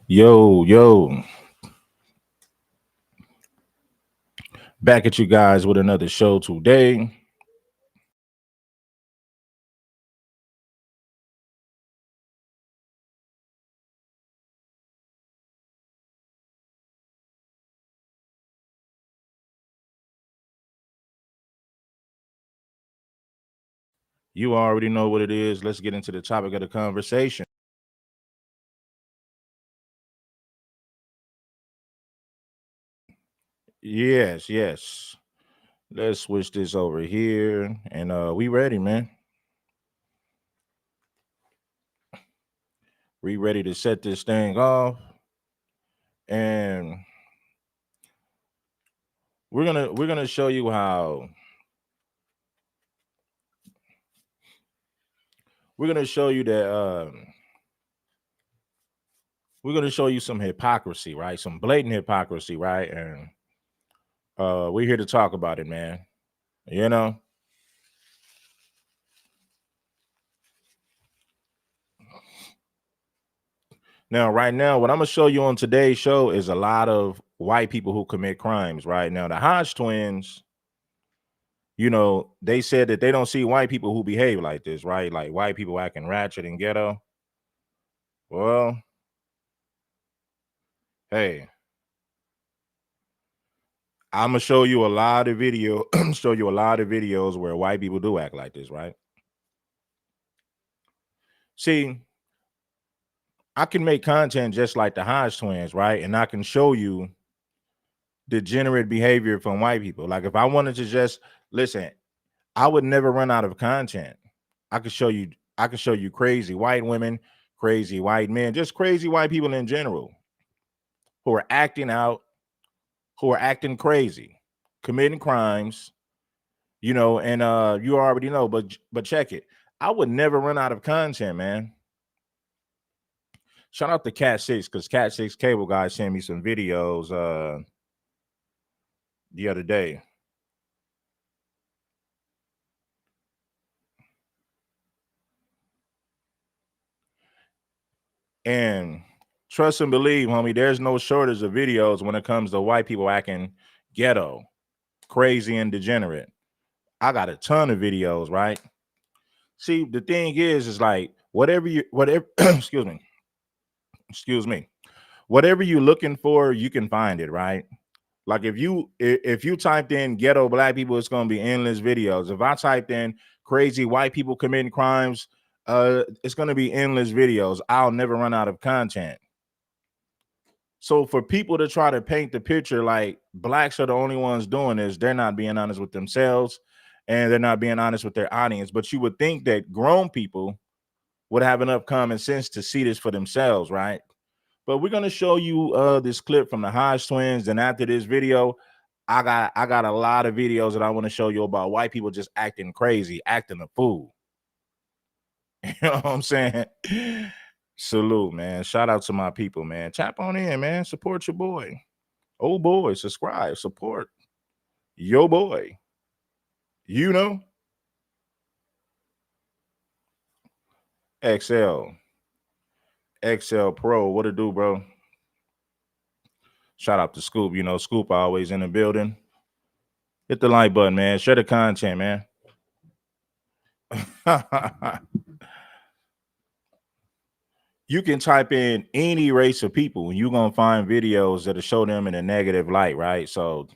Yo, back at you guys with another show today. You already know what it is. Let's get into the topic of the conversation. Yes. Let's switch this over here. And we ready, man. We ready to set this thing off. And we're gonna show you how we're gonna show you that we're gonna show you some hypocrisy, right? Some blatant hypocrisy, right? And we're here to talk about it, man. You know, now, right now, what I'm gonna show you on today's show is a lot of white people who commit crimes. Right now, the Hodge twins, they said that they don't see white people who behave like this, right? Like white people acting ratchet and ghetto. Well, hey, I'm gonna show you a lot of show you a lot of videos where white people do act like this, right? See, I can make content just like the Hodge twins, right? And I can show you degenerate behavior from white people. Like if I wanted to just listen, I would never run out of content. I could show you, I could show you crazy white women, crazy white men, just crazy white people in general who are acting out, who are acting crazy, committing crimes, and you already know, but check it. I would never run out of content, man. Shout out to Cat Six, because Cat Six Cable Guy sent me some videos the other day. And trust and believe, homie, there's no shortage of videos when it comes to white people acting ghetto, crazy, and degenerate. I got a ton of videos, right? See, the thing is like whatever excuse me, whatever you're looking for, you can find it, right? Like if you typed in ghetto black people, it's gonna be endless videos. If I typed in crazy white people committing crimes, it's gonna be endless videos. I'll never run out of content. So for people to try to paint the picture like blacks are the only ones doing this, they're not being honest with themselves and they're not being honest with their audience. But you would think that grown people would have enough common sense to see this for themselves, right? But we're gonna show you this clip from the Hodge twins, and after this video, I got a lot of videos that I want to show you about white people just acting crazy, acting a fool. You know what I'm saying? Salute, man. Shout out to my people, man. Tap on in, man. Support your boy. Oh boy, subscribe, support yo boy. You know, XL, XL Pro. What it do, bro? Shout out to Scoop. You know, Scoop always in the building. Hit the like button, man. Share the content, man. You can type in any race of people and you're gonna find videos that'll show them in a negative light, right? So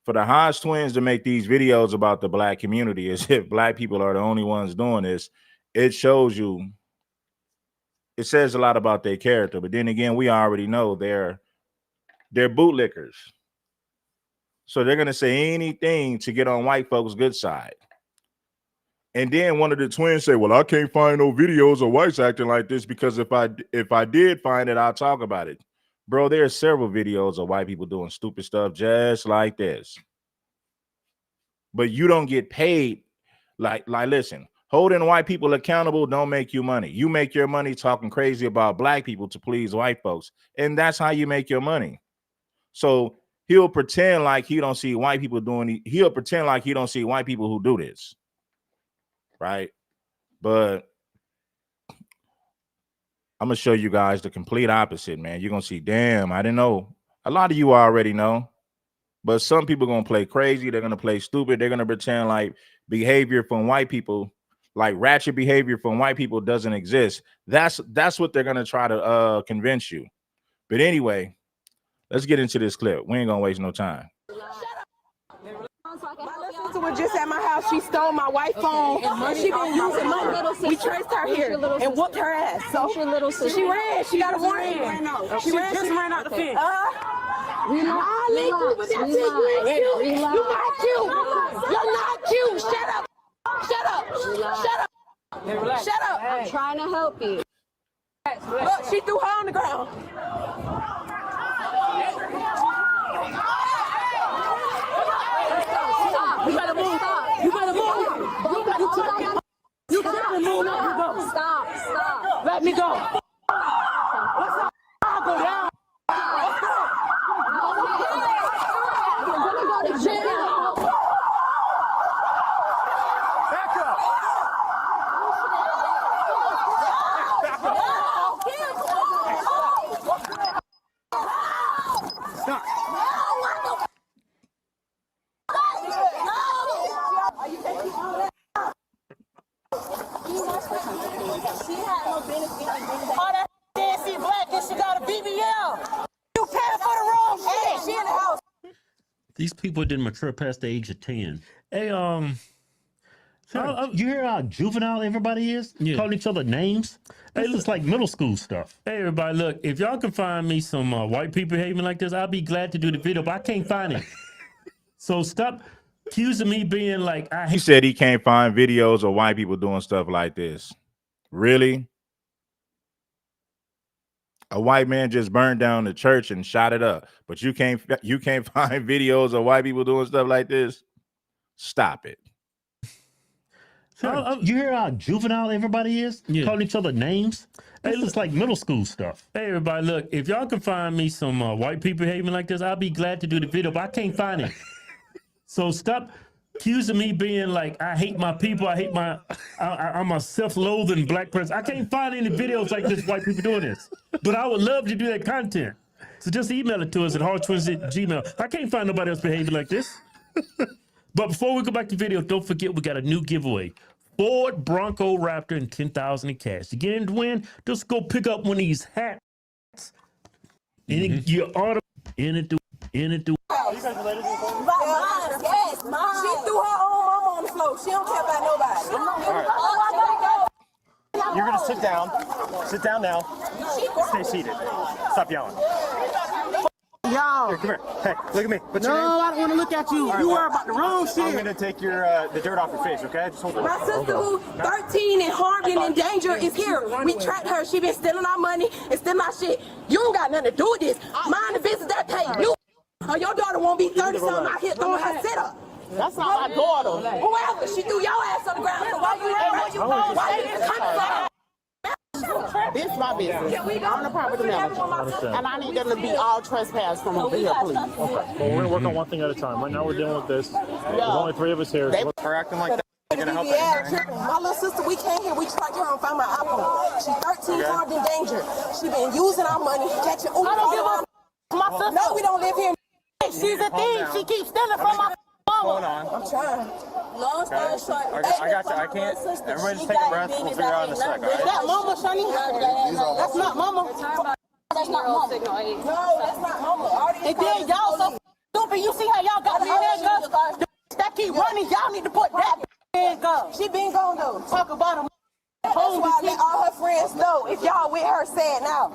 for the Hodge twins to make these videos about the black community as if black people are the only ones doing this, it shows you, it says a lot about their character. But then again, we already know they're bootlickers. So they're gonna say anything to get on white folks' good side. And then one of the twins say, "Well, I can't find no videos of whites acting like this because if I did find it, I'll talk about it." Bro, there are several videos of white people doing stupid stuff just like this. But you don't get paid. Like listen, holding white people accountable don't make you money. You make your money talking crazy about black people to please white folks. And that's how you make your money. So he'll pretend like he don't see white people doing, he'll pretend like he don't see white people who do this. Right? But I'm gonna show you guys the complete opposite, man. You're gonna see, damn, I didn't know. A lot of you already know, but some people gonna play crazy, they're gonna play stupid, they're gonna pretend like behavior from white people, like ratchet behavior from white people doesn't exist. That's what they're gonna try to convince you. But anyway, let's get into this clip. We ain't gonna waste no time. My little sister was just at my house. She stole my white phone. She been using money. We traced her here and whooped her ass. So she ran. She got a warrant. She just ran out the fence. You're not cute. You're not cute. Shut up. Shut up. Shut up. Shut up. I'm trying to help you. Look, she threw her on the ground. You better move. You better move. You better move. Stop. Let me go. I'll go down. You're gonna go to jail. Back up. Stop. All that fancy black and she got a BBL. You paying for the wrong shit. She in the house. These people didn't mature past the age of 10. Hey, You hear how juvenile everybody is? Yeah. Calling each other names? This is like middle school stuff. hey, everybody, look, if y'all can find me some white people behaving like this, I'll be glad to do the video, but I can't find it. So stop accusing me being like, I He hate. said he can't find videos of white people doing stuff like this. Really? A white man just burned down the church and shot it up, but you can't find videos of white people doing stuff like this? Stop it. You hear how juvenile everybody is? Yeah. Calling each other names? This is like middle school stuff. Hey, everybody, look, if y'all can find me some white people behaving like this, I'll be glad to do the video, but I can't find it. So stop accusing me being like, I hate my people, I'm a self-loathing black person. I can't find any videos like this, white people doing this. But I would love to do that content. So just email it to us at hodgetwins@gmail. I can't find nobody else behaving like this. But before we go back to video, don't forget we got a new giveaway. Ford Bronco Raptor and 10,000 in cash. To get in to win, just go pick up one of these hats. And you ought to in it. Yes, mine. She threw her own mama on the floor. She don't care about nobody. You're gonna sit down. Sit down now. Stay seated. Stop yelling. Yo. Here, come here. Hey, look at me. What's No, your name? I don't want to look at you. You worry about the wrong I'm shit. gonna take your the dirt off your face, okay? Just hold it. My sister who 13 and harmed and in danger is here. We tracked her. She been stealing our money and stealing our shit. You don't got nothing to do with this. Mind the business that pay you. Or your daughter won't be 30-something out here throwing her sit up. That's not my daughter. Whoever, she threw your ass on the ground. So why you coming from? This is my business. I'm the property manager. And I need them to be all trespassed from over here, please. Well, we're gonna work on one thing at a time. Right now, we're dealing with this. There's only 3 of us here. So we're acting like that. You're gonna help anything. My little sister, we came here, we tracked her and found my iPhone. She 13, harmed in danger. She been using our money, catching Uber. I don't give a my sister. No, we don't live here. She's a thief. She keeps stealing from my Hold mama. on. I'm trying. Long story short, I got you. I can't. Everybody just take a breath. We'll figure it out in a sec, all Is right? that mama, Shani? That's not mama. That's not mama. No, that's not mama. And then y'all so stupid. You see how y'all got me in there? That keep running. Y'all need to put that in go. She been gone though. Talk about them. That's why I let all her friends know. If y'all with her, say it now.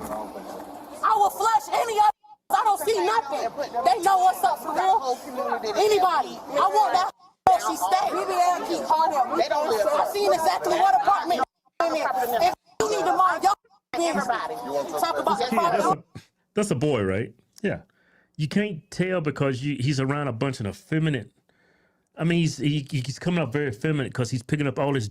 I will flush any other. I don't see nothing. They know what's up for real. Anybody. I want that where she stay. BBL keep calling her. They don't live. I seen exactly what apartment in there. If you need to mind your everybody. Talk about the That's a boy, right? Yeah. You can't tell because he's around a bunch of effeminate. I mean, he's coming up very effeminate because he's picking up all this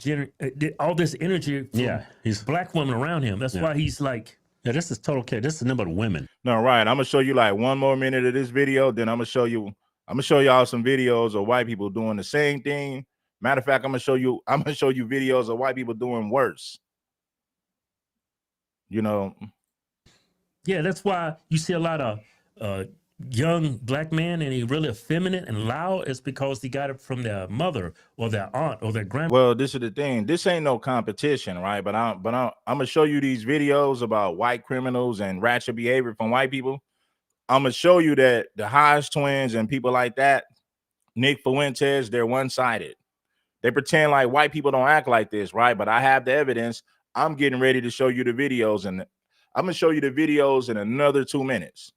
energy from he's black women around him. That's why he's like, yeah, this is total care. This is number women. No, right. I'm gonna show you like one more minute of this video, then I'm gonna show y'all some videos of white people doing the same thing. Matter of fact, I'm gonna show you videos of white people doing worse. You know, Yeah, that's why you see a lot of young black men and he really effeminate and loud. It's because he got it from their mother or their aunt or their grandma. well, this is the thing. This ain't no competition, right? But I'm gonna show you these videos about white criminals and ratchet behavior from white people. I'm gonna show you that the Hodge twins and people like that, Nick Fuentes, they're one-sided. They pretend like white people don't act like this, right? But I have the evidence. I'm getting ready to show you the videos, and I'm gonna show you the videos in another 2 minutes.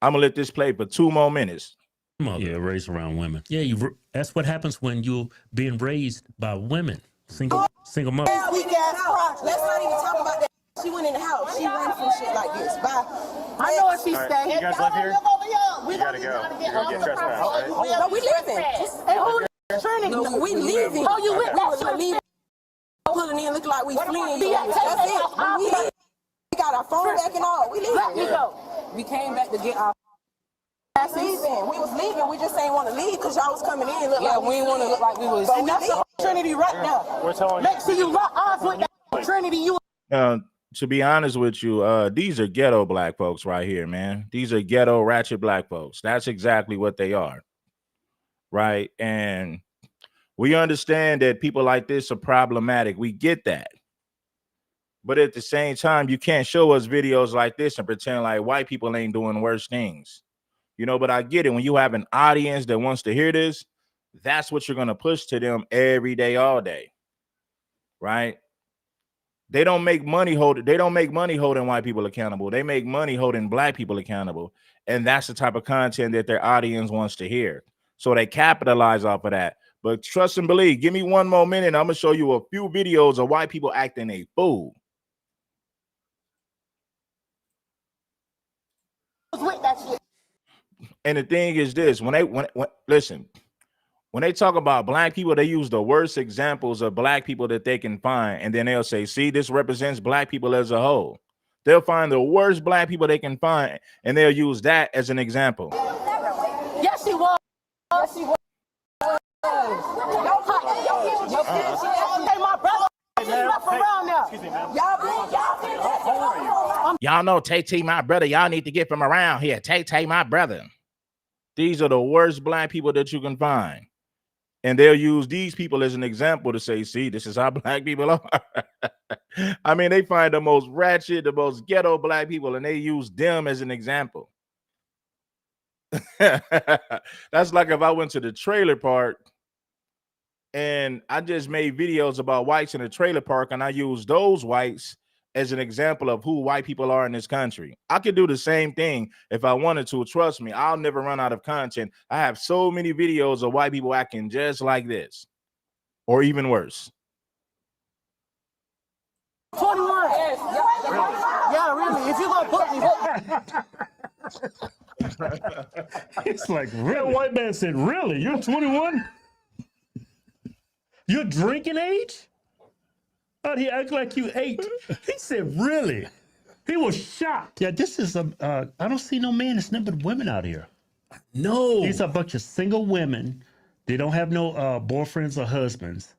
I'm gonna let this play for 2 more minutes. Mother. Yeah, raised around women. Yeah, that's what happens when you're being raised by women, single mother. Weak ass crotch. Let's not even talk about that. She went in the house. She ran from shit like this. Bye. I know if she stay. You guys live here? We gotta go. You're getting trespassed, right? No, we leaving. Hey, who Trinity? No, we leaving. Oh, you with We that? leaving. Pulling in, look like we fleeing. That's it. We leaving. We got our phone back and all. We leaving. Let me go. We came back to get our leaving. We was leaving. We just ain't want to leave because y'all was coming in. Look like we ain't want to look like we was. And that's the Trinity right now. We're telling Make sure you lock eyes with that Trinity. You. To be honest with you, these are ghetto black folks right here, man. These are ghetto ratchet black folks. That's exactly what they are, right? And we understand that people like this are problematic. We get that. But at the same time, you can't show us videos like this and pretend like white people ain't doing worse things. You know, but I get it. When you have an audience that wants to hear this, that's what you're going to push to them every day, all day, right? They don't make money holding white people accountable. They make money holding black people accountable. And that's the type of content that their audience wants to hear. So they capitalize off of that. But trust and believe, give me 1 more minute. I'm going to show you a few videos of white people acting a fool. With that shit. And the thing is this, when they talk about black people, they use the worst examples of black people that they can find. And then they'll say, see, this represents black people as a whole. They'll find the worst black people they can find, and they'll use that as an example. Yes, she was. Yes, she was. Hey, my brother. She's left around now. Excuse me, ma'am. Y'all know Tay, my brother. Y'all need to get from around here. Tay, my brother. These are the worst black people that you can find. And they'll use these people as an example to say, see, this is how black people are. I mean, they find the most ratchet, the most ghetto black people, and they use them as an example. That's like if I went to the trailer park and I just made videos about whites in the trailer park and I use those whites as an example of who white people are in this country. I could do the same thing if I wanted to. Trust me, I'll never run out of content. I have so many videos of white people acting just like this or even worse. 21. Yeah, really. If you gonna put me, It's like, real white man said, really? You're 21? You're drinking age? Out here act like you 8. He said, really? He was shocked. Yeah, this is I don't see no man. It's nothing but women out here. No. These are a bunch of single women. They don't have no boyfriends or husbands.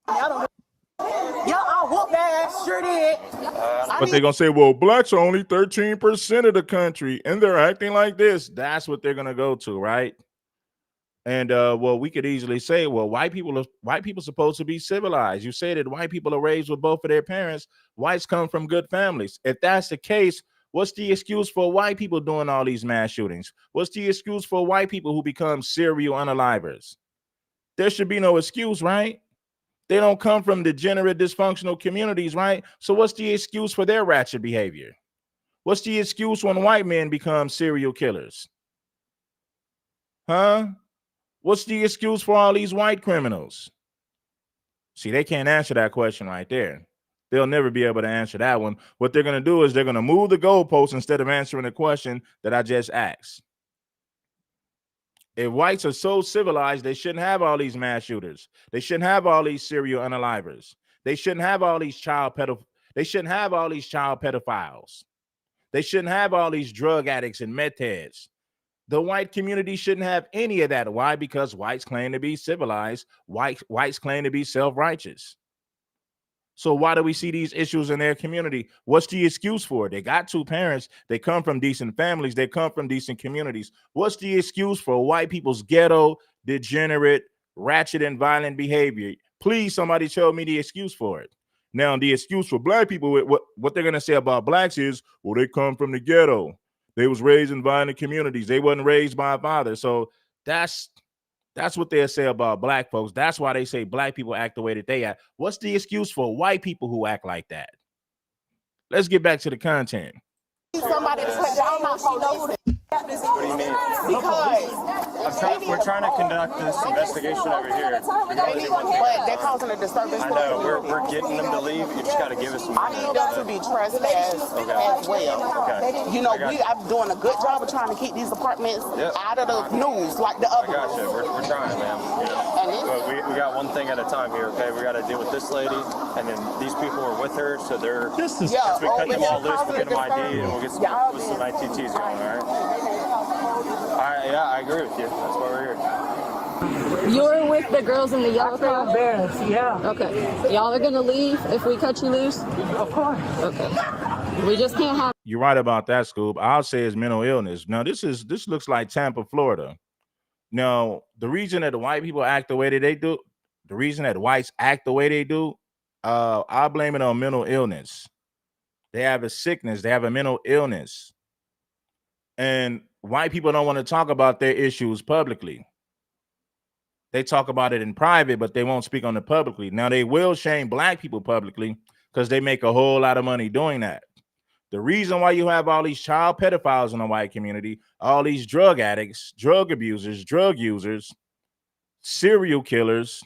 I whoop that ass, sure did. But they're going to say, well, blacks are only 13% of the country and they're acting like this. That's what they're going to go to, right? And well, we could easily say, well, white people are supposed to be civilized. You say that white people are raised with both of their parents. Whites come from good families. If that's the case, what's the excuse for white people doing all these mass shootings? What's the excuse for white people who become serial unalivers? There should be no excuse, right? They don't come from degenerate, dysfunctional communities, right? So what's the excuse for their ratchet behavior? What's the excuse when white men become serial killers? Huh? What's the excuse for all these white criminals? See, they can't answer that question right there. They'll never be able to answer that one. What they're going to do is they're going to move the goalposts instead of answering the question that I just asked. If whites are so civilized, they shouldn't have all these mass shooters. They shouldn't have all these serial unalivers. They shouldn't have all these They shouldn't have all these child pedophiles. They shouldn't have all these drug addicts and meth heads. The white community shouldn't have any of that. Why? Because whites claim to be civilized. Whites claim to be self-righteous. So why do we see these issues in their community? What's the excuse for it? They got two parents. They come from decent families. They come from decent communities. What's the excuse for white people's ghetto, degenerate, ratchet, and violent behavior? Please, somebody tell me the excuse for it. Now, the excuse for black people, what they're going to say about blacks is, well, they come from the ghetto. They was raised in violent communities. They wasn't raised by a father. So that's what they'll say about black folks. That's why they say black people act the way that they act. What's the excuse for white people who act like that? Let's get back to the content. Somebody to put down my police. What do you mean? Because We're trying to conduct this investigation over here. but they're causing a disturbance. I know, we're getting them to leave. You just got to give us some I need them to be trespassed as well. Okay. You know, I'm doing a good job of trying to keep these apartments out of the news like the other I got you. ones. We're trying, man. You know? But we got one thing at a time here, okay? We got to deal with this lady, and then these people are with her, so they're... This is Yeah. We cut them all loose, we'll get them ID, and we'll get some ITTs going, all right? Yeah, I agree with you. That's why we're here. You're with the girls in the yellow car? Yeah. Okay. Y'all are gonna leave if we cut you loose? Of course. Okay. We just can't have. You're right about that, Scoop. I'll say it's mental illness. Now, this looks like Tampa, Florida. Now, the reason that the white people act the way that they do, the reason that whites act the way they do, I blame it on mental illness. They have a sickness. They have a mental illness. And white people don't want to talk about their issues publicly. They talk about it in private, but they won't speak on it publicly. Now, they will shame black people publicly because they make a whole lot of money doing that. The reason why you have all these child pedophiles in the white community, all these drug addicts, drug abusers, drug users, serial killers,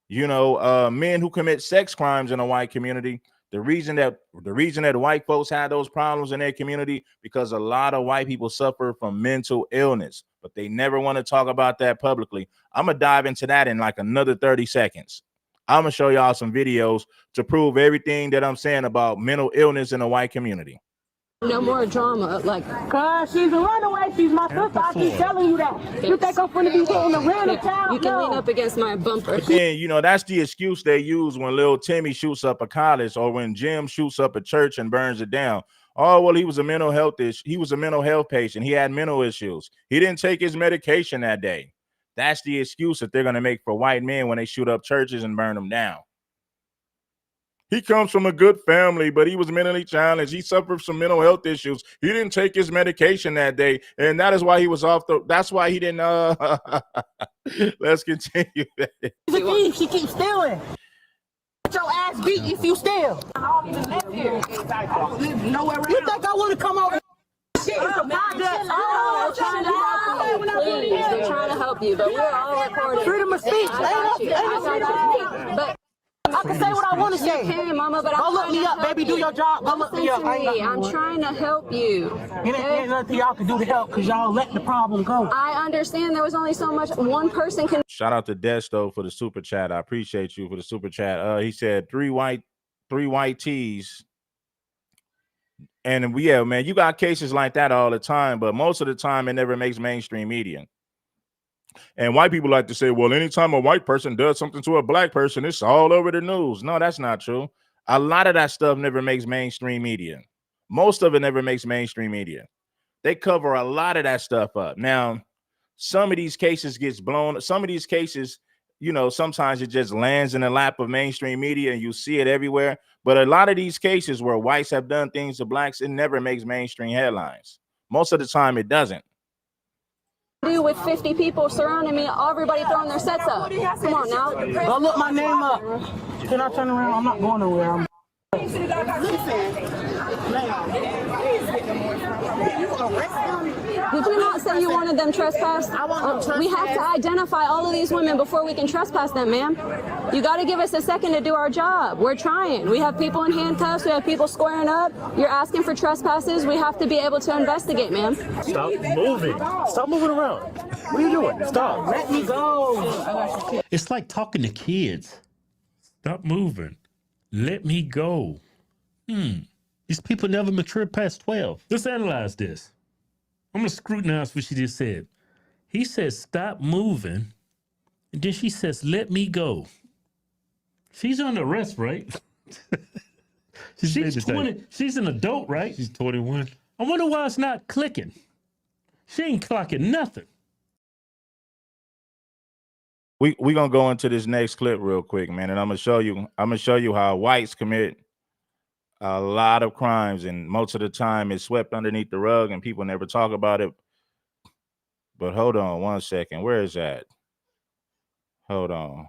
men who commit sex crimes in the white community. The reason that white folks had those problems in their community because a lot of white people suffer from mental illness, but they never want to talk about that publicly. I'm gonna dive into that in like another 30 seconds. I'm gonna show y'all some videos to prove everything that I'm saying about mental illness in the white community. No more drama. Like, Cause she's a runaway. She's my sister. I keep telling you that. You think I'm gonna be hitting a random child? you can lean up against my bumper. And that's the excuse they use when little Timmy shoots up a college or when Jim shoots up a church and burns it down. Oh, well, he was a mental health patient. He had mental issues. He didn't take his medication that day. That's the excuse that they're gonna make for white men when they shoot up churches and burn them down. He comes from a good family, but he was mentally challenged. He suffered some mental health issues. He didn't take his medication that day, and that is why he was that's why he didn't. Let's continue. She keeps stealing. Get your ass beat if you steal. I don't even live here. You think I want to come over? Shit, it's a project. We're trying to help you. Please, we're trying to help you, but we're all recording. Freedom of speech. I got you. But I can say what I want to say. you can, Mama, but Go look me up, baby. Do your job. Go look me up. I'm trying to help you. Ain't nothing y'all can do to help because y'all let the problem go. I understand there was only so much one person can. Shout out to Desto for the super chat. I appreciate you for the super chat. He said three white tees. And man, you got cases like that all the time, but most of the time it never makes mainstream media. And white people like to say, well, anytime a white person does something to a black person, it's all over the news. No, that's not true. A lot of that stuff never makes mainstream media. Most of it never makes mainstream media. They cover a lot of that stuff up. Now, some of these cases gets blown. Some of these cases, sometimes it just lands in the lap of mainstream media and you see it everywhere. But a lot of these cases where whites have done things to blacks, it never makes mainstream headlines. Most of the time it doesn't. With 50 people surrounding me, everybody throwing their sets up. Come on now. Go look my name up. Can I turn around? I'm not going nowhere. Did you not say you wanted them trespassed? We have to identify all of these women before we can trespass them, ma'am. You got to give us a second to do our job. We're trying. We have people in handcuffs. We have people squaring up. You're asking for trespasses. We have to be able to investigate, ma'am. Stop moving. Stop moving around. What are you doing? Stop. Let me go. It's like talking to kids. Stop moving. Let me go. These people never matured past 12. Let's analyze this. I'm going to scrutinize what she just said. He says, stop moving. And then she says, let me go. She's under arrest, right? She's 20. She's an adult, right? She's 21. I wonder why it's not clicking. She ain't clocking nothing. We gonna go into this next clip real quick, man, and I'm gonna show you how whites commit a lot of crimes, and most of the time it's swept underneath the rug and people never talk about it. But hold on one second. Where is that? Hold on.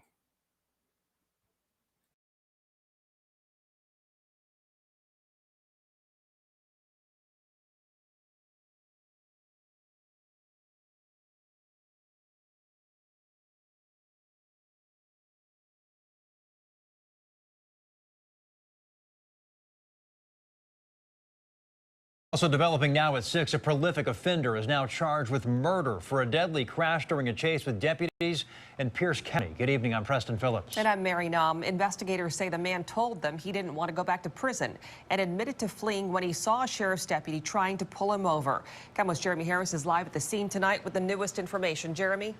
Also developing now at 6, a prolific offender is now charged with murder for a deadly crash during a chase with deputies in Pierce County. Good evening, I'm Preston Phillips. And I'm Mary Nom. Investigators say the man told them he didn't want to go back to prison and admitted to fleeing when he saw a sheriff's deputy trying to pull him over. KEMO's Jeremy Harris is live at the scene tonight with the newest information. Jeremy?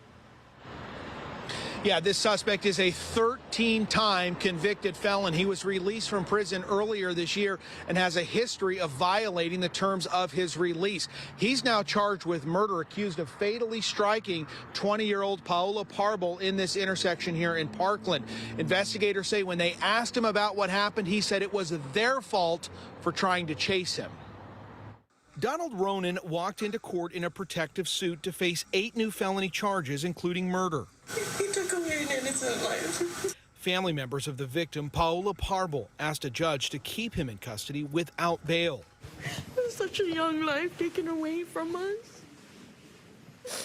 Yeah, this suspect is a 13-time convicted felon. He was released from prison earlier this year and has a history of violating the terms of his release. He's now charged with murder, accused of fatally striking 20-year-old Paola Parble in this intersection here in Parkland. Investigators say when they asked him about what happened, he said it was their fault for trying to chase him. Donald Ronan walked into court in a protective suit to face 8 new felony charges, including murder. He took away an innocent life. Family members of the victim, Paola Parble, asked a judge to keep him in custody without bail. Such a young life taken away from us.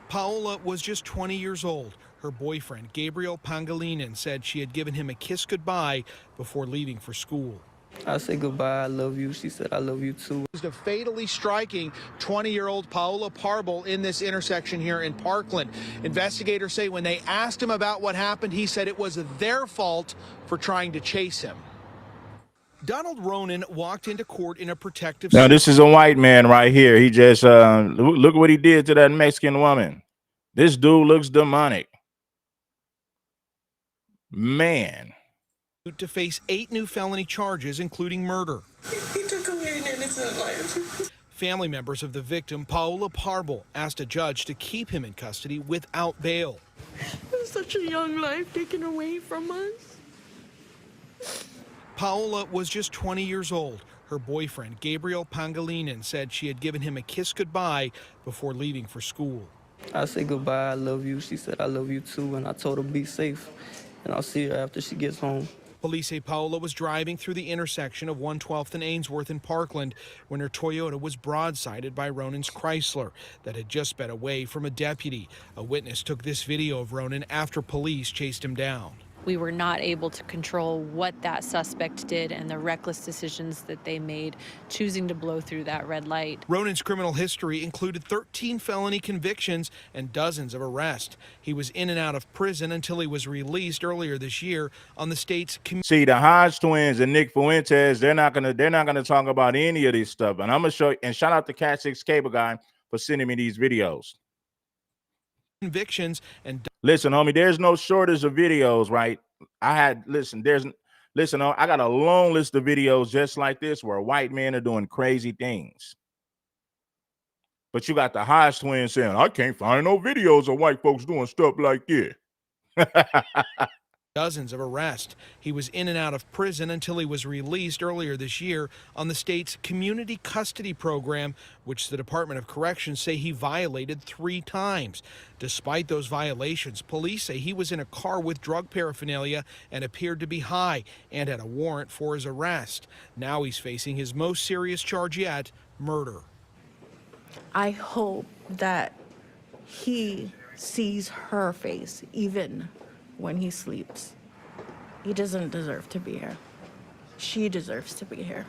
Paola was just 20 years old. Her boyfriend, Gabriel Pangilinan, said she had given him a kiss goodbye before leaving for school. I said goodbye, I love you. She said I love you too. Of fatally striking 20-year-old Paola Parble in this intersection here in Parkland. Investigators say when they asked him about what happened, he said it was their fault for trying to chase him. Donald Ronan walked into court in a protective suit. Now this is a white man right here. He just look what he did to that Mexican woman. This dude looks demonic. Man. To face 8 new felony charges, including murder. He took away an innocent life. Family members of the victim, Paola Parble, asked a judge to keep him in custody without bail. Such a young life taken away from us. Paola was just 20 years old. Her boyfriend, Gabriel Pangilinan, said she had given him a kiss goodbye before leaving for school. I said goodbye, I love you. She said I love you too, and I told her be safe, and I'll see her after she gets home. Police say Paola was driving through the intersection of 112th and Ainsworth in Parkland when her Toyota was broadsided by Ronan's Chrysler that had just sped away from a deputy. A witness took this video of Ronan after police chased him down. We were not able to control what that suspect did and the reckless decisions that they made, choosing to blow through that red light. Ronan's criminal history included 13 felony convictions and dozens of arrests. He was in and out of prison until he was released earlier this year on the state's. See, the Hodge twins and Nick Fuentes, they're not gonna talk about any of this stuff. And I'm gonna show you. And shout out to Cat 6 Cable Guy for sending me these videos. Convictions and listen, homie, there's no shortage of videos, right? I got a long list of videos just like this where white men are doing crazy things. But you got the Hodge twins saying, I can't find no videos of white folks doing stuff like this. Dozens of arrests. He was in and out of prison until he was released earlier this year on the state's community custody program, which the Department of Corrections say he violated 3 times. Despite those violations, police say he was in a car with drug paraphernalia and appeared to be high and had a warrant for his arrest. Now he's facing his most serious charge yet, murder. I hope that he sees her face even when he sleeps. He doesn't deserve to be here. She deserves to be here.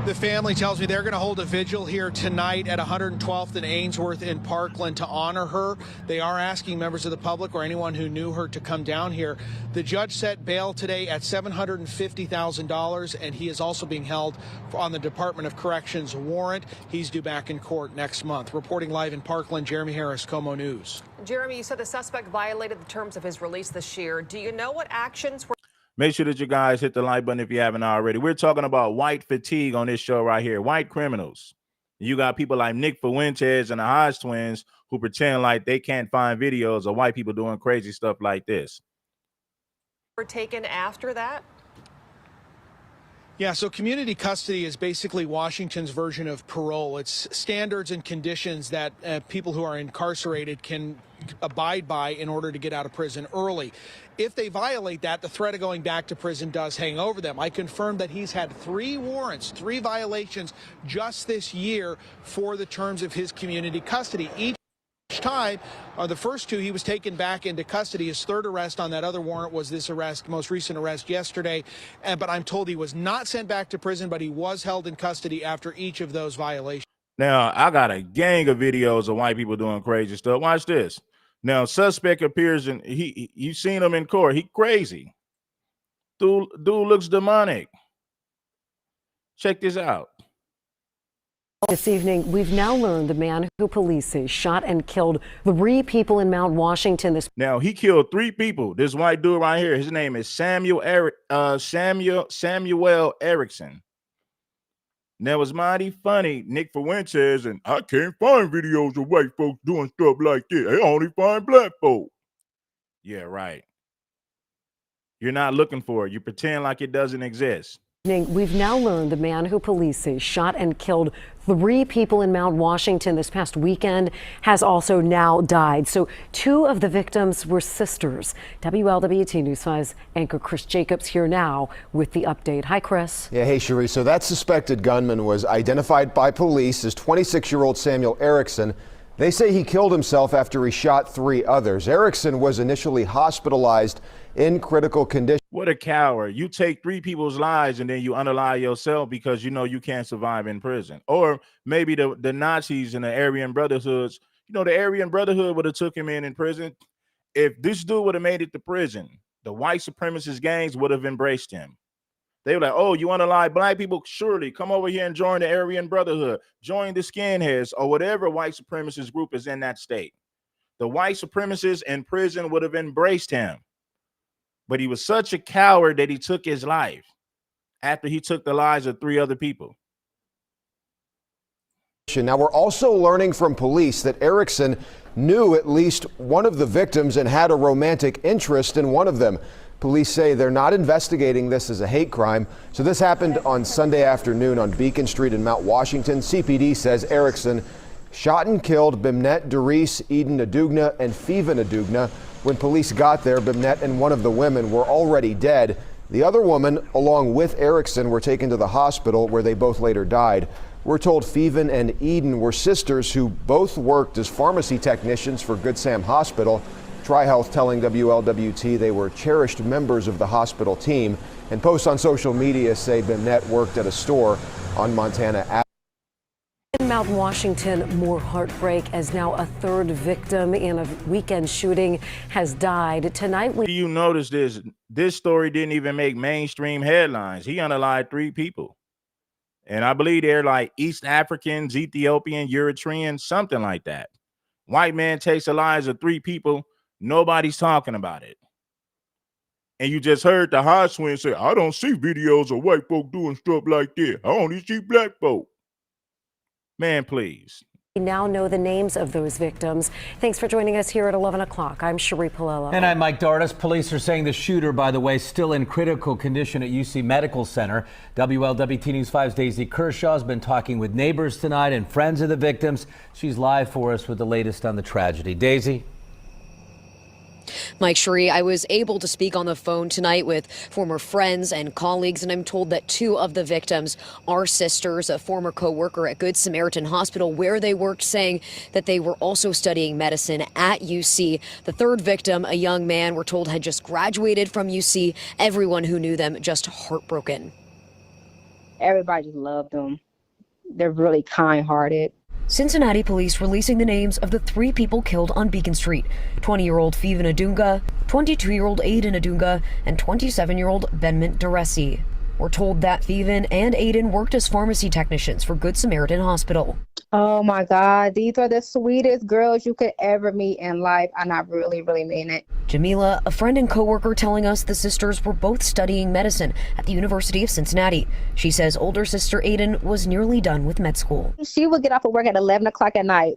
The family tells me they're going to hold a vigil here tonight at 112th and Ainsworth in Parkland to honor her. They are asking members of the public or anyone who knew her to come down here. The judge set bail today at $750,000, and he is also being held on the Department of Corrections warrant. He's due back in court next month. Reporting live in Parkland, Jeremy Harris, Como News. Jeremy, you said the suspect violated the terms of his release this year. Do you know what actions were? Make sure that you guys hit the like button if you haven't already. We're talking about white fatigue on this show right here. White criminals. You got people like Nick Fuentes and the Hodge twins who pretend like they can't find videos of white people doing crazy stuff like this. Were taken after that? Yeah, so community custody is basically Washington's version of parole. It's standards and conditions that people who are incarcerated can abide by in order to get out of prison early. If they violate that, the threat of going back to prison does hang over them. I confirmed that he's had 3 warrants, 3 violations just this year for the terms of his community custody. Each time, the first 2, he was taken back into custody. His 3rd arrest on that other warrant was this arrest, most recent arrest yesterday. But I'm told he was not sent back to prison, but he was held in custody after each of those violations. Now, I got a gang of videos of white people doing crazy stuff. Watch this. Now, suspect appears in, you seen him in court. He crazy. Dude looks demonic. Check this out. This evening, we've now learned the man who police say shot and killed 3 people in Mount Washington. Now, he killed 3 people. This white dude right here, his name is Samuel Erickson. Now, it's mighty funny. Nick Fuentes and I can't find videos of white folks doing stuff like this. They only find black folk. Yeah, right. You're not looking for it. You pretend like it doesn't exist. We've now learned the man who police say shot and killed 3 people in Mount Washington this past weekend has also now died. So 2 of the victims were sisters. WLWT News 5's anchor Chris Jacobs here now with the update. Hi, Chris. Yeah, hey, Cherie. So that suspected gunman was identified by police as 26-year-old Samuel Erickson. They say he killed himself after he shot 3 others. Erickson was initially hospitalized in critical condition. What a coward. You take 3 people's lives and then you unalive yourself because you know you can't survive in prison. Or maybe the Nazis and the Aryan Brotherhoods, you know, the Aryan Brotherhood would have took him in prison. If this dude would have made it to prison, the white supremacist gangs would have embraced him. They were like, oh, you unalive black people? Surely come over here and join the Aryan Brotherhood, join the skinheads or whatever white supremacist group is in that state. The white supremacists in prison would have embraced him. But he was such a coward that he took his life after he took the lives of 3 other people. Now, we're also learning from police that Erickson knew at least one of the victims and had a romantic interest in one of them. Police say they're not investigating this as a hate crime. So this happened on Sunday afternoon on Beacon Street in Mount Washington. CPD says Erickson shot and killed Bimnette Doris, Eden Adugna, and Fiva Adugna. When police got there, Bimnette and one of the women were already dead. The other woman, along with Erickson, were taken to the hospital where they both later died. We're told Fiva and Eden were sisters who both worked as pharmacy technicians for Good Sam Hospital. TriHealth telling WLWT they were cherished members of the hospital team. And posts on social media say Bimnette worked at a store on Montana Avenue. In Mount Washington, more heartbreak as now a 3rd victim in a weekend shooting has died. Tonight, Do you notice this? This story didn't even make mainstream headlines. He unalived 3 people. And I believe they're like East Africans, Ethiopian, Eritrean, something like that. White man takes the lives of 3 people. Nobody's talking about it. And you just heard the Hodge twins say, I don't see videos of white folk doing stuff like that. I only see black folk. Man, please. We now know the names of those victims. Thanks for joining us here at 11 o'clock. I'm Cherie Palello. And I'm Mike Dardis. Police are saying the shooter, by the way, still in critical condition at UC Medical Center. WLWT News 5's Daisy Kershaw has been talking with neighbors tonight and friends of the victims. She's live for us with the latest on the tragedy. Daisy? Mike, Cherie, I was able to speak on the phone tonight with former friends and colleagues, and I'm told that 2 of the victims are sisters. A former co-worker at Good Samaritan Hospital where they worked saying that they were also studying medicine at UC. The 3rd victim, a young man, we're told had just graduated from UC. Everyone who knew them just heartbroken. Everybody just loved them. They're really kind-hearted. Cincinnati police releasing the names of the 3 people killed on Beacon Street: 20-year-old Fiven Adunga, 22-year-old Aiden Adunga, and 27-year-old Benmont Duresi. We're told that Fiven and Aiden worked as pharmacy technicians for Good Samaritan Hospital. Oh my God, these are the sweetest girls you could ever meet in life, and I really, really mean it. Jamila, a friend and coworker, telling us the sisters were both studying medicine at the University of Cincinnati. She says older sister Aiden was nearly done with med school. She would get off of work at 11 o'clock at night,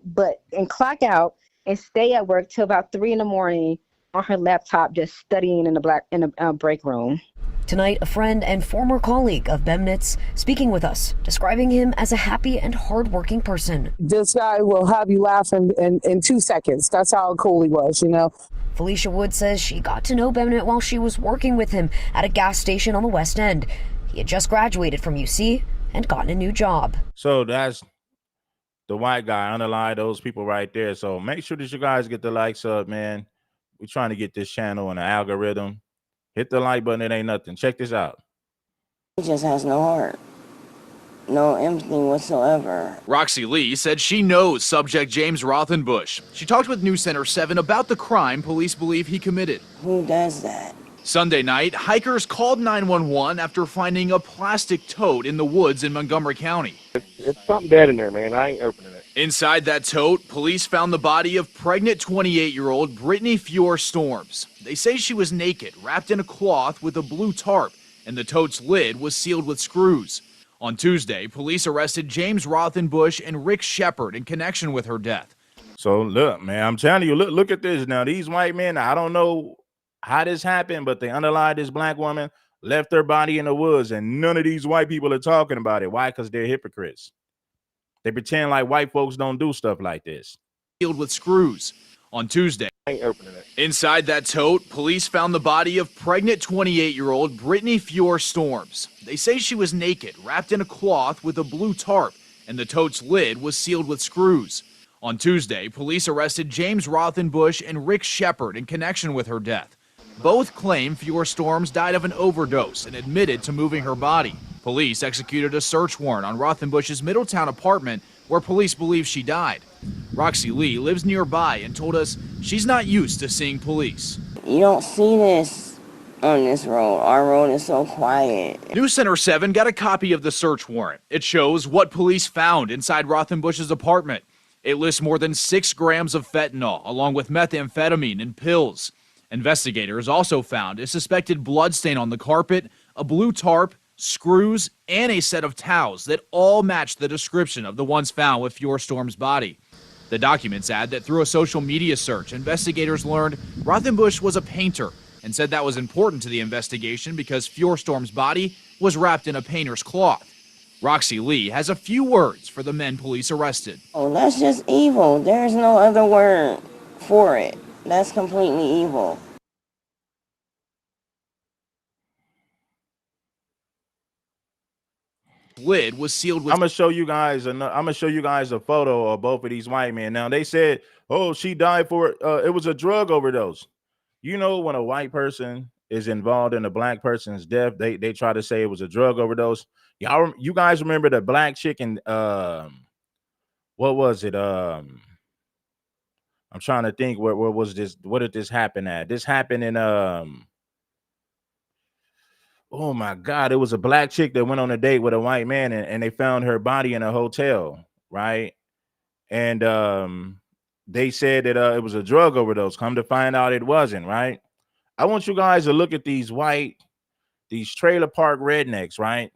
and clock out and stay at work till about 3 in the morning on her laptop, just studying in the break room. Tonight, a friend and former colleague of Bemnitz speaking with us, describing him as a happy and hardworking person. This guy will have you laughing in 2 seconds. That's how cool he was, you know. Felicia Wood says she got to know Bemnitz while she was working with him at a gas station on the West End. He had just graduated from UC and gotten a new job. So that's the white guy. Underline those people right there. So make sure that you guys get the likes up, man. We're trying to get this channel in the algorithm. Hit the like button. It ain't nothing. Check this out. He just has no heart. No empathy whatsoever. Roxy Lee said she knows subject James Rothenbush. She talked with News Center 7 about the crime police believe he committed. Who does that? Sunday night, hikers called 911 after finding a plastic tote in the woods in Montgomery County. It's something dead in there, man. I ain't opening it. Inside that tote, police found the body of pregnant 28-year-old Brittany Fior Storms. They say she was naked, wrapped in a cloth with a blue tarp, and the tote's lid was sealed with screws. On Tuesday, police arrested James Rothenbush and Rick Shepard in connection with her death. So look, man, I'm telling you, look at this. Now, these white men, I don't know how this happened, but they unalived this black woman, left her body in the woods, and none of these white people are talking about it. Why? Because they're hypocrites. They pretend like white folks don't do stuff like this. Sealed with screws. On Tuesday, I ain't opening it. Inside that tote, police found the body of pregnant 28-year-old Brittany Fior Storms. They say she was naked, wrapped in a cloth with a blue tarp, and the tote's lid was sealed with screws. On Tuesday, police arrested James Rothenbush and Rick Shepard in connection with her death. Both claim Fior Storms died of an overdose and admitted to moving her body. Police executed a search warrant on Rothenbush's Middletown apartment where police believe she died. Roxy Lee lives nearby and told us she's not used to seeing police. You don't see this on this road. Our road is so quiet. News Center 7 got a copy of the search warrant. It shows what police found inside Rothenbush's apartment. It lists more than 6 grams of fentanyl, along with methamphetamine and pills. Investigators also found a suspected bloodstain on the carpet, a blue tarp, screws, and a set of towels that all match the description of the ones found with Fior Storm's body. The documents add that through a social media search, investigators learned Rothenbush was a painter and said that was important to the investigation because Fior Storm's body was wrapped in a painter's cloth. Roxy Lee has a few words for the men police arrested. Oh, that's just evil. There's no other word for it. That's completely evil. Lid was sealed with. I'm gonna show you guys a photo of both of these white men. Now they said, "Oh, she died for it was a drug overdose." You know, when a white person is involved in a black person's death, they try to say it was a drug overdose. You guys remember the black chick in what was it? I'm trying to think where was this? What did this happen at? This happened in oh my God, it was a black chick that went on a date with a white man and they found her body in a hotel, right? And they said that it was a drug overdose. Come to find out it wasn't, right? I want you guys to look at these trailer park rednecks, right?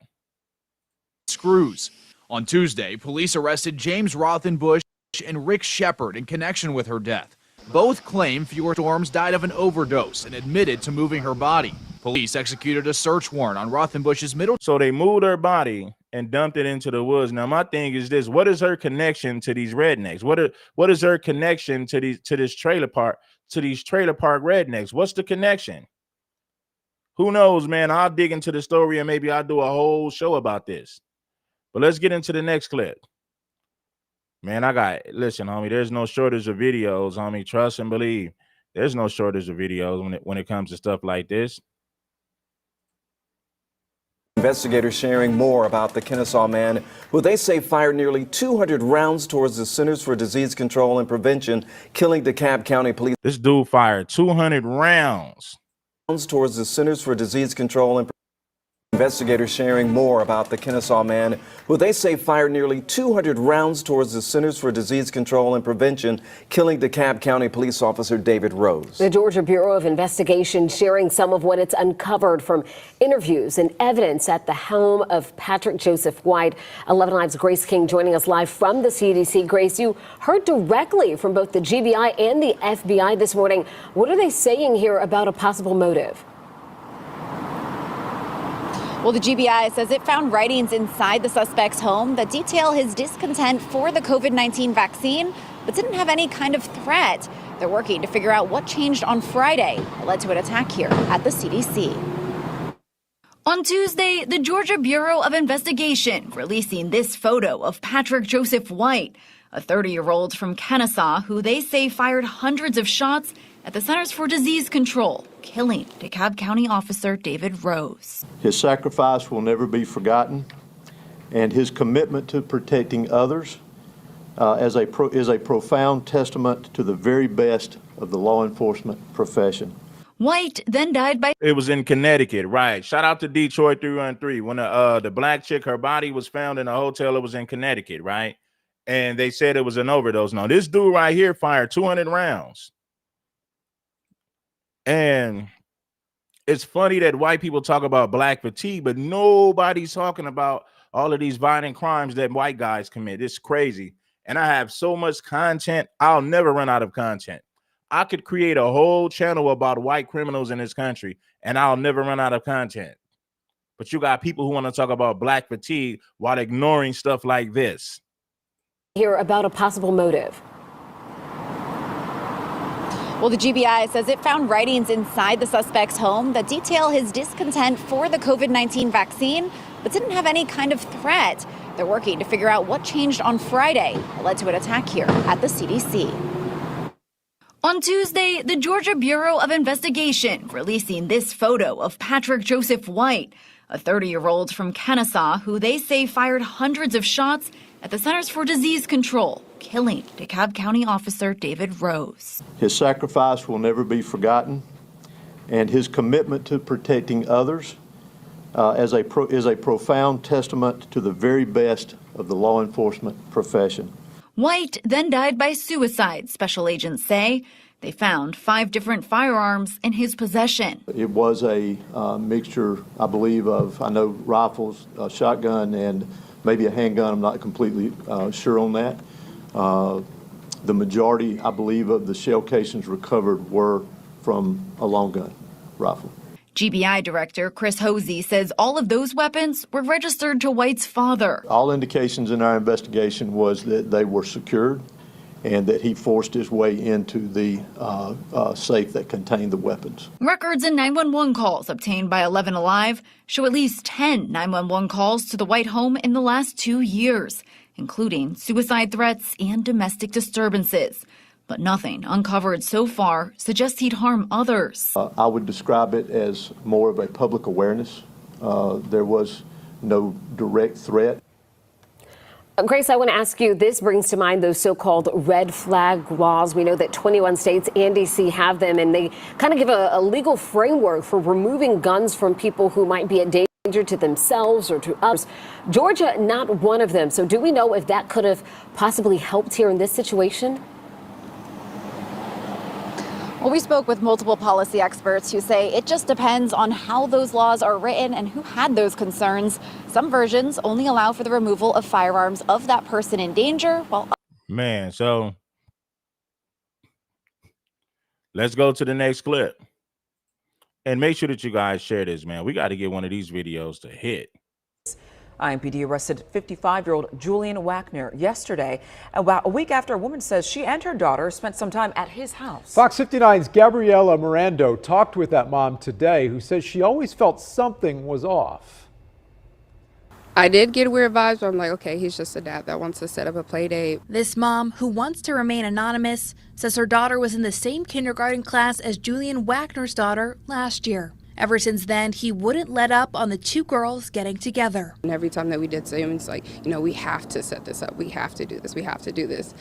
Screws. On Tuesday, police arrested James Rothenbush and Rick Shepard in connection with her death. Both claim Fior Storms died of an overdose and admitted to moving her body. Police executed a search warrant on Rothenbush's middle. So they moved her body and dumped it into the woods. Now my thing is this: what is her connection to these rednecks? What is her connection to these trailer park rednecks? What's the connection? Who knows, man? I'll dig into the story and maybe I'll do a whole show about this. But let's get into the next clip. Man, listen, homie, there's no shortage of videos, homie. Trust and believe. There's no shortage of videos when it comes to stuff like this. Investigators sharing more about the Kennesaw man who they say fired nearly 200 rounds towards the Centers for Disease Control and Prevention, killing DeKalb County Police. This dude fired 200 rounds towards the Centers for Disease Control and Prevention. Investigators sharing more about the Kennesaw man who they say fired nearly 200 rounds towards the Centers for Disease Control and Prevention, killing DeKalb County Police Officer David Rose. The Georgia Bureau of Investigation sharing some of what it's uncovered from interviews and evidence at the home of Patrick Joseph White. 11 Live's Grace King joining us live from the CDC. Grace, you heard directly from both the GBI and the FBI this morning. What are they saying here about a possible motive? Well, the GBI says it found writings inside the suspect's home that detail his discontent for the COVID-19 vaccine, but didn't have any kind of threat. They're working to figure out what changed on Friday that led to an attack here at the CDC. On Tuesday, the Georgia Bureau of Investigation releasing this photo of Patrick Joseph White, a 30-year-old from Kennesaw who they say fired hundreds of shots at the Centers for Disease Control, killing DeKalb County Officer David Rose. His sacrifice will never be forgotten, and his commitment to protecting others is a profound testament to the very best of the law enforcement profession. White then died by... It was in Connecticut, right? Shout out to Detroit 313. When the black chick, her body was found in a hotel, it was in Connecticut, right? And they said it was an overdose. Now, this dude right here fired 200 rounds. And it's funny that white people talk about black fatigue, but nobody's talking about all of these violent crimes that white guys commit. It's crazy. And I have so much content, I'll never run out of content. I could create a whole channel about white criminals in this country, and I'll never run out of content. But you got people who want to talk about black fatigue while ignoring stuff like this. Here about a possible motive. Well, the GBI says it found writings inside the suspect's home that detail his discontent for the COVID-19 vaccine, but didn't have any kind of threat. They're working to figure out what changed on Friday that led to an attack here at the CDC. On Tuesday, the Georgia Bureau of Investigation releasing this photo of Patrick Joseph White, a 30-year-old from Kennesaw who they say fired hundreds of shots at the Centers for Disease Control, killing DeKalb County Officer David Rose. His sacrifice will never be forgotten, and his commitment to protecting others is a profound testament to the very best of the law enforcement profession. White then died by suicide, special agents say. They found 5 different firearms in his possession. It was a mixture, I believe, of, rifles, a shotgun, and maybe a handgun. I'm not completely sure on that. The majority, I believe, of the shell casings recovered were from a long gun rifle. GBI Director Chris Hosey says all of those weapons were registered to White's father. All indications in our investigation was that they were secured and that he forced his way into the safe that contained the weapons. Records and 911 calls obtained by 11 Alive show at least 10 911 calls to the White home in the last 2 years, including suicide threats and domestic disturbances. But nothing uncovered so far suggests he'd harm others. I would describe it as more of a public awareness. There was no direct threat. Grace, I want to ask you, this brings to mind those so-called red flag laws. We know that 21 states and D.C. have them, and they kind of give a legal framework for removing guns from people who might be a danger to themselves or to others. Georgia, not one of them. So do we know if that could have possibly helped here in this situation? Well, we spoke with multiple policy experts who say it just depends on how those laws are written and who had those concerns. Some versions only allow for the removal of firearms of that person in danger, while... Man, so let's go to the next clip. And make sure that you guys share this, man. We got to get one of these videos to hit. IMPD arrested 55-year-old Julian Wagner yesterday, about a week after a woman says she and her daughter spent some time at his house. Fox 59's Gabriela Mirando talked with that mom today, who says she always felt something was off. I did get weird vibes, but I'm like, okay, he's just a dad that wants to set up a play date. This mom, who wants to remain anonymous, says her daughter was in the same kindergarten class as Julian Wagner's daughter last year. Ever since then, he wouldn't let up on the two girls getting together. And every time that we did Zoom, it's like, we have to set this up. We have to do this. We have to do this.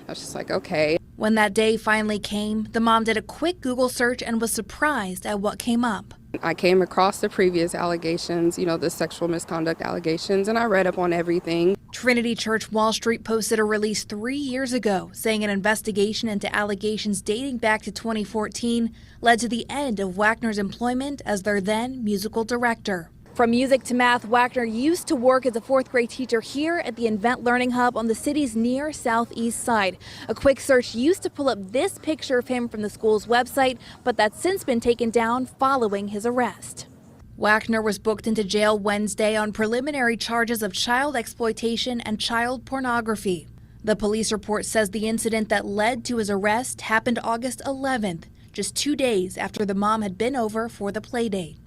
I was just like, okay. When that day finally came, the mom did a quick Google search and was surprised at what came up. I came across the previous allegations, the sexual misconduct allegations, and I read up on everything. Trinity Church Wall Street posted a release 3 years ago saying an investigation into allegations dating back to 2014 led to the end of Wagner's employment as their then musical director. From music to math, Wagner used to work as a fourth grade teacher here at the Invent Learning Hub on the city's near southeast side. A quick search used to pull up this picture of him from the school's website, but that's since been taken down following his arrest. Wagner was booked into jail Wednesday on preliminary charges of child exploitation and child pornography. The police report says the incident that led to his arrest happened August 11th, just 2 days after the mom had been over for the play date.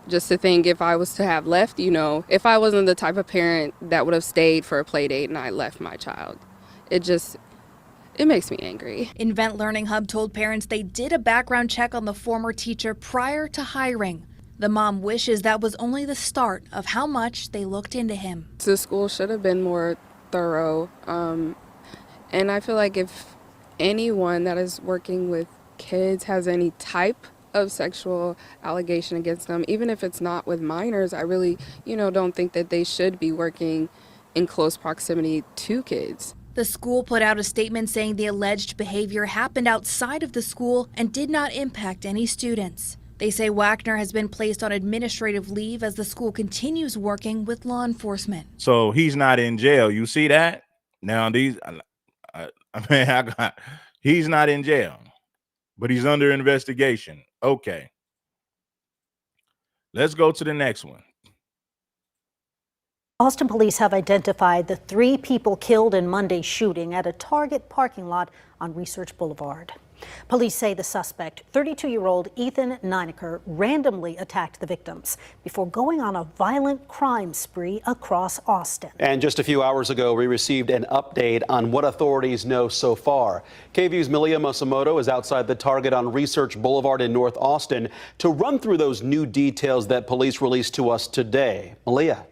Just to think, if I was to have left, if I wasn't the type of parent that would have stayed for a play date and I left my child, it makes me angry. Invent Learning Hub told parents they did a background check on the former teacher prior to hiring. The mom wishes that was only the start of how much they looked into him. The school should have been more thorough. And I feel like if anyone that is working with kids has any type of sexual allegation against them, even if it's not with minors, I really, don't think that they should be working in close proximity to kids. The school put out a statement saying the alleged behavior happened outside of the school and did not impact any students. They say Wagner has been placed on administrative leave as the school continues working with law enforcement. So he's not in jail. You see that? Now he's not in jail, but he's under investigation. Okay. Let's go to the next one. Austin police have identified the 3 people killed in Monday's shooting at a Target parking lot on Research Boulevard. Police say the suspect, 32-year-old Ethan Nineker, randomly attacked the victims before going on a violent crime spree across Austin. And just a few hours ago, we received an update on what authorities know so far. KVU's Malia Masamoto is outside the Target on Research Boulevard in North Austin to run through those new details that police released to us today. Malia.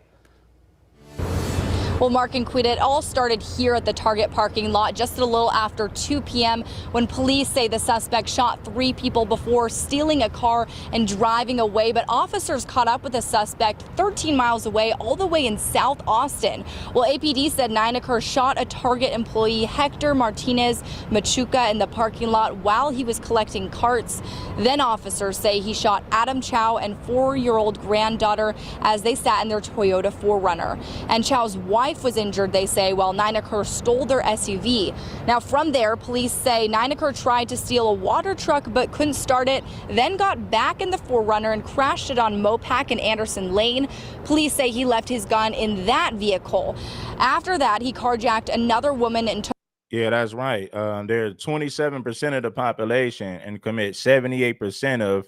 Well, Mark and Quita, it all started here at the Target parking lot just a little after 2 p.m. when police say the suspect shot 3 people before stealing a car and driving away. But officers caught up with the suspect 13 miles away, all the way in South Austin. Well, APD said Nineker shot a Target employee, Hector Martinez Machuca, in the parking lot while he was collecting carts. Then officers say he shot Adam Chow and 4-year-old granddaughter as they sat in their Toyota 4Runner. And Chow's wife was injured, they say, while Nineker stole their SUV. Now, from there, police say Nineker tried to steal a water truck but couldn't start it, then got back in the 4Runner and crashed it on Mopac and Anderson Lane. Police say he left his gun in that vehicle. After that, he carjacked another woman and took. Yeah, that's right. They're 27% of the population and commit 78% of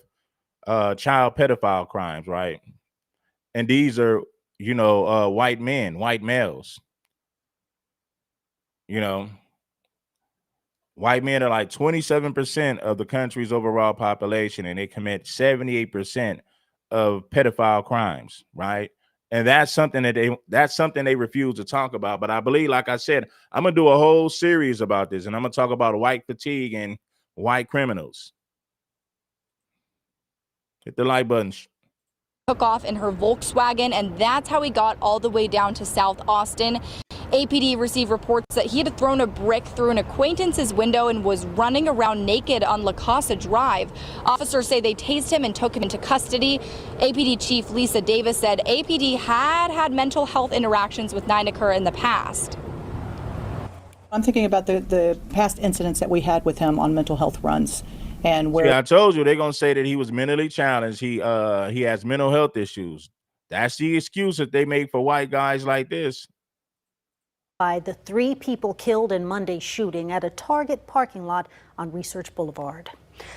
child pedophile crimes, right? And these are white men, white males. White men are like 27% of the country's overall population, and they commit 78% of pedophile crimes, right? And that's something they refuse to talk about. But I believe, like I said, I'm gonna do a whole series about this, and I'm gonna talk about white fatigue and white criminals. Hit the like button. Took off in her Volkswagen, and that's how he got all the way down to South Austin. APD received reports that he had thrown a brick through an acquaintance's window and was running around naked on La Casa Drive. Officers say they tased him and took him into custody. APD Chief Lisa Davis said APD had mental health interactions with Nineker in the past. I'm thinking about the past incidents that we had with him on mental health runs. And where I told you they're gonna say that he was mentally challenged. He has mental health issues. That's the excuse that they make for white guys like this. By the 3 people killed in Monday's shooting at a Target parking lot on Research Boulevard.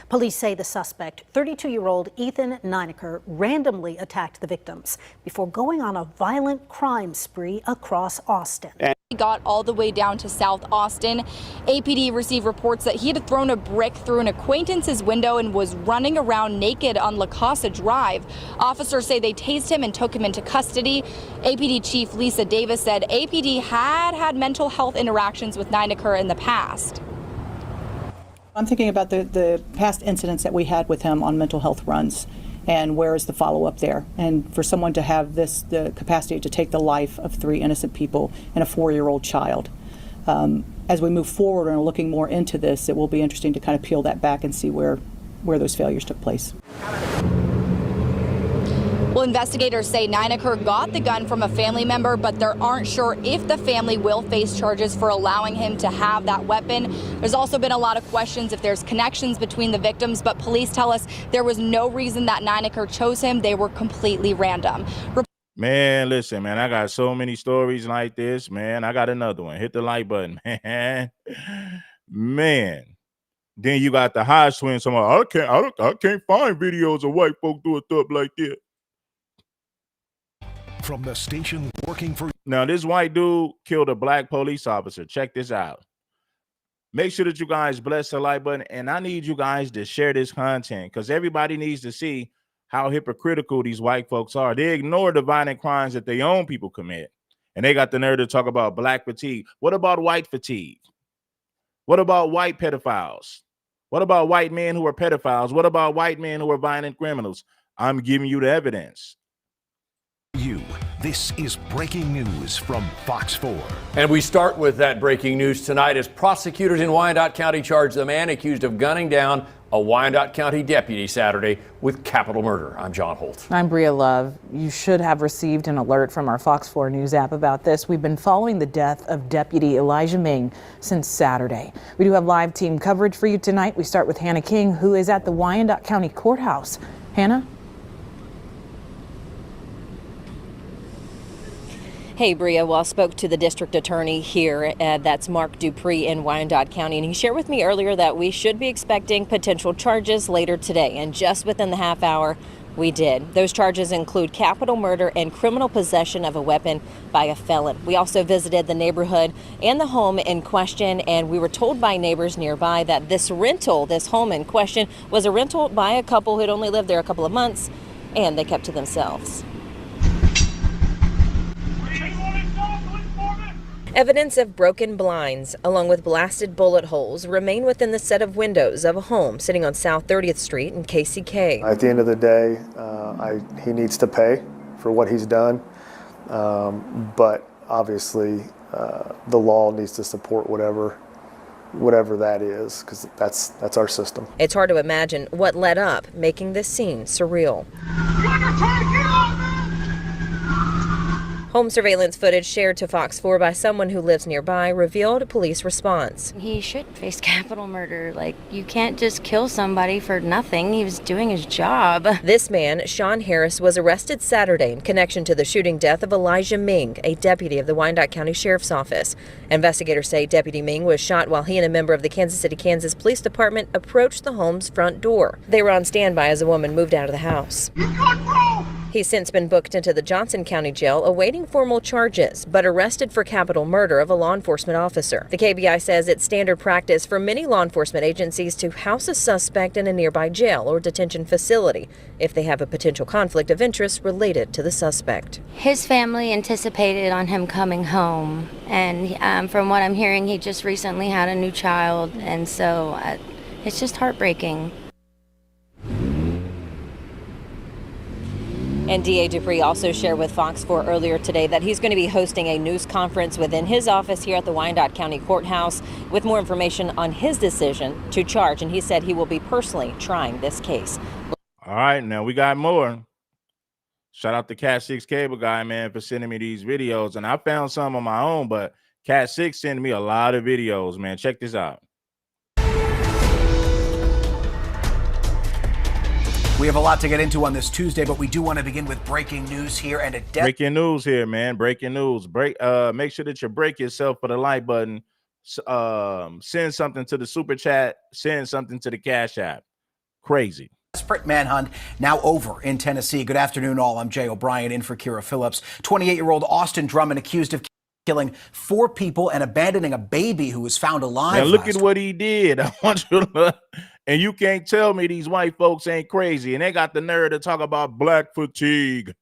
Police say the suspect, 32-year-old Ethan Nineker, randomly attacked the victims before going on a violent crime spree across Austin. Got all the way down to South Austin. APD received reports that he had thrown a brick through an acquaintance's window and was running around naked on La Casa Drive. Officers say they tased him and took him into custody. APD Chief Lisa Davis said APD had mental health interactions with Nineker in the past. I'm thinking about the past incidents that we had with him on mental health runs. And where is the follow-up there? And for someone to have the capacity to take the life of 3 innocent people and a 4-year-old child. As we move forward and are looking more into this, it will be interesting to kind of peel that back and see where those failures took place. Well, investigators say Nineker got the gun from a family member, but they aren't sure if the family will face charges for allowing him to have that weapon. There's also been a lot of questions if there's connections between the victims, but police tell us there was no reason that Nineker chose him. They were completely random. Man, listen, man, I got so many stories like this, man. I got another one. Hit the like button, man. Man. Then you got the Hodge twins. Someone, I can't find videos of white folk doing stuff like that. From the station working for... Now, this white dude killed a black police officer. Check this out. Make sure that you guys bless the like button, and I need you guys to share this content because everybody needs to see how hypocritical these white folks are. They ignore the violent crimes that their own people commit, and they got the nerve to talk about black fatigue. What about white fatigue? What about white pedophiles? What about white men who are pedophiles? What about white men who are violent criminals? I'm giving you the evidence. This is breaking news from Fox 4. And we start with that breaking news tonight as prosecutors in Wyandotte County charge the man accused of gunning down a Wyandotte County deputy Saturday with capital murder. I'm John Holt. I'm Bria Love. You should have received an alert from our Fox 4 News app about this. We've been following the death of Deputy Elijah Ming since Saturday. We do have live team coverage for you tonight. We start with Hannah King, who is at the Wyandotte County Courthouse. Hannah? Hey, Bria. Well, I spoke to the district attorney here. That's Mark Dupree in Wyandotte County. And he shared with me earlier that we should be expecting potential charges later today. And just within the half hour, we did. Those charges include capital murder and criminal possession of a weapon by a felon. We also visited the neighborhood and the home in question. And we were told by neighbors nearby that this home in question, was a rental by a couple who'd only lived there a couple of months. And they kept to themselves. Evidence of broken blinds, along with blasted bullet holes, remain within the set of windows of a home sitting on South 30th Street in KCK. At the end of the day, he needs to pay for what he's done, but obviously the law needs to support whatever that is, because that's our system. It's hard to imagine what led up, making this scene surreal. Home surveillance footage shared to Fox 4 by someone who lives nearby revealed a police response. He should face capital murder. Like, you can't just kill somebody for nothing. He was doing his job. This man, Sean Harris, was arrested Saturday in connection to the shooting death of Elijah Ming, a deputy of the Wyandotte County Sheriff's Office. Investigators say Deputy Ming was shot while he and a member of the Kansas City, Kansas Police Department approached the home's front door. They were on standby as a woman moved out of the house. He's since been booked into the Johnson County Jail awaiting formal charges, but arrested for capital murder of a law enforcement officer. The KBI says it's standard practice for many law enforcement agencies to house a suspect in a nearby jail or detention facility if they have a potential conflict of interest related to the suspect. His family anticipated on him coming home, and from what I'm hearing, he just recently had a new child, and so it's just heartbreaking. And DA Dupree also shared with Fox 4 earlier today that he's going to be hosting a news conference within his office here at the Wyandotte County Courthouse with more information on his decision to charge. And he said he will be personally trying this case. All right, now we got more. Shout out to Cat 6 Cable Guy, man, for sending me these videos. And I found some on my own, but Cat 6 sent me a lot of videos, man. Check this out. We have a lot to get into on this Tuesday, but we do want to begin with breaking news here and breaking news here, man. Breaking news. Make sure that you break yourself for the like button. Send something to the super chat. Send something to the Cash App. Crazy. Desperate manhunt now over in Tennessee. Good afternoon, all. I'm Jay O'Brien in for Kira Phillips. 28-year-old Austin Drummond accused of killing 4 people and abandoning a baby who was found alive. Now look at what he did. I want you to look. And you can't tell me these white folks ain't crazy. And they got the nerve to talk about black fatigue.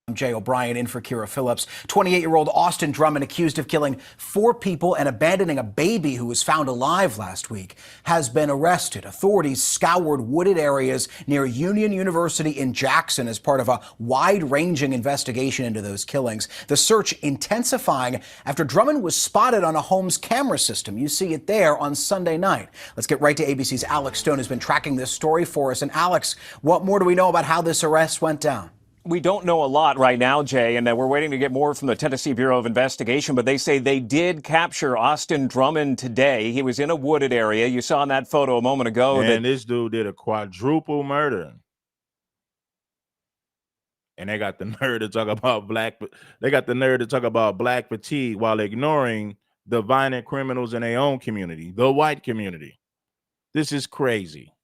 I'm Jay O'Brien in for Kira Phillips. 28-year-old Austin Drummond, accused of killing 4 people and abandoning a baby who was found alive last week, has been arrested. Authorities scoured wooded areas near Union University in Jackson as part of a wide-ranging investigation into those killings. The search intensifying after Drummond was spotted on a home's camera system. You see it there on Sunday night. Let's get right to ABC's Alex Stone, who's been tracking this story for us. And Alex, what more do we know about how this arrest went down? We don't know a lot right now, Jay, and we're waiting to get more from the Tennessee Bureau of Investigation, but they say they did capture Austin Drummond today. He was in a wooded area. You saw in that photo a moment ago. And this dude did a quadruple murder. And they got the nerve to talk about black fatigue while ignoring the violent criminals in their own community, the white community. This is crazy.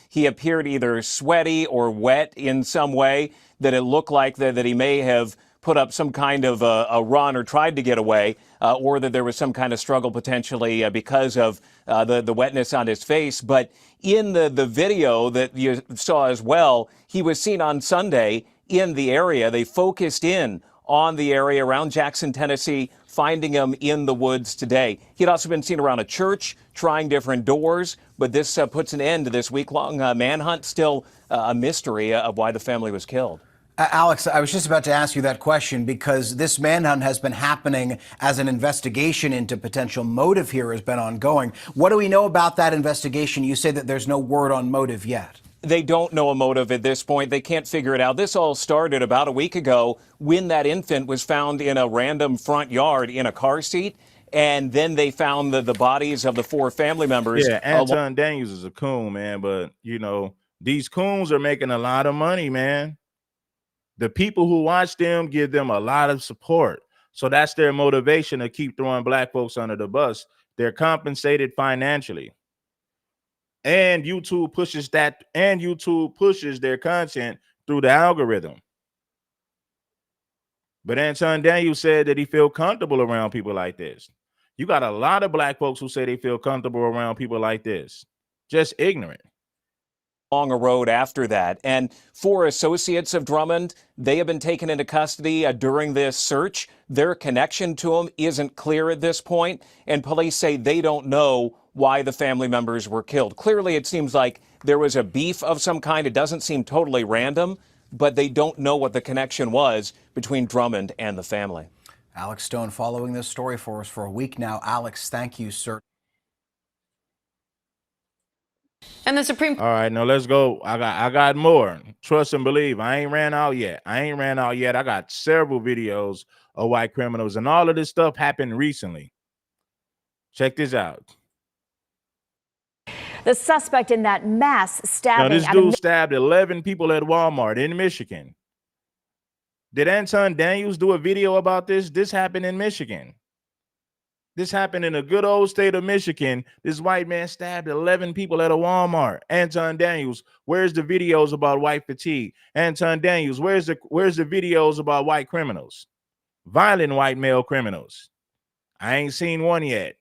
He appeared either sweaty or wet in some way, that it looked like that he may have put up some kind of a run or tried to get away, or that there was some kind of struggle potentially because of the wetness on his face. But in the video that you saw as well, he was seen on Sunday in the area. They focused in on the area around Jackson, Tennessee, finding him in the woods today. He'd also been seen around a church, trying different doors, but this puts an end to this week-long manhunt. Still a mystery of why the family was killed. Alex, I was just about to ask you that question because this manhunt has been happening as an investigation into potential motive here has been ongoing. What do we know about that investigation? You say that there's no word on motive yet. They don't know a motive at this point. They can't figure it out. This all started about a week ago when that infant was found in a random front yard in a car seat. And then they found the bodies of the 4 family members. Yeah, Anton Daniels is a coon, man. But, you know, these coons are making a lot of money, man. The people who watch them give them a lot of support. So that's their motivation to keep throwing black folks under the bus. They're compensated financially. And YouTube pushes that, and YouTube pushes their content through the algorithm. But Anton Daniels said that he feel comfortable around people like this. You got a lot of black folks who say they feel comfortable around people like this. Just ignorant. Along a road after that. And 4 associates of Drummond, they have been taken into custody during this search. Their connection to him isn't clear at this point, and police say they don't know why the family members were killed. Clearly, it seems like there was a beef of some kind. It doesn't seem totally random, but they don't know what the connection was between Drummond and the family. Alex Stone following this story for us for a week now. Alex, thank you, sir. And the Supreme. All right, now let's go. I got more. Trust and believe. I ain't ran out yet. I got several videos of white criminals, and all of this stuff happened recently. Check this out. The suspect in that mass stabbing. Now, this dude stabbed 11 people at Walmart in Michigan. Did Anton Daniels do a video about this? This happened in Michigan. This happened in a good old state of Michigan. This white man stabbed 11 people at a Walmart. Anton Daniels, where's the videos about white fatigue? Anton Daniels, where's the videos about white criminals? Violent white male criminals. I ain't seen one yet.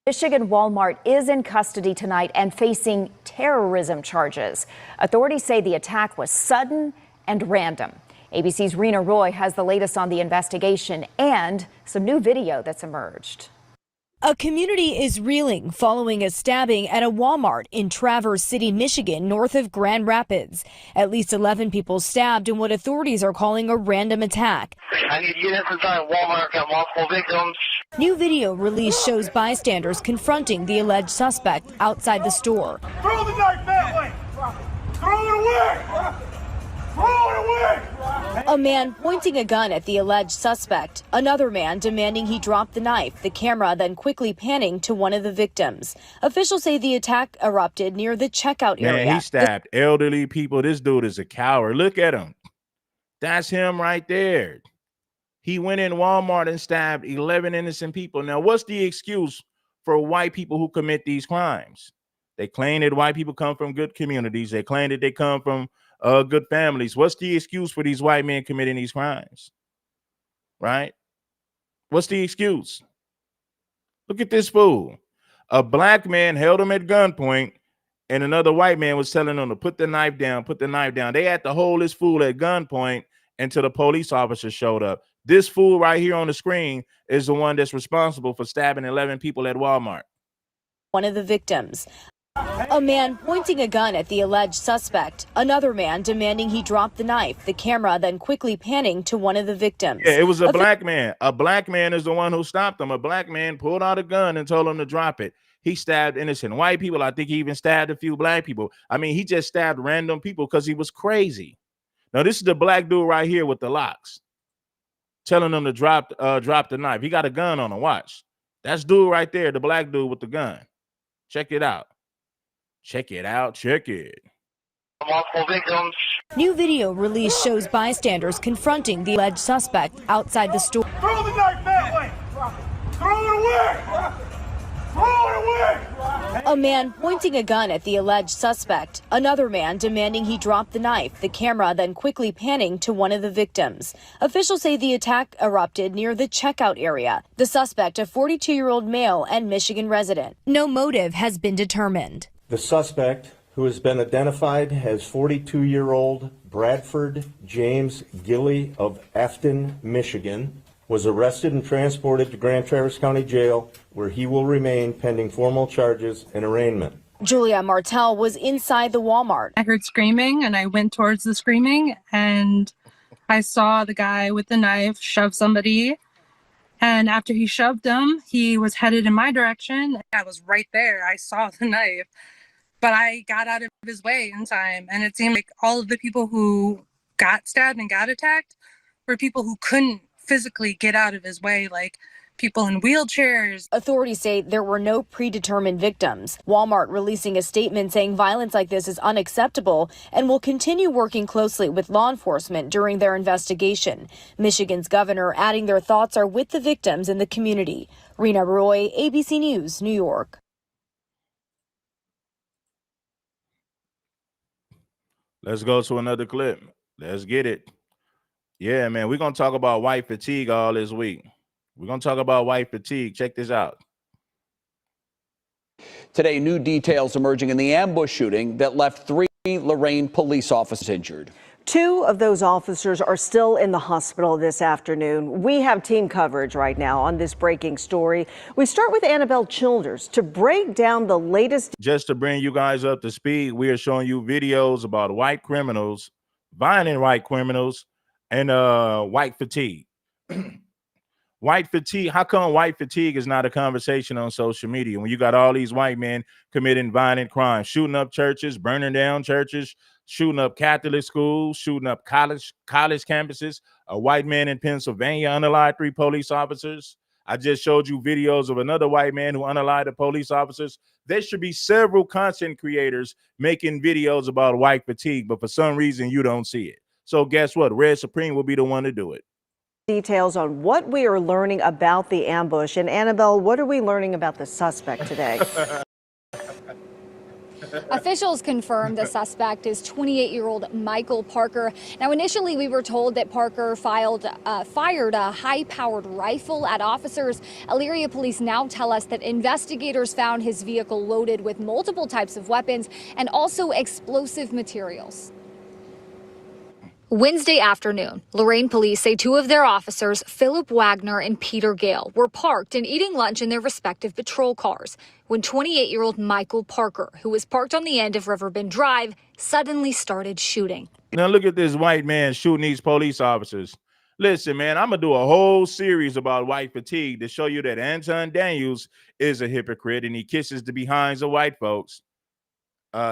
Michigan Walmart is in custody tonight and facing terrorism charges. Authorities say the attack was sudden and random. ABC's Rena Roy has the latest on the investigation and some new video that's emerged. A community is reeling following a stabbing at a Walmart in Traverse City, Michigan, north of Grand Rapids. At least 11 people stabbed in what authorities are calling a random attack. I need to get inside Walmart, got multiple victims. New video released shows bystanders confronting the alleged suspect outside the store. Throw the knife that way! Throw it away! Throw it away! A man pointing a gun at the alleged suspect. Another man demanding he drop the knife, the camera then quickly panning to one of the victims. Officials say the attack erupted near the checkout area. Man, he stabbed elderly people. This dude is a coward. Look at him. That's him right there. He went in Walmart and stabbed 11 innocent people. Now, what's the excuse for white people who commit these crimes? They claim that white people come from good communities. They claim that they come from good families. What's the excuse for these white men committing these crimes? Right? What's the excuse? Look at this fool. A black man held him at gunpoint, and another white man was telling him to put the knife down, put the knife down. They had to hold this fool at gunpoint until the police officer showed up. This fool right here on the screen is the one that's responsible for stabbing 11 people at Walmart. One of the victims, a man pointing a gun at the alleged suspect, another man demanding he drop the knife, the camera then quickly panning to one of the victims. Yeah, it was a black man. A black man is the one who stopped him. A black man pulled out a gun and told him to drop it. He stabbed innocent white people. I think he even stabbed a few black people. I mean, he just stabbed random people because he was crazy. Now, this is the black dude right here with the locks, telling him to drop the knife. He got a gun on him. Watch. That's dude right there, the black dude with the gun. Check it out. Check it out. Check it. Multiple victims. New video released shows bystanders confronting the alleged suspect outside the store. Throw the knife that way. Throw it away. Throw it away. A man pointing a gun at the alleged suspect, another man demanding he drop the knife, the camera then quickly panning to one of the victims. Officials say the attack erupted near the checkout area. The suspect, a 42-year-old male and Michigan resident. No motive has been determined. The suspect, who has been identified as 42-year-old Bradford James Gilley of Afton, Michigan, was arrested and transported to Grand Traverse County Jail, where he will remain pending formal charges and arraignment. Julia Martell was inside the Walmart. I heard screaming and I went towards the screaming and I saw the guy with the knife shove somebody. And after he shoved him, he was headed in my direction. I was right there. I saw the knife, but I got out of his way in time. And it seemed like all of the people who got stabbed and got attacked were people who couldn't physically get out of his way, like people in wheelchairs. Authorities say there were no predetermined victims. Walmart releasing a statement saying violence like this is unacceptable and will continue working closely with law enforcement during their investigation. Michigan's governor adding their thoughts are with the victims and the community. Rena Roy, ABC News, New York. Let's go to another clip. Let's get it. Yeah, man, we're going to talk about white fatigue all this week. We're going to talk about white fatigue. Check this out. Today, new details emerging in the ambush shooting that left 3 Lorain police officers injured. 2 of those officers are still in the hospital this afternoon. We have team coverage right now on this breaking story. We start with Annabelle Childers to break down the latest. Just to bring you guys up to speed, we are showing you videos about white criminals, violent white criminals, and white fatigue. White fatigue. How come white fatigue is not a conversation on social media when you got all these white men committing violent crimes, shooting up churches, burning down churches, shooting up Catholic schools, shooting up college campuses? A white man in Pennsylvania unalived 3 police officers. I just showed you videos of another white man who unalived the police officers. There should be several content creators making videos about white fatigue, but for some reason you don't see it. So guess what? Red Supreme will be the one to do it. Details on what we are learning about the ambush. And Annabelle, what are we learning about the suspect today? Officials confirmed the suspect is 28-year-old Michael Parker. Now, initially, we were told that Parker fired a high-powered rifle at officers. Elyria police now tell us that investigators found his vehicle loaded with multiple types of weapons and also explosive materials. Wednesday afternoon, Lorain police say 2 of their officers, Philip Wagner and Peter Gale, were parked and eating lunch in their respective patrol cars when 28-year-old Michael Parker, who was parked on the end of Riverbend Drive, suddenly started shooting. Now look at this white man shooting these police officers. Listen, man, I'm going to do a whole series about white fatigue to show you that Anton Daniels is a hypocrite and he kisses the behinds of white folks.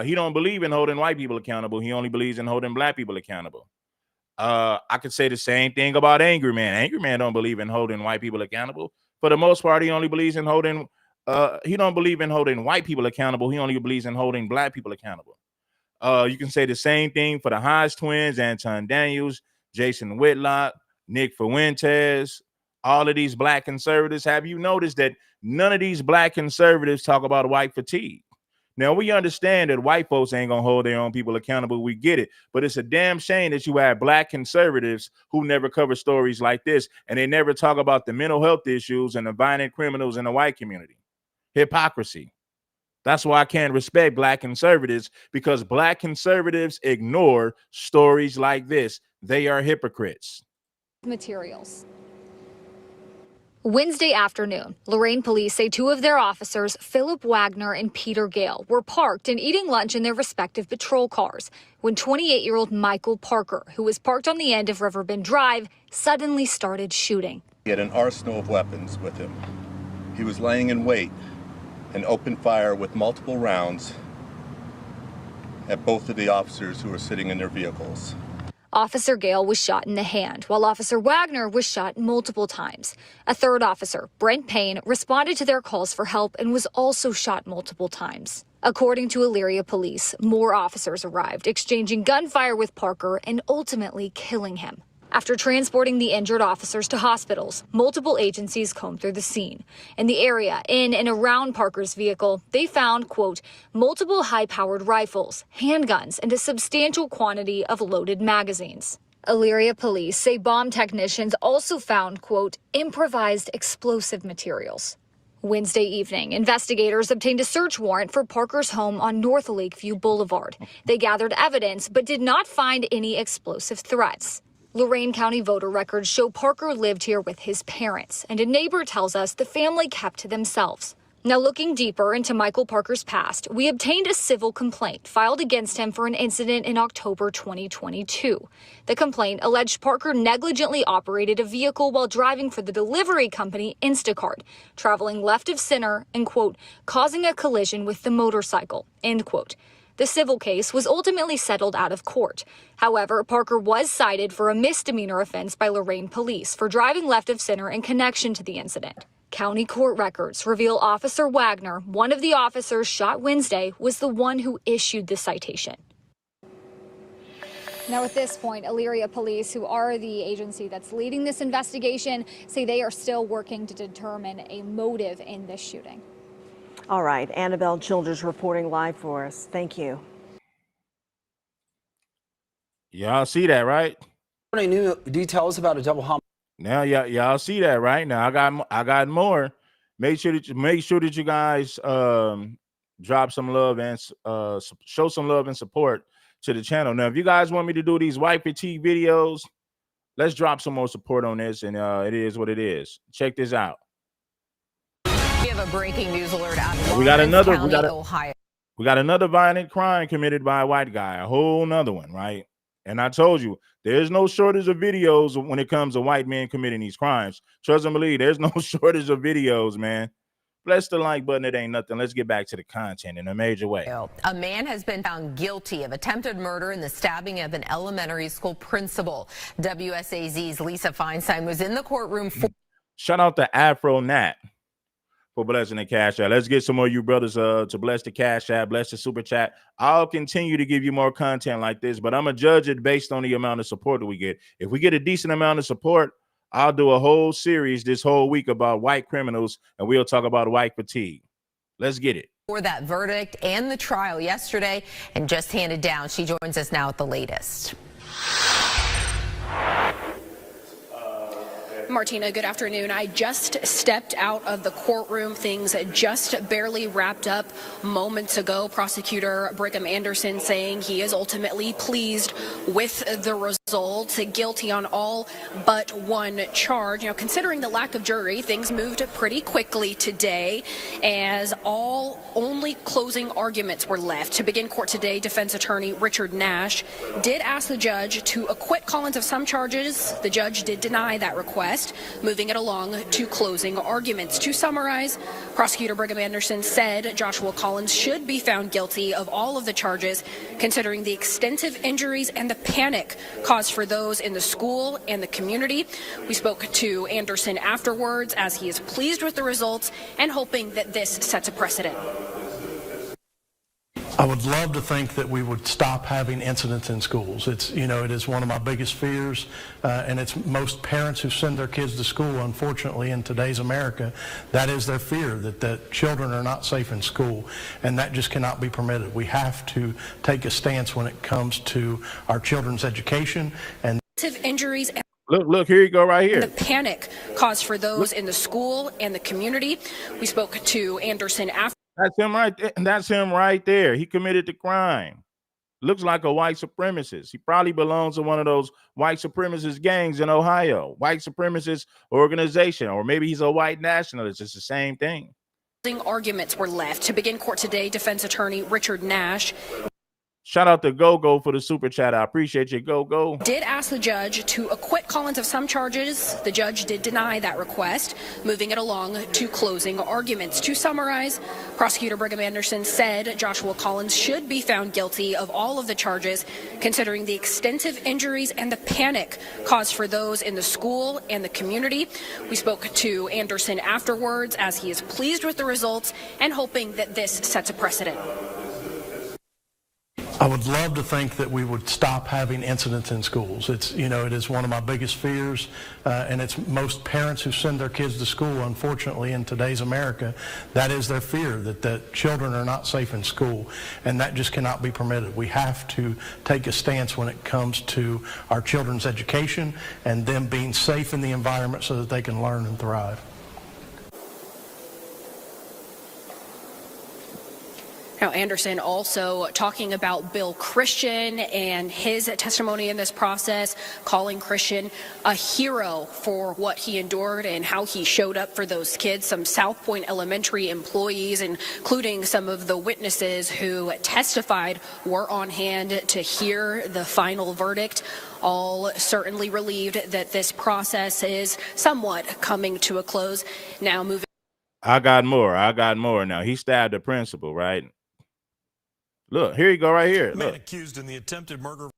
He don't believe in holding white people accountable. He only believes in holding black people accountable. I could say the same thing about Angry Man. Angry Man don't believe in holding white people accountable. For the most part, he only believes in holding, he don't believe in holding white people accountable. He only believes in holding black people accountable. You can say the same thing for the Hodge twins, Anton Daniels, Jason Whitlock, Nick Fuentes, all of these black conservatives. Have you noticed that none of these black conservatives talk about white fatigue? Now, we understand that white folks ain't going to hold their own people accountable. We get it. But it's a damn shame that you have black conservatives who never cover stories like this, and they never talk about the mental health issues and the violent criminals in the white community. Hypocrisy. That's why I can't respect black conservatives, because black conservatives ignore stories like this. They are hypocrites. Materials. Wednesday afternoon, Lorain police say two of their officers, Philip Wagner and Peter Gale, were parked and eating lunch in their respective patrol cars when 28-year-old Michael Parker, who was parked on the end of Riverbend Drive, suddenly started shooting. He had an arsenal of weapons with him. He was laying in wait and opened fire with multiple rounds at both of the officers who were sitting in their vehicles. Officer Gale was shot in the hand, while Officer Wagner was shot multiple times. A third officer, Brent Payne, responded to their calls for help and was also shot multiple times. According to Elyria police, more officers arrived, exchanging gunfire with Parker and ultimately killing him. After transporting the injured officers to hospitals, multiple agencies combed through the scene. In the area, in and around Parker's vehicle, they found, quote, multiple high-powered rifles, handguns, and a substantial quantity of loaded magazines. Elyria police say bomb technicians also found, quote, improvised explosive materials. Wednesday evening, investigators obtained a search warrant for Parker's home on North Lakeview Boulevard. They gathered evidence but did not find any explosive threats. Lorain County voter records show Parker lived here with his parents, and a neighbor tells us the family kept to themselves. Now, looking deeper into Michael Parker's past, we obtained a civil complaint filed against him for an incident in October 2022. The complaint alleged Parker negligently operated a vehicle while driving for the delivery company Instacart, traveling left of center and, quote, causing a collision with the motorcycle, end quote. The civil case was ultimately settled out of court. However, Parker was cited for a misdemeanor offense by Lorain police for driving left of center in connection to the incident. County court records reveal Officer Wagner, one of the officers shot Wednesday, was the one who issued the citation. Now, at this point, Elyria police, who are the agency that's leading this investigation, say they are still working to determine a motive in this shooting. All right, Annabelle Childers reporting live for us. Thank you. Y'all see that, right? Any new details about a double homicide? Now, y'all see that, right? Now, I got more. Make sure that you guys drop some love and show some love and support to the channel. Now, if you guys want me to do these white fatigue videos, let's drop some more support on this, and it is what it is. Check this out. We have a breaking news alert out of We got another Ohio. We got another violent crime committed by a white guy, a whole nother one, right? And I told you, there's no shortage of videos when it comes to white men committing these crimes. Trust and believe, there's no shortage of videos, man. Press the like button. It ain't nothing. Let's get back to the content in a major way. A man has been found guilty of attempted murder in the stabbing of an elementary school principal. WSAZ's Lisa Feinstein was in the courtroom for... Shout out to Afro Nat for blessing the cash app. Let's get some more of you brothers to bless the cash app, bless the super chat. I'll continue to give you more content like this, but I'm gonna judge it based on the amount of support that we get. If we get a decent amount of support, I'll do a whole series this whole week about white criminals, and we'll talk about white fatigue. Let's get it. For that verdict and the trial yesterday and just handed down. She joins us now at the latest. Martina, good afternoon. I just stepped out of the courtroom. Things just barely wrapped up moments ago. Prosecutor Brigham Anderson saying he is ultimately pleased with the result, guilty on all but one charge. You know, considering the lack of jury, things moved pretty quickly today as only closing arguments were left. To begin court today, defense attorney Richard Nash did ask the judge to acquit Collins of some charges. The judge did deny that request, moving it along to closing arguments. To summarize, prosecutor Brigham Anderson said Joshua Collins should be found guilty of all of the charges, considering the extensive injuries and the panic caused for those in the school and the community. We spoke to Anderson afterwards as he is pleased with the results and hoping that this sets a precedent. I would love to think that we would stop having incidents in schools. It is one of my biggest fears, and it's most parents who send their kids to school, unfortunately, in today's America, that is their fear, that children are not safe in school, and that just cannot be permitted. We have to take a stance when it comes to our children's education and injuries. Look, here you go right here. The panic caused for those in the school and the community. We spoke to Anderson after. That's him right there. That's him right there. He committed the crime. Looks like a white supremacist. He probably belongs to one of those white supremacist gangs in Ohio, white supremacist organization, or maybe he's a white nationalist. It's the same thing. Arguments were left. To begin court today, defense attorney Richard Nash Shout out to Go for the super chat. I appreciate you, Go. did ask the judge to acquit Collins of some charges. The judge did deny that request, moving it along to closing arguments. To summarize, prosecutor Brigham Anderson said Joshua Collins should be found guilty of all of the charges, considering the extensive injuries and the panic caused for those in the school and the community. We spoke to Anderson afterwards, as he is pleased with the results and hoping that this sets a precedent. I would love to think that we would stop having incidents in schools. It is one of my biggest fears, and it's most parents who send their kids to school, unfortunately, in today's America, that is their fear, that children are not safe in school, and that just cannot be permitted. We have to take a stance when it comes to our children's education and them being safe in the environment so that they can learn and thrive. Now, Anderson also talking about Bill Christian and his testimony in this process, calling Christian a hero for what he endured and how he showed up for those kids. Some South Point Elementary employees, including some of the witnesses who testified, were on hand to hear the final verdict. All certainly relieved that this process is somewhat coming to a close. Now moving. I got more. Now, he stabbed the principal, right? Look, here you go right here. Man accused in the attempted murder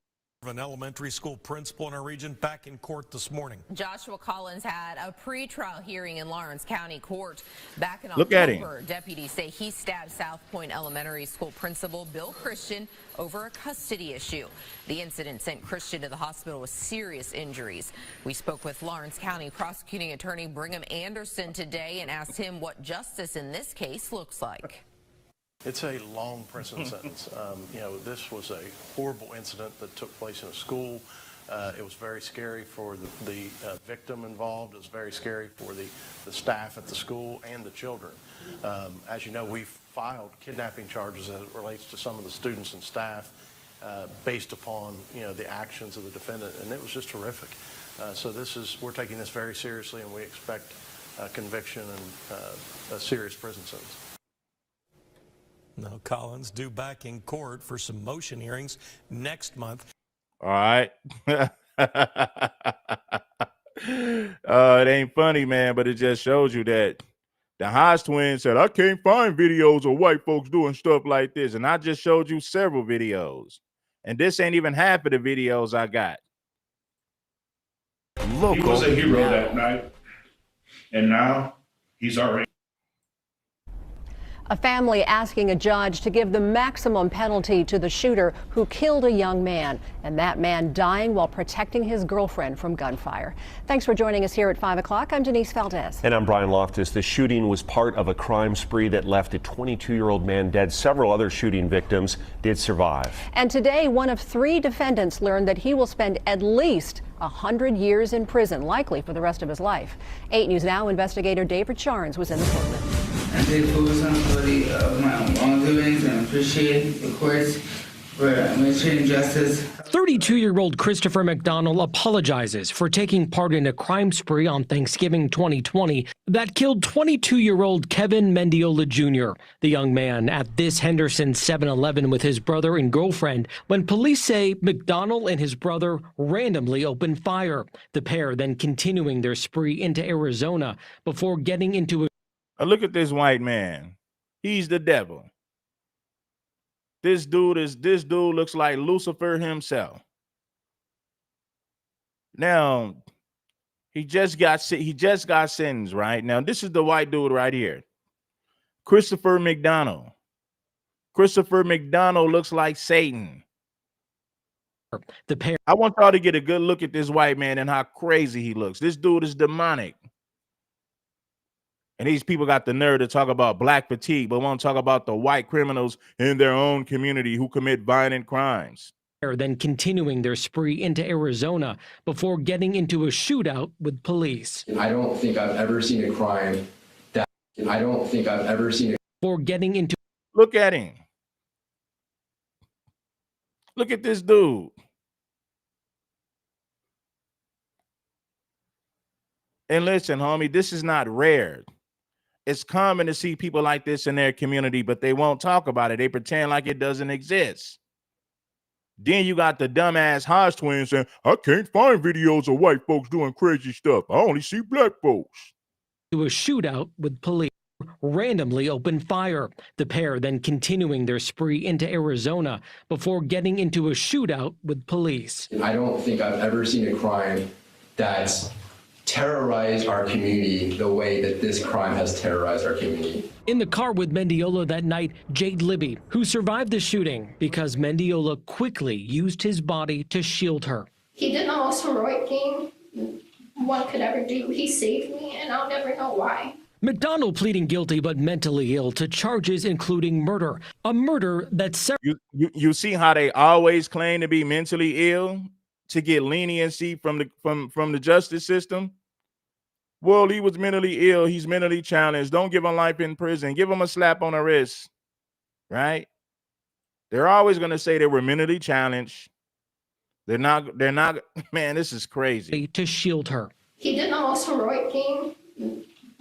of an elementary school principal in our region back in court this morning. Joshua Collins had a pretrial hearing in Lawrence County Court back in Look at October. him. Deputies say he stabbed South Point Elementary School principal Bill Christian over a custody issue. The incident sent Christian to the hospital with serious injuries. We spoke with Lawrence County prosecuting attorney Brigham Anderson today and asked him what justice in this case looks like. It's a long prison sentence. This was a horrible incident that took place in a school. It was very scary for the victim involved. It was very scary for the staff at the school and the children. As you know, we've filed kidnapping charges as it relates to some of the students and staff based upon the actions of the defendant, and it was just horrific. We're taking this very seriously, and we expect conviction and a serious prison sentence. Now, Collins due back in court for some motion hearings next month. All right. It ain't funny, man, but it just shows you that the Hodge twins said, I can't find videos of white folks doing stuff like this. And I just showed you several videos. And this ain't even half of the videos I got. Local. He was a hero that night. And now he's already. A family asking a judge to give the maximum penalty to the shooter who killed a young man, and that man dying while protecting his girlfriend from gunfire. Thanks for joining us here at 5 o'clock. I'm Denise Valdez. And I'm Brian Loftus. The shooting was part of a crime spree that left a 22-year-old man dead. Several other shooting victims did survive. And today, one of 3 defendants learned that he will spend at least 100 years in prison, likely for the rest of his life. 8 News Now investigator David Charnes was in the courtroom. I take full responsibility of my own wrongdoings and appreciate the courts for administering justice. 32-year-old Christopher McDonald apologizes for taking part in a crime spree on Thanksgiving 2020 that killed 22-year-old Kevin Mendiola Jr., the young man at this Henderson 7-Eleven with his brother and girlfriend when police say McDonald and his brother randomly opened fire. The pair then continuing their spree into Arizona before getting into a Look at this white man. He's the devil. This dude looks like Lucifer himself. Now, he just got sentenced, right? Now, this is the white dude right here. Christopher McDonald. Christopher McDonald looks like Satan. The pair. I want y'all to get a good look at this white man and how crazy he looks. This dude is demonic. And these people got the nerve to talk about black fatigue, but won't talk about the white criminals in their own community who commit violent crimes. Then continuing their spree into Arizona before getting into a shootout with police. I don't think I've ever seen a crime that Before getting into. Look at him. Look at this dude. And listen, homie, this is not rare. It's common to see people like this in their community, but they won't talk about it. They pretend like it doesn't exist. Then you got the dumbass Hodge twins saying, I can't find videos of white folks doing crazy stuff. I only see black folks. To a shootout with police. Randomly opened fire. The pair then continuing their spree into Arizona before getting into a shootout with police. I don't think I've ever seen a crime that's terrorized our community the way that this crime has terrorized our community. In the car with Mendiola that night, Jade Libby, who survived the shooting because Mendiola quickly used his body to shield her. He did the most heroic thing one could ever do. He saved me, and I'll never know why. McDonald pleading guilty but mentally ill to charges including murder, a murder that you see how they always claim to be mentally ill to get leniency from the justice system. Well, he was mentally ill. He's mentally challenged. Don't give him life in prison. Give him a slap on the wrist, right? They're always going to say they were mentally challenged. They're not, man, this is crazy. To shield her. He did the most heroic thing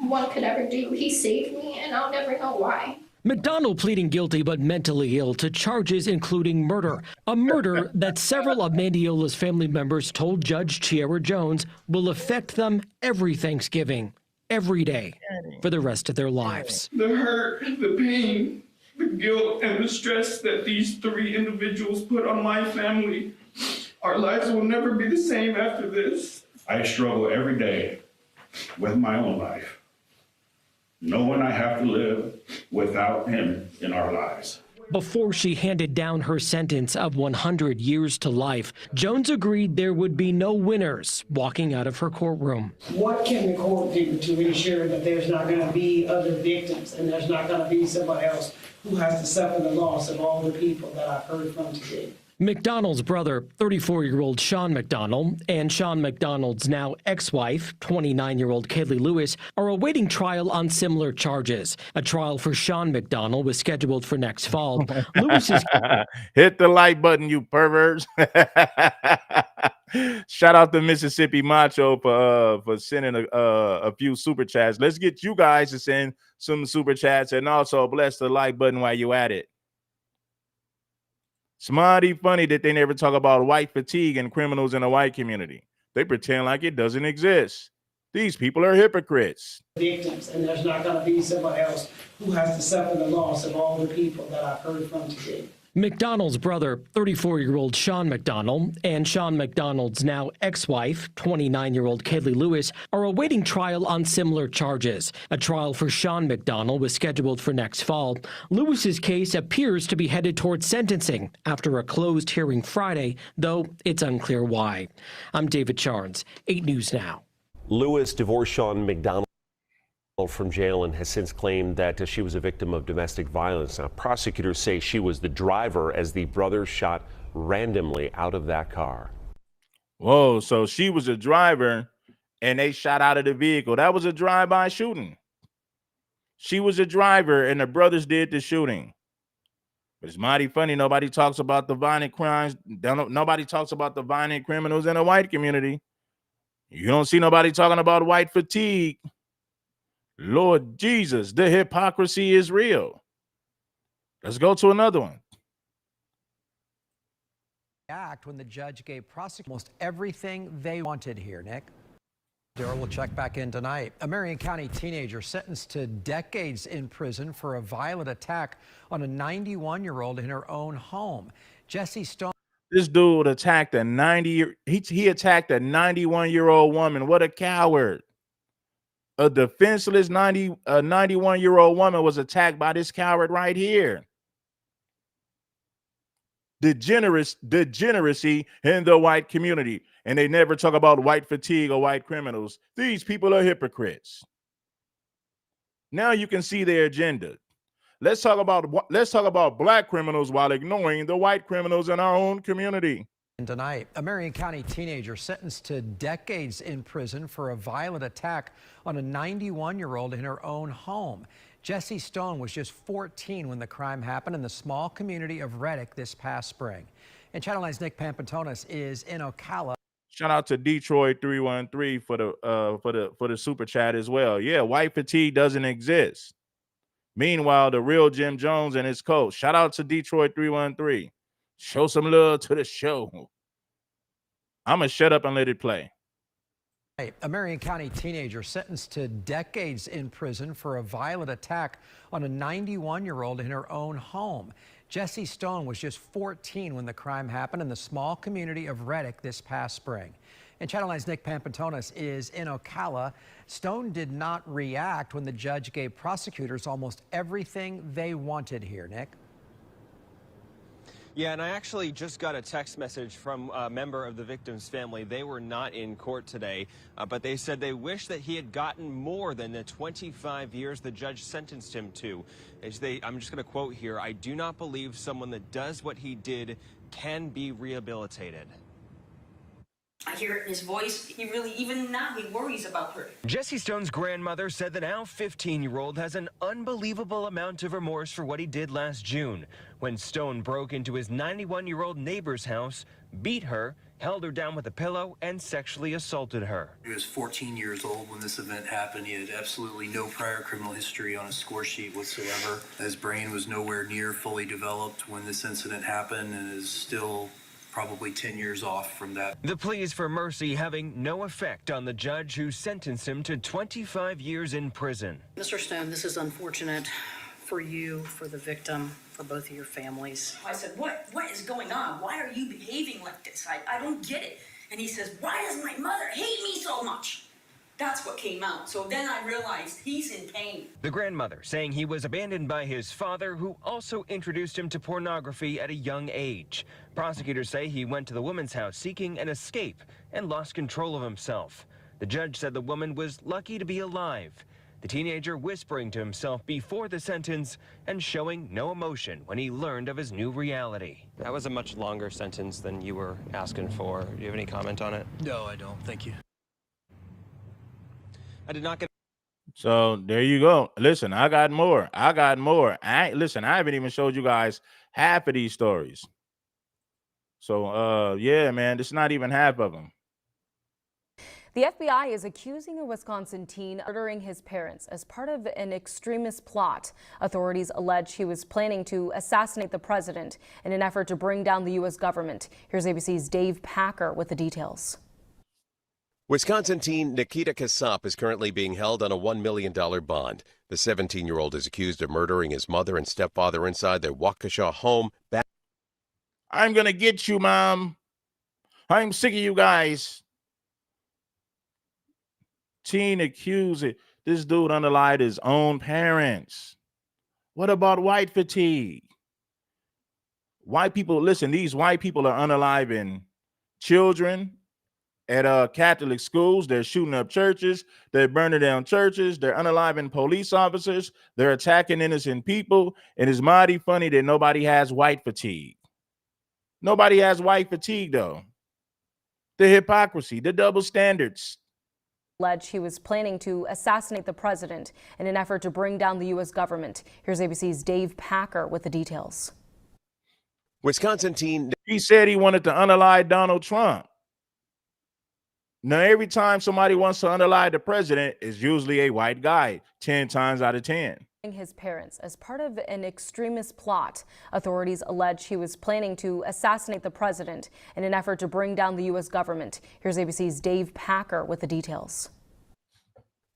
one could ever do. He saved me, and I'll never know why. McDonald pleading guilty but mentally ill to charges including murder, a murder that several of Mendiola's family members told Judge Chiara Jones will affect them every Thanksgiving, every day, for the rest of their lives. The hurt, the pain, the guilt, and the stress that these three individuals put on my family, our lives will never be the same after this. I struggle every day with my own life, knowing I have to live without him in our lives. Before she handed down her sentence of 100 years to life, Jones agreed there would be no winners walking out of her courtroom. What can the court do to ensure that there's not going to be other victims and there's not going to be somebody else who has to suffer the loss of all the people that I've heard from today? McDonald's brother, 34-year-old Sean McDonald, and Sean McDonald's now ex-wife, 29-year-old Kaylee Lewis, are awaiting trial on similar charges. A trial for Sean McDonald was scheduled for next fall. Lewis is hit the like button, you perverts. Shout out to Mississippi Macho for sending a few super chats. Let's get you guys to send some super chats, and also bless the like button while you at it. It's mighty funny that they never talk about white fatigue and criminals in the white community. They pretend like it doesn't exist. These people are hypocrites. Victims, and there's not going to be somebody else who has to suffer the loss of all the people that I've heard from today. McDonald's brother, 34-year-old Sean McDonald, and Sean McDonald's now ex-wife, 29-year-old Kaylee Lewis, are awaiting trial on similar charges. A trial for Sean McDonald was scheduled for next fall. Lewis's case appears to be headed towards sentencing after a closed hearing Friday, though it's unclear why. I'm David Charnes, 8 News Now. Lewis divorced Sean McDonald from jail and has since claimed that she was a victim of domestic violence. Now, prosecutors say she was the driver as the brothers shot randomly out of that car. Whoa, so she was a driver and they shot out of the vehicle. That was a drive-by shooting. She was a driver and the brothers did the shooting. But it's mighty funny. Nobody talks about the violent crimes. Nobody talks about the violent criminals in the white community. You don't see nobody talking about white fatigue. Lord Jesus, the hypocrisy is real. Let's go to another one. Act when the judge gave prosecutors almost everything they wanted here, Nick. Daryl will check back in tonight. A Marion County teenager sentenced to decades in prison for a violent attack on a 91-year-old in her own home. Jesse Stone. This dude attacked a 91-year-old woman. What a coward. A defenseless 91-year-old woman was attacked by this coward right here. degeneracy in the white community. And they never talk about white fatigue or white criminals. These people are hypocrites. Now you can see their agenda. Let's talk about black criminals while ignoring the white criminals in our own community. Tonight, a Marion County teenager sentenced to decades in prison for a violent attack on a 91-year-old in her own home. Jessie Stone was just 14 when the crime happened in the small community of Reddick this past spring. And Channel 9's Nick Pampantonis is in Ocala. Shout out to Detroit 313 for the super chat as well. Yeah, white fatigue doesn't exist. Meanwhile, the real Jim Jones and his coach. Shout out to Detroit 313. Show some love to the show. I'm going to shut up and let it play. A Marion County teenager sentenced to decades in prison for a violent attack on a 91-year-old in her own home. Jessie Stone was just 14 when the crime happened in the small community of Reddick this past spring. And Channel 9's Nick Pampantonis is in Ocala. Stone did not react when the judge gave prosecutors almost everything they wanted here. Nick? Yeah, and I actually just got a text message from a member of the victim's family. They were not in court today, but they said they wish that he had gotten more than the 25 years the judge sentenced him to. I'm just going to quote here, "I do not believe someone that does what he did can be rehabilitated." I hear it in his voice. He really, even now, he worries about her. Jessie Stone's grandmother said the now 15-year-old has an unbelievable amount of remorse for what he did last June, when Stone broke into his 91-year-old neighbor's house, beat her, held her down with a pillow, and sexually assaulted her. He was 14 years old when this event happened. He had absolutely no prior criminal history on his score sheet whatsoever. His brain was nowhere near fully developed when this incident happened and is still probably 10 years off from that. The pleas for mercy having no effect on the judge who sentenced him to 25 years in prison. Mr. Stone, this is unfortunate for you, for the victim, for both of your families. I said, what is going on? Why are you behaving like this? I don't get it. And he says, why does my mother hate me so much? That's what came out. So then I realized he's in pain. The grandmother saying he was abandoned by his father, who also introduced him to pornography at a young age. Prosecutors say he went to the woman's house seeking an escape and lost control of himself. The judge said the woman was lucky to be alive. The teenager whispering to himself before the sentence and showing no emotion when he learned of his new reality. That was a much longer sentence than you were asking for. Do you have any comment on it? No, I don't. Thank you. I did not get. So there you go. Listen, I got more. I haven't even showed you guys half of these stories. So yeah, man, this is not even half of them. The FBI is accusing a Wisconsin teen of murdering his parents as part of an extremist plot. Authorities allege he was planning to assassinate the president in an effort to bring down the U.S. government. Here's ABC's Dave Packer with the details. Wisconsin teen Nikita Kasap is currently being held on a $1 million bond. The 17-year-old is accused of murdering his mother and stepfather inside their Waukesha home. I'm going to get you, Mom. I'm sick of you guys. Teen accused this dude unalived his own parents. What about white fatigue? White people, listen, these white people are unaliving children at Catholic schools. They're shooting up churches. They're burning down churches. They're unaliving police officers. They're attacking innocent people. And it's mighty funny that nobody has white fatigue. Nobody has white fatigue, though. The hypocrisy, the double standards. Alleged he was planning to assassinate the president in an effort to bring down the U.S. government. Here's ABC's Dave Packer with the details. Wisconsin teen. He said he wanted to unalive Donald Trump. Now, every time somebody wants to unalive the president, it's usually a white guy, 10 times out of 10. His parents as part of an extremist plot. Authorities allege he was planning to assassinate the president in an effort to bring down the U.S. government. Here's ABC's Dave Packer with the details.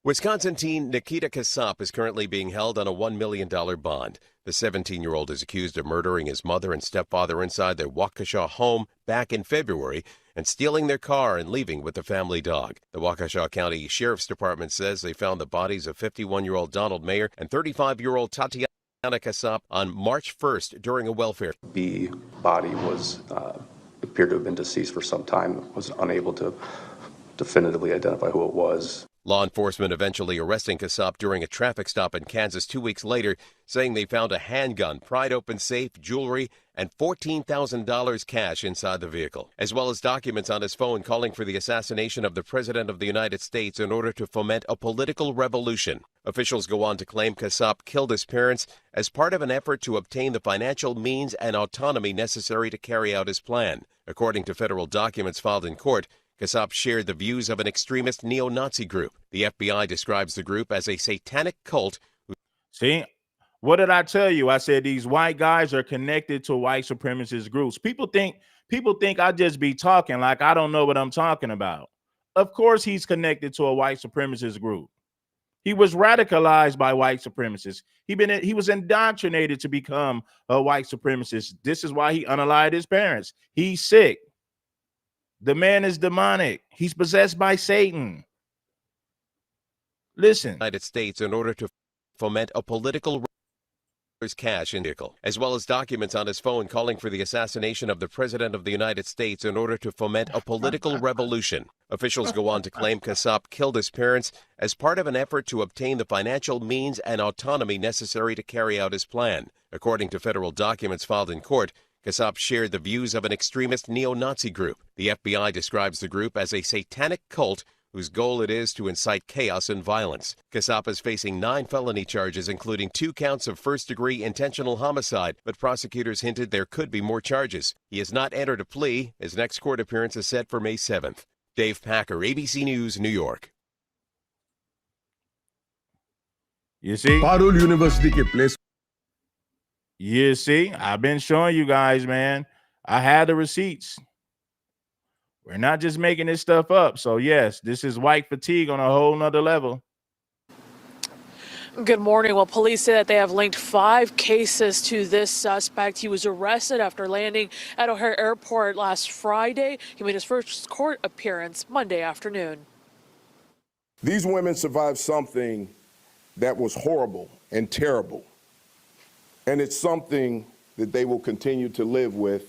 Wisconsin teen Nikita Kasap is currently being held on a $1 million bond. The 17-year-old is accused of murdering his mother and stepfather inside their Waukesha home back in February and stealing their car and leaving with the family dog. The Waukesha County Sheriff's Department says they found the bodies of 51-year-old Donald Mayer and 35-year-old Tatiana Kasap on March 1st during a welfare. The body was appeared to have been deceased for some time, was unable to definitively identify who it was. Law enforcement eventually arresting Kasap during a traffic stop in Kansas 2 weeks later, saying they found a handgun, pried open safe, jewelry, and $14,000 cash inside the vehicle, as well as documents on his phone calling for the assassination of the President of the United States in order to foment a political revolution. Officials go on to claim Kasap killed his parents as part of an effort to obtain the financial means and autonomy necessary to carry out his plan. According to federal documents filed in court, Kasap shared the views of an extremist neo-Nazi group. The FBI describes the group as a satanic cult. See, what did I tell you? I said these white guys are connected to white supremacist groups. People think I just be talking like I don't know what I'm talking about. Of course he's connected to a white supremacist group. He was radicalized by white supremacists. He was indoctrinated to become a white supremacist. This is why he unalived his parents. He's sick. The man is demonic. He's possessed by Satan. Listen. United States in order to foment a political cash in vehicle, as well as documents on his phone calling for the assassination of the President of the United States in order to foment a political revolution. Officials go on to claim Kasap killed his parents as part of an effort to obtain the financial means and autonomy necessary to carry out his plan. According to federal documents filed in court, Kasap shared the views of an extremist neo-Nazi group. The FBI describes the group as a satanic cult whose goal it is to incite chaos and violence. Kasap is facing 9 felony charges, including 2 counts of first-degree intentional homicide, but prosecutors hinted there could be more charges. He has not entered a plea. His next court appearance is set for May 7th. Dave Packer, ABC News, New York. You see? Parul University के place. You see, I've been showing you guys, man. I had the receipts. We're not just making this stuff up. So yes, this is white fatigue on a whole nother level. Good morning. Well, police say that they have linked 5 cases to this suspect. He was arrested after landing at O'Hare Airport last Friday. He made his first court appearance Monday afternoon. These women survived something that was horrible and terrible. And it's something that they will continue to live with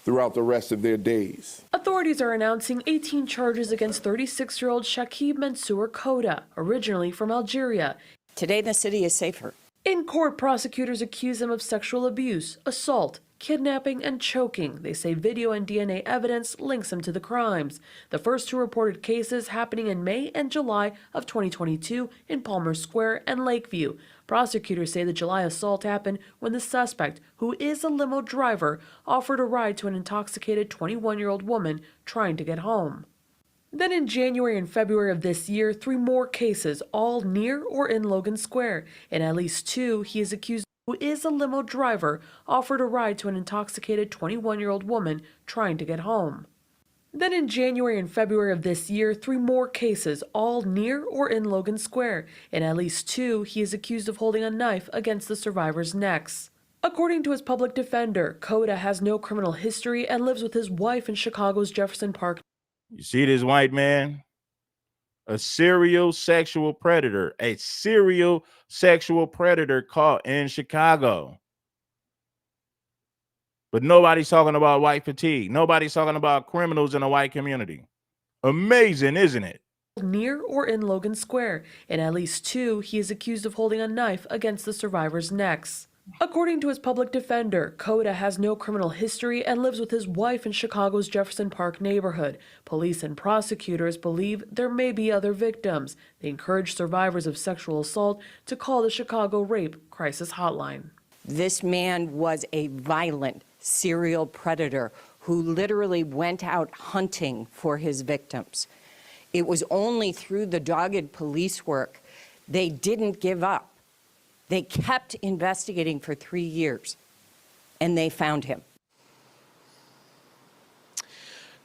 throughout the rest of their days. Authorities are announcing 18 charges against 36-year-old Shakib Mansour Koda, originally from Algeria. Today, the city is safer. In court, prosecutors accuse him of sexual abuse, assault, kidnapping, and choking. They say video and DNA evidence links him to the crimes. The first 2 reported cases happening in May and July of 2022 in Palmer Square and Lakeview. Prosecutors say the July assault happened when the suspect, who is a limo driver, offered a ride to an intoxicated 21-year-old woman trying to get home. Then in January and February of this year, 3 more cases, all near or in Logan Square. In at least 2, he is accused, who is a limo driver, offered a ride to an intoxicated 21-year-old woman trying to get home. Then in January and February of this year, 3 more cases, all near or in Logan Square. In at least 2, he is accused of holding a knife against the survivors' necks. According to his public defender, Koda has no criminal history and lives with his wife in Chicago's Jefferson Park. You see this white man? A serial sexual predator. A serial sexual predator caught in Chicago. But nobody's talking about white fatigue. Nobody's talking about criminals in the white community. Amazing, isn't it? Near or in Logan Square. In at least 2, he is accused of holding a knife against the survivors' necks. According to his public defender, Koda has no criminal history and lives with his wife in Chicago's Jefferson Park neighborhood. Police and prosecutors believe there may be other victims. They encourage survivors of sexual assault to call the Chicago Rape Crisis Hotline. This man was a violent serial predator who literally went out hunting for his victims. It was only through the dogged police work they didn't give up. They kept investigating for 3 years, and they found him.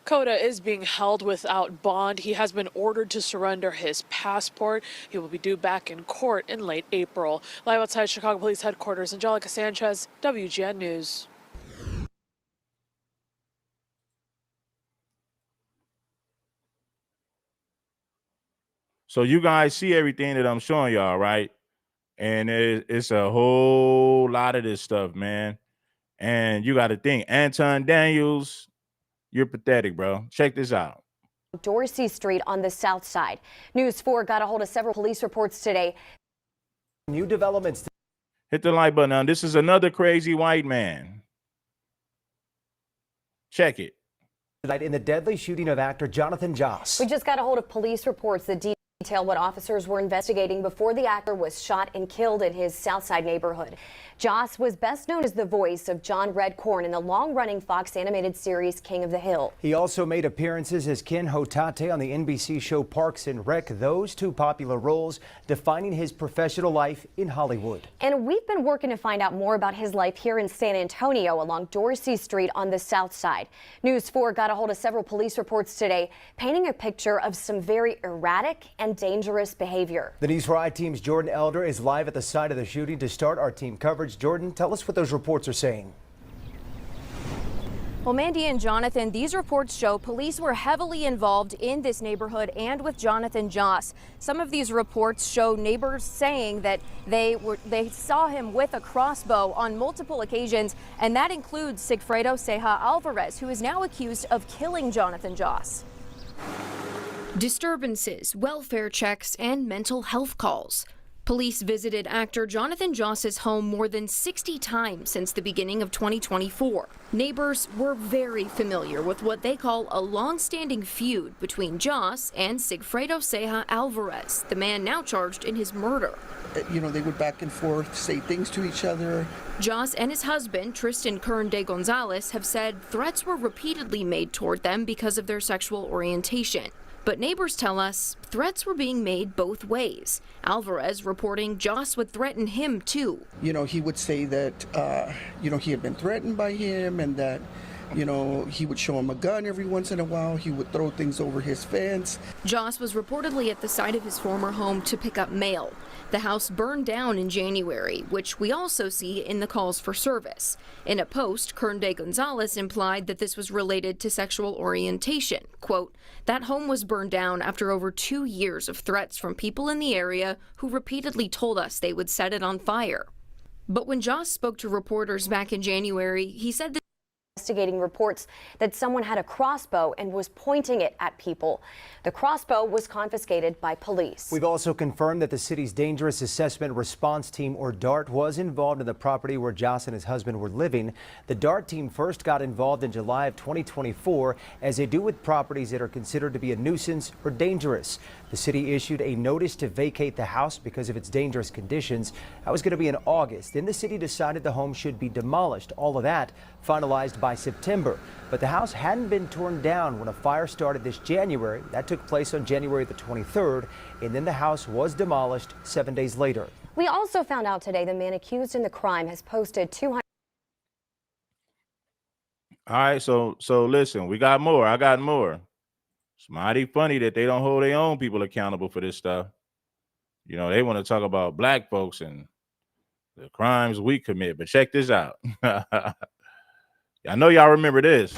Koda is being held without bond. He has been ordered to surrender his passport. He will be due back in court in late April. Live outside Chicago Police Headquarters, Angelica Sanchez, WGN News. So you guys see everything that I'm showing y'all, right? And it's a whole lot of this stuff, man. And you got to think, Anton Daniels, you're pathetic, bro. Check this out. Dorsey Street on the south side. News 4 got a hold of several police reports today. New developments. Hit the like button now. This is another crazy white man. Check it. Tonight in the deadly shooting of actor Jonathan Joss. We just got a hold of police reports that detail what officers were investigating before the actor was shot and killed in his Southside neighborhood. Joss was best known as the voice of John Redcorn in the long-running Fox animated series King of the Hill. He also made appearances as Ken Hotate on the NBC show Parks and Rec, those two popular roles defining his professional life in Hollywood. And we've been working to find out more about his life here in San Antonio along Dorsey Street on the south side. News 4 got a hold of several police reports today, painting a picture of some very erratic and dangerous behavior. The News 4 I-Team's Jordan Elder is live at the site of the shooting to start our team coverage. Jordan, tell us what those reports are saying. Well, Mandy and Jonathan, these reports show police were heavily involved in this neighborhood and with Jonathan Joss. Some of these reports show neighbors saying that they saw him with a crossbow on multiple occasions, and that includes Sigfredo Ceja Alvarez, who is now accused of killing Jonathan Joss. Disturbances, welfare checks, and mental health calls. Police visited actor Jonathan Joss's home more than 60 times since the beginning of 2024. Neighbors were very familiar with what they call a long-standing feud between Joss and Sigfredo Ceja Alvarez, the man now charged in his murder. You know, they would back and forth, say things to each other. Joss and his husband, Tristan Kern de Gonzalez, have said threats were repeatedly made toward them because of their sexual orientation. But neighbors tell us threats were being made both ways. Alvarez reporting Joss would threaten him too. You know, he would say that, you know, he had been threatened by him and that, you know, he would show him a gun every once in a while. He would throw things over his fence. Joss was reportedly at the site of his former home to pick up mail. The house burned down in January, which we also see in the calls for service. In a post, Kern de Gonzalez implied that this was related to sexual orientation. Quote, that home was burned down after over 2 years of threats from people in the area who repeatedly told us they would set it on fire. But when Joss spoke to reporters back in January, he said that Investigating reports that someone had a crossbow and was pointing it at people. The crossbow was confiscated by police. We've also confirmed that the city's Dangerous Assessment Response Team, or DART, was involved in the property where Joss and his husband were living. The DART team first got involved in July of 2024, as they do with properties that are considered to be a nuisance or dangerous. The city issued a notice to vacate the house because of its dangerous conditions. That was going to be in August. Then the city decided the home should be demolished. All of that finalized by September. But the house hadn't been torn down when a fire started this January. That took place on January the 23rd, and then the house was demolished 7 days later. We also found out today the man accused in the crime has posted 200. All right, so listen, we got more. I got more. It's mighty funny that they don't hold their own people accountable for this stuff. You know, they want to talk about black folks and the crimes we commit, but check this out. I know y'all remember this.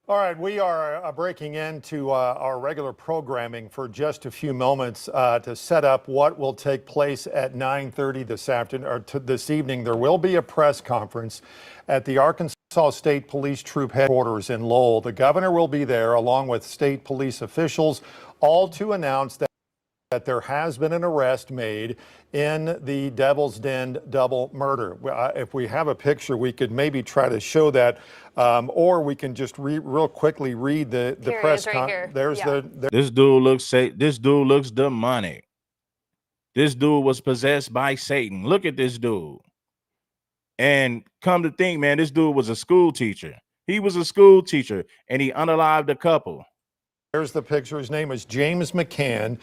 All right, we are breaking into our regular programming for just a few moments to set up what will take place at 9:30 this afternoon or this evening. There will be a press conference at the Arkansas State Police Troop headquarters in Lowell. The governor will be there along with state police officials, all to announce that there has been an arrest made in the Devil's Den double murder. If we have a picture, we could maybe try to show that, or we can just real quickly read the press conference. There's This dude looks demonic. This dude was possessed by Satan. Look at this dude. And come to think, man, this dude was a school teacher. He was a school teacher, and he unalived a couple. There's the picture. His name is James McCann.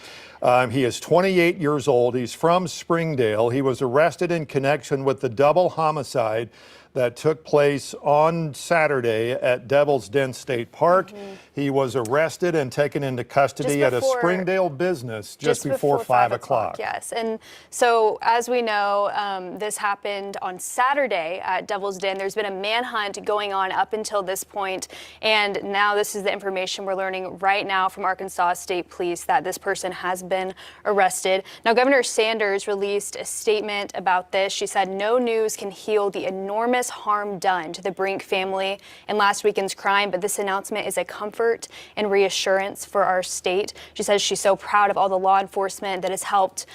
He is 28 years old. He's from Springdale. He was arrested in connection with the double homicide that took place on Saturday at Devil's Den State Park. He was arrested and taken into custody at a Springdale business just before 5 o'clock. Yes, and so as we know, this happened on Saturday at Devil's Den. There's been a manhunt going on up until this point, and now this is the information we're learning right now from Arkansas State Police that this person has been arrested. Now, Governor Sanders released a statement about this. She said no news can heal the enormous harm done to the Brink family in last weekend's crime, but this announcement is a comfort and reassurance for our state. She says she's so proud of all the law enforcement that has helped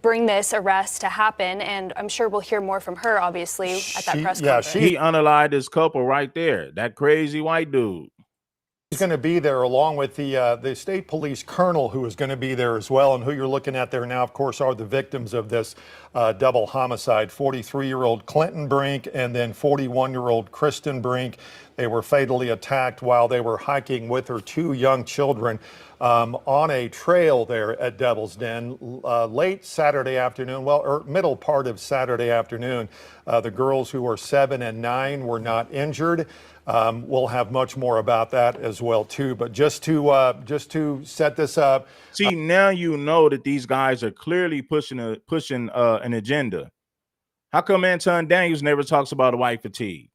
bring this arrest to happen, and I'm sure we'll hear more from her, obviously, at that press conference. He unalived this couple right there, that crazy white dude. He's going to be there along with the state police colonel, who is going to be there as well. And who you're looking at there now, of course, are the victims of this double homicide. 43-year-old Clinton Brink and then 41-year-old Kristen Brink. They were fatally attacked while they were hiking with her two young children on a trail there at Devil's Den late Saturday afternoon, or middle part of Saturday afternoon. The girls, who were 7 and 9, were not injured. We'll have much more about that as well too. But just to set this up, see, now you know that these guys are clearly pushing an agenda. How come Anton Daniels never talks about white fatigue?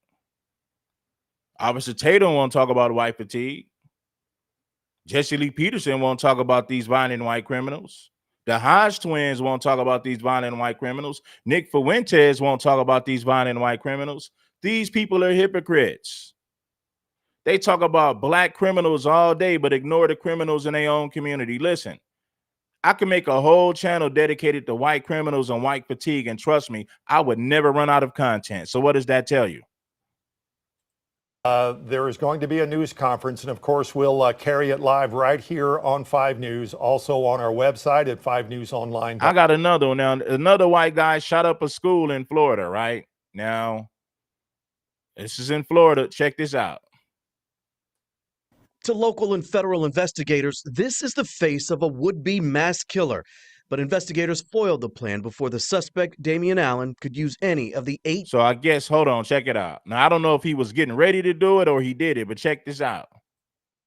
Officer Tatum won't talk about white fatigue. Jesse Lee Peterson won't talk about these violent white criminals. The Hodge twins won't talk about these violent white criminals. Nick Fuentes won't talk about these violent white criminals. These people are hypocrites. They talk about black criminals all day, but ignore the criminals in their own community. Listen, I can make a whole channel dedicated to white criminals and white fatigue, and trust me, I would never run out of content. So what does that tell you? There is going to be a news conference, and of course, we'll carry it live right here on 5 News, also on our website at 5newsonline. I got another one now. Another white guy shot up a school in Florida, right? Now, this is in Florida. Check this out. To local and federal investigators, this is the face of a would-be mass killer. But investigators foiled the plan before the suspect, Damian Allen, could use any of the 8. So I guess, hold on, check it out. Now, I don't know if he was getting ready to do it or he did it, but check this out.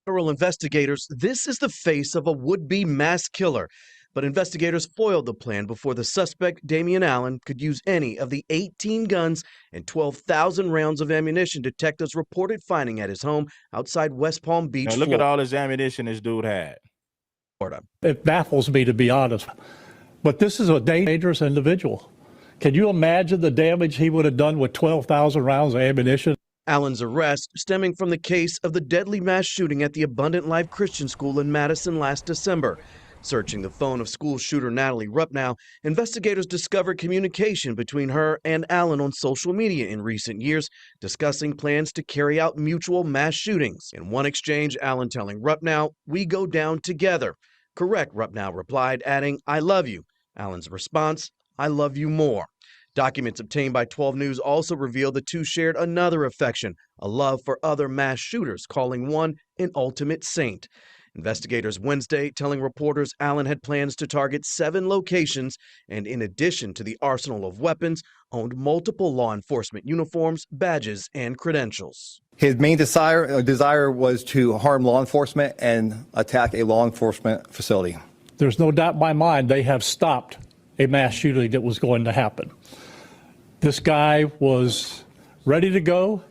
Federal investigators, this is the face of a would-be mass killer. But investigators foiled the plan before the suspect, Damian Allen, could use any of the 18 guns and 12,000 rounds of ammunition detectives reported finding at his home outside West Palm Beach, Now, look at all this ammunition this dude had. It baffles me, to be honest. But this is a dangerous individual. Can you imagine the damage he would have done with 12,000 rounds of ammunition? Allen's arrest stemming from the case of the deadly mass shooting at the Abundant Life Christian School in Madison last December. Searching the phone of school shooter Natalie Rupnow, investigators discovered communication between her and Allen on social media in recent years, discussing plans to carry out mutual mass shootings. In one exchange, Allen telling Rupnow, "We go down together." "Correct," Rupnow replied, adding, "I love you." Allen's response, "I love you more." Documents obtained by 12 News also reveal the two shared another affection, a love for other mass shooters, calling one an ultimate saint. Investigators Wednesday telling reporters Allen had plans to target 7 locations and, in addition to the arsenal of weapons, owned multiple law enforcement uniforms, badges, and credentials. His main desire was to harm law enforcement and attack a law enforcement facility. There's no doubt in my mind they have stopped a mass shooting that was going to happen. This guy was ready to go,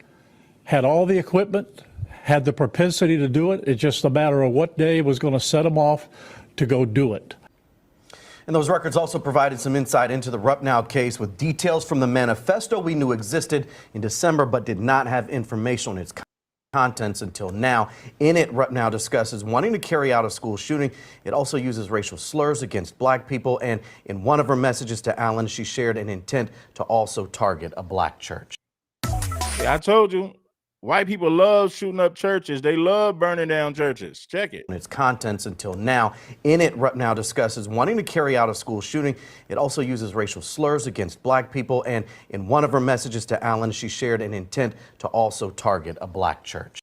had all the equipment, had the propensity to do it. It's just a matter of what day was going to set him off to go do it. And those records also provided some insight into the Rupnow case with details from the manifesto we knew existed in December but did not have information on its contents until now. In it, Rupnow discusses wanting to carry out a school shooting. It also uses racial slurs against black people, and in one of her messages to Allen, she shared an intent to also target a black church. Yeah, I told you. White people love shooting up churches. They love burning down churches. Check it. Its contents until now. In it, Rupnow discusses wanting to carry out a school shooting. It also uses racial slurs against black people. And in one of her messages to Allen, she shared an intent to also target a black church.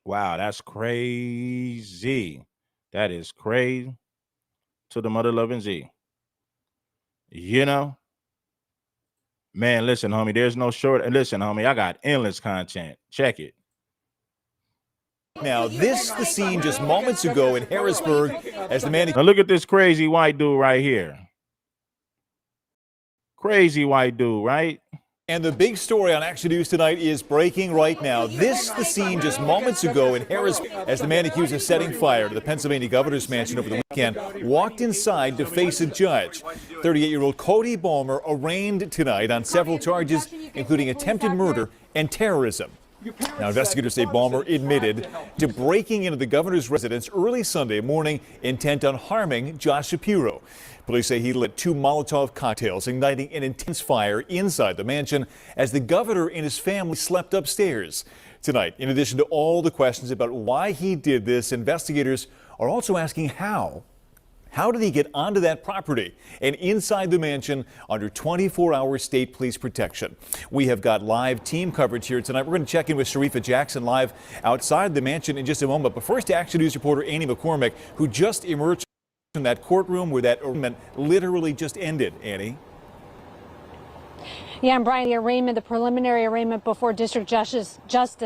Wow, that's crazy. That is crazy. To the mother loving Z. You know? Man, listen, homie, there's no short. Listen, homie, I got endless content. Check it. Now, this the scene just moments ago in Harrisburg as the man. Now look at this crazy white dude right here. Crazy white dude, right? And the big story on Action News tonight is breaking right now. This the scene just moments ago in Harrisburg as the man accused of setting fire to the Pennsylvania governor's mansion over the weekend walked inside to face a judge. 38-year-old Cody Balmer arraigned tonight on several charges, including attempted murder and terrorism. Now, investigators say Balmer admitted to breaking into the governor's residence early Sunday morning, intent on harming Josh Shapiro. Police say he lit 2 Molotov cocktails, igniting an intense fire inside the mansion as the governor and his family slept upstairs. Tonight, in addition to all the questions about why he did this, investigators are also asking how. How did he get onto that property and inside the mansion under 24-hour state police protection? We have got live team coverage here tonight. We're going to check in with Sharifa Jackson live outside the mansion in just a moment. But first, Action News reporter Annie McCormick, who just emerged from that courtroom where that arraignment literally just ended. Annie? Yeah, and Brian, the preliminary arraignment before District Justice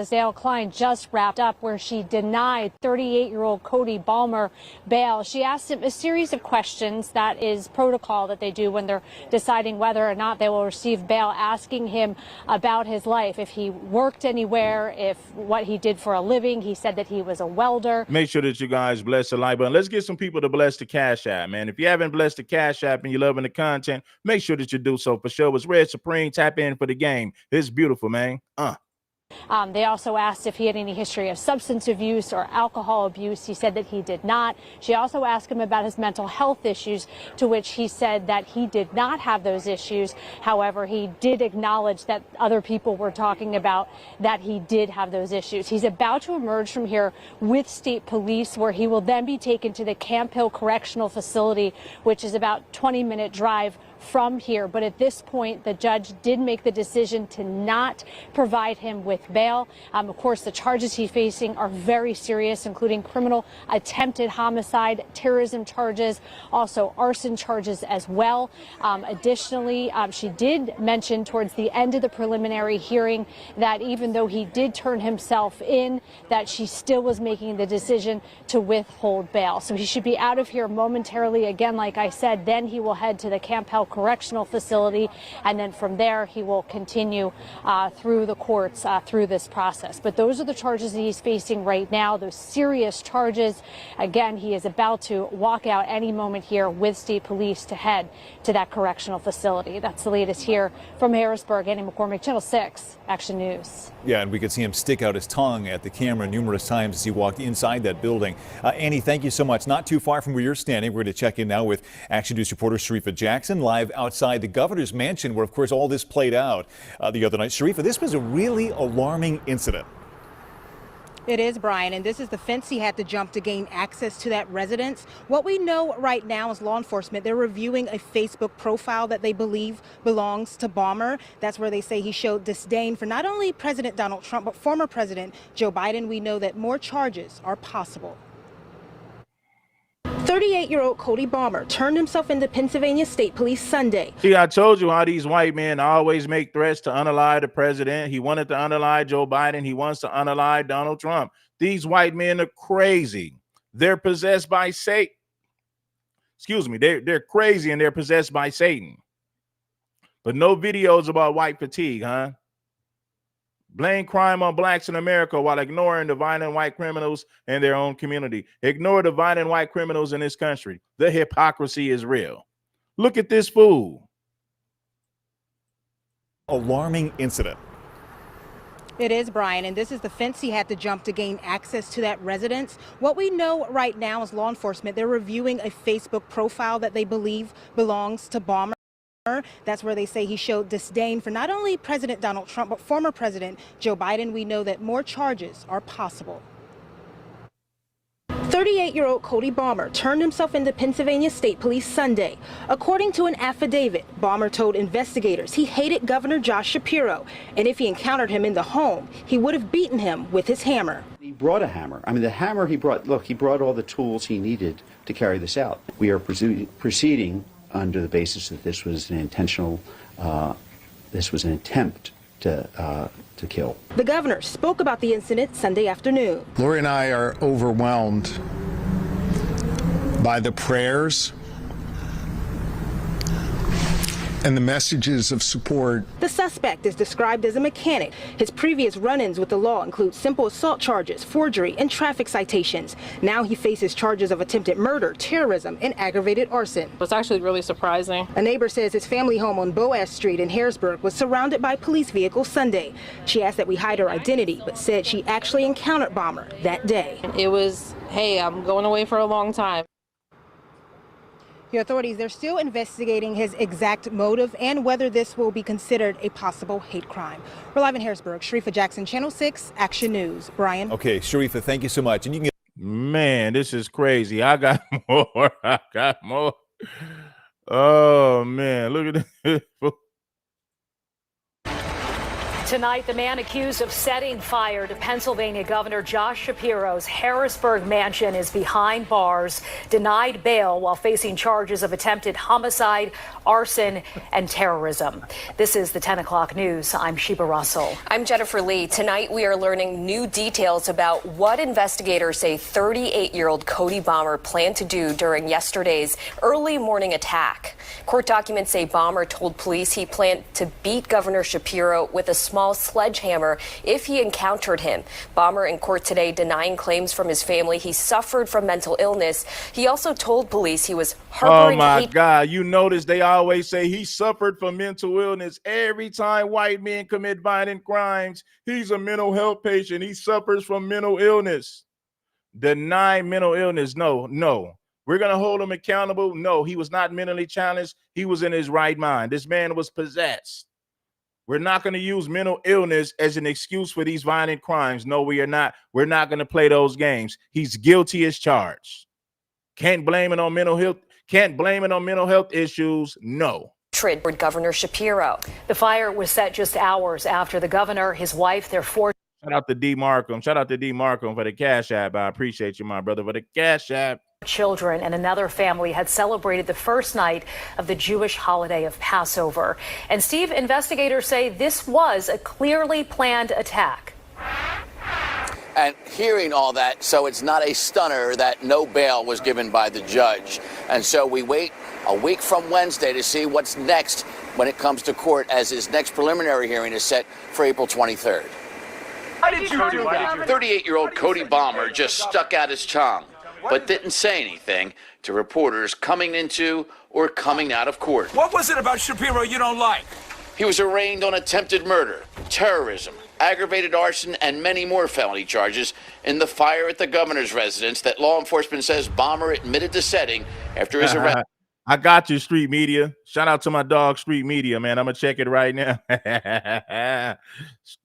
Dale Klein just wrapped up, where she denied 38-year-old Cody Balmer bail. She asked him a series of questions. That is protocol that they do when they're deciding whether or not they will receive bail, asking him about his life, if he worked anywhere, if what he did for a living. He said that he was a welder. Make sure that you guys bless the like button. Let's get some people to bless the Cash App, man. If you haven't blessed the Cash App and you're loving the content, make sure that you do so for sure. It's Red Supreme. Tap in for the game. It's beautiful, man. They also asked if he had any history of substance abuse or alcohol abuse. He said that he did not. She also asked him about his mental health issues, to which he said that he did not have those issues. However, he did acknowledge that other people were talking about that he did have those issues. He's about to emerge from here with state police, where he will then be taken to the Camp Hill Correctional Facility, which is about 20-minute drive from here. But at this point, the judge did make the decision to not provide him with bail. Of course, the charges he's facing are very serious, including criminal attempted homicide, terrorism charges, also arson charges as well. Additionally, she did mention towards the end of the preliminary hearing that even though he did turn himself in, that she still was making the decision to withhold bail. So he should be out of here momentarily. Again, like I said, then he will head to the Camp Hill Correctional Facility, and then from there he will continue through the courts through this process. But those are the charges that he's facing right now, those serious charges. Again, he is about to walk out any moment here with state police to head to that correctional facility. That's the latest here from Harrisburg. Annie McCormick, Channel 6, Action News. Yeah, and we could see him stick out his tongue at the camera numerous times as he walked inside that building. Annie, thank you so much. Not too far from where you're standing. We're going to check in now with Action News reporter Sharifa Jackson, live outside the governor's mansion, where, of course, all this played out the other night. Sharifa, this was a really alarming incident. It is, Brian, and this is the fence he had to jump to gain access to that residence. What we know right now is law enforcement, they're reviewing a Facebook profile that they believe belongs to Balmer. That's where they say he showed disdain for not only President Donald Trump, but former President Joe Biden. We know that more charges are possible. 38-year-old Cody Balmer turned himself into Pennsylvania State Police Sunday. See, I told you how these white men always make threats to unalive the president. He wanted to unalive Joe Biden. He wants to unalive Donald Trump. These white men are crazy. They're possessed by Satan. Excuse me. They're crazy and they're possessed by Satan. But no videos about white fatigue, huh? Blame crime on blacks in America while ignoring the violent white criminals in their own community. Ignore the violent white criminals in this country. The hypocrisy is real. Look at this fool. Alarming incident. It is, Brian, and this is the fence he had to jump to gain access to that residence. What we know right now is law enforcement, they're reviewing a Facebook profile that they believe belongs to Balmer. That's where they say he showed disdain for not only President Donald Trump, but former President Joe Biden. We know that more charges are possible. 38-year-old Cody Balmer turned himself into Pennsylvania State Police Sunday. According to an affidavit, Balmer told investigators he hated Governor Josh Shapiro, and if he encountered him in the home, he would have beaten him with his hammer. He brought a hammer. I mean, the hammer he brought, look, he brought all the tools he needed to carry this out. We are proceeding under the basis that this was an intentional, this was an attempt to kill. The governor spoke about the incident Sunday afternoon. Lori and I are overwhelmed by the prayers and the messages of support. The suspect is described as a mechanic. His previous run-ins with the law include simple assault charges, forgery, and traffic citations. Now he faces charges of attempted murder, terrorism, and aggravated arson. It's actually really surprising. A neighbor says his family home on Boaz Street in Harrisburg was surrounded by police vehicles Sunday. She asked that we hide her identity, but said she actually encountered Bomber that day. It was, hey, I'm going away for a long time. The authorities, they're still investigating his exact motive and whether this will be considered a possible hate crime. We're live in Harrisburg. Sharifa Jackson, Channel 6, Action News. Brian. Okay, Sharifa, thank you so much. And you can get Man, this is crazy. I got more. I got more. Oh, man. Look at this. Tonight, the man accused of setting fire to Pennsylvania Governor Josh Shapiro's Harrisburg mansion is behind bars, denied bail while facing charges of attempted homicide, arson, and terrorism. This is the 10 o'clock news. I'm Sheba Russell. I'm Jennifer Lee. Tonight, we are learning new details about what investigators say 38-year-old Cody Bomber planned to do during yesterday's early morning attack. Court documents say Bomber told police he planned to beat Governor Shapiro with a small sledgehammer if he encountered him. Bomber in court today denying claims from his family he suffered from mental illness. He also told police he was harboring Oh my God. You notice they always say he suffered from mental illness. Every time white men commit violent crimes, he's a mental health patient. He suffers from mental illness. Deny mental illness. No. We're going to hold him accountable. No, he was not mentally challenged. He was in his right mind. This man was possessed. We're not going to use mental illness as an excuse for these violent crimes. No, we are not. We're not going to play those games. He's guilty as charged. Can't blame it on mental health. Can't blame it on mental health issues. No. Governor Shapiro. The fire was set just hours after the governor, his wife, their four. Shout out to D. Markham. Shout out to D. Markham for the Cash App. I appreciate you, my brother, for the Cash App. Children and another family had celebrated the first night of the Jewish holiday of Passover. And Steve, investigators say this was a clearly planned attack. And hearing all that, so it's not a stunner that no bail was given by the judge. And so we wait a week from Wednesday to see what's next when it comes to court, as his next preliminary hearing is set for April 23rd. Why did you do that? 38-year-old Cody Bomber just stuck out his tongue, but didn't say anything to reporters coming into or coming out of court. What was it about Shapiro you don't like? He was arraigned on attempted murder, terrorism, aggravated arson, and many more felony charges in the fire at the governor's residence that law enforcement says Bomber admitted to setting after his arrest. I got you, Street Media. Shout out to my dog, Street Media, man. I'm going to check it right now.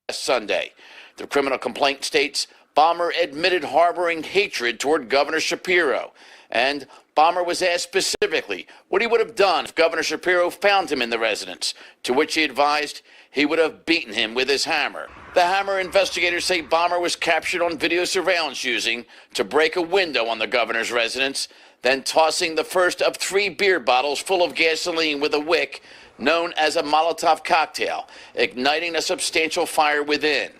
Sunday, the criminal complaint states Bomber admitted harboring hatred toward Governor Shapiro. And Bomber was asked specifically what he would have done if Governor Shapiro found him in the residence, to which he advised he would have beaten him with his hammer. The hammer investigators say Bomber was captured on video surveillance using to break a window on the governor's residence, then tossing the first of 3 beer bottles full of gasoline with a wick known as a Molotov cocktail, igniting a substantial fire within.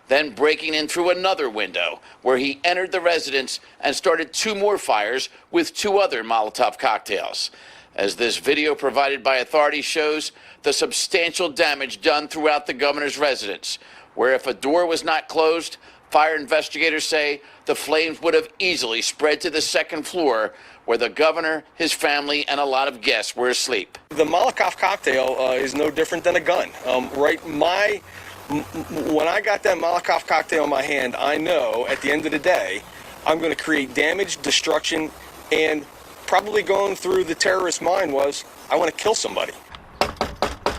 Then breaking in through another window where he entered the residence and started 2 more fires with 2 other Molotov cocktails. As this video provided by authorities shows the substantial damage done throughout the governor's residence, where if a door was not closed, fire investigators say the flames would have easily spread to the 2nd floor where the governor, his family, and a lot of guests were asleep. The Molotov cocktail is no different than a gun. When I got that Molotov cocktail in my hand, I know at the end of the day, I'm going to create damage, destruction, and probably going through the terrorist's mind was, I want to kill somebody.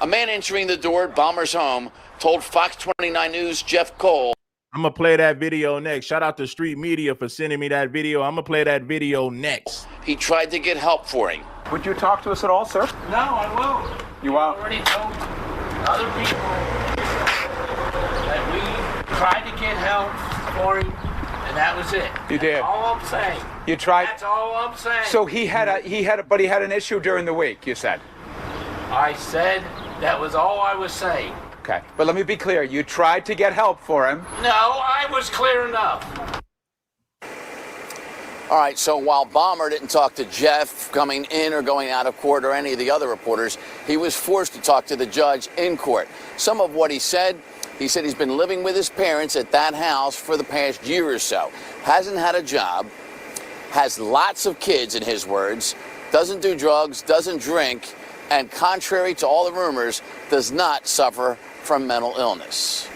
A man entering the door at Bomber's home told Fox 29 News' Jeff Cole. I'm going to play that video next. Shout out to Street Media for sending me that video. I'm going to play that video next. He tried to get help for him. Would you talk to us at all, sir? No, I won't. You won't? I already told other people that we tried to get help for him, and that was it. You did. That's all I'm saying. You tried. That's all I'm saying. So he had an issue during the week, you said. I said that was all I was saying. Okay, but let me be clear. You tried to get help for him. No, I was clear enough. All right, so while Balmer didn't talk to Jeff coming in or going out of court or any of the other reporters, he was forced to talk to the judge in court. Some of what he said he's been living with his parents at that house for the past year or so, hasn't had a job, has lots of kids in his words, doesn't do drugs, doesn't drink, and contrary to all the rumors, does not suffer from mental illness.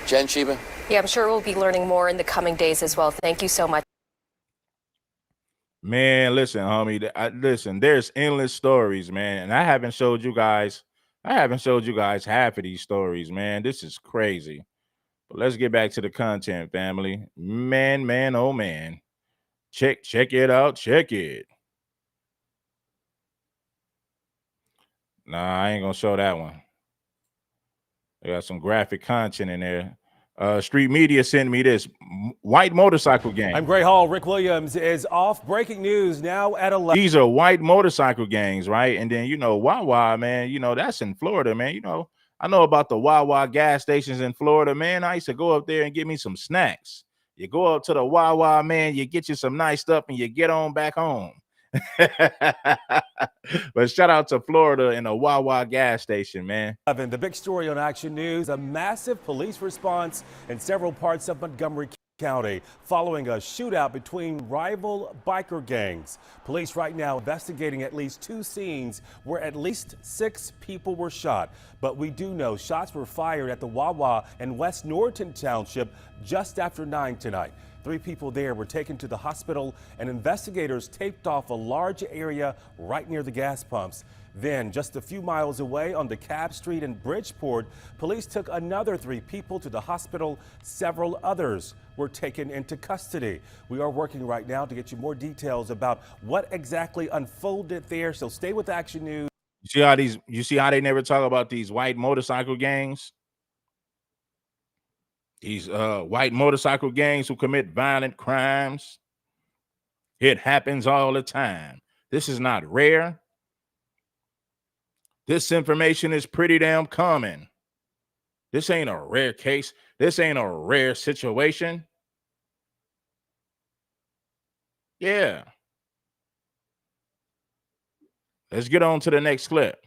Jen, Sheba? Yeah, I'm sure we'll be learning more in the coming days as well. Thank you so much. Man, listen, homie. Listen, there's endless stories, man, and I haven't showed you guys half of these stories, man. This is crazy. But let's get back to the content, family. Man, oh man. Check it out. Check it. Nah, I ain't gonna show that one. They got some graphic content in there. Street Media sent me this white motorcycle gang. I'm Gray Hall. Rick Williams is off. Breaking news now at 11. These are white motorcycle gangs, right? And then, Wawa, man, that's in Florida, man. I know about the Wawa gas stations in Florida, man. I used to go up there and get me some snacks. You go up to the Wawa, man, you get you some nice stuff and you get on back home. But shout out to Florida and a Wawa gas station, man. The big story on Action News, a massive police response in several parts of Montgomery County following a shootout between rival biker gangs. Police right now investigating at least 2 scenes where at least 6 people were shot. But we do know shots were fired at the Wawa in West Norton Township just after 9 tonight. 3 people there were taken to the hospital, and investigators taped off a large area right near the gas pumps. Then, just a few miles away on DeKalb Street in Bridgeport, police took another 3 people to the hospital. Several others were taken into custody. We are working right now to get you more details about what exactly unfolded there, so stay with Action News. You see how they never talk about these white motorcycle gangs? These white motorcycle gangs who commit violent crimes. It happens all the time. This is not rare. This information is pretty damn common. This ain't a rare case. This ain't a rare situation. Yeah. Let's get on to the next clip.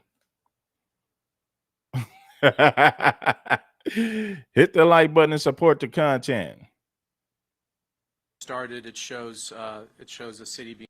Hit the like button and support the content. Started, it shows the city being.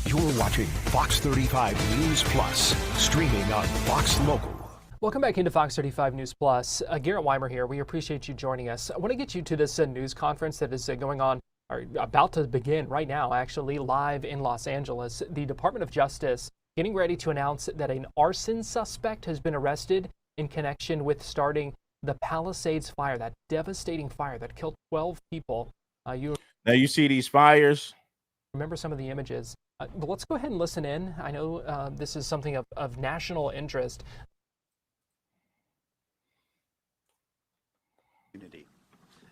You're watching Fox 35 News Plus, streaming on Fox Local. Welcome back into Fox 35 News Plus. Garrett Weimer here. We appreciate you joining us. I want to get you to this news conference that is going on, or about to begin right now, actually, live in Los Angeles. The Department of Justice getting ready to announce that an arson suspect has been arrested in connection with starting the Palisades fire, that devastating fire that killed 12 people. Now you see these fires. Remember some of the images. But let's go ahead and listen in. I know this is something of national interest.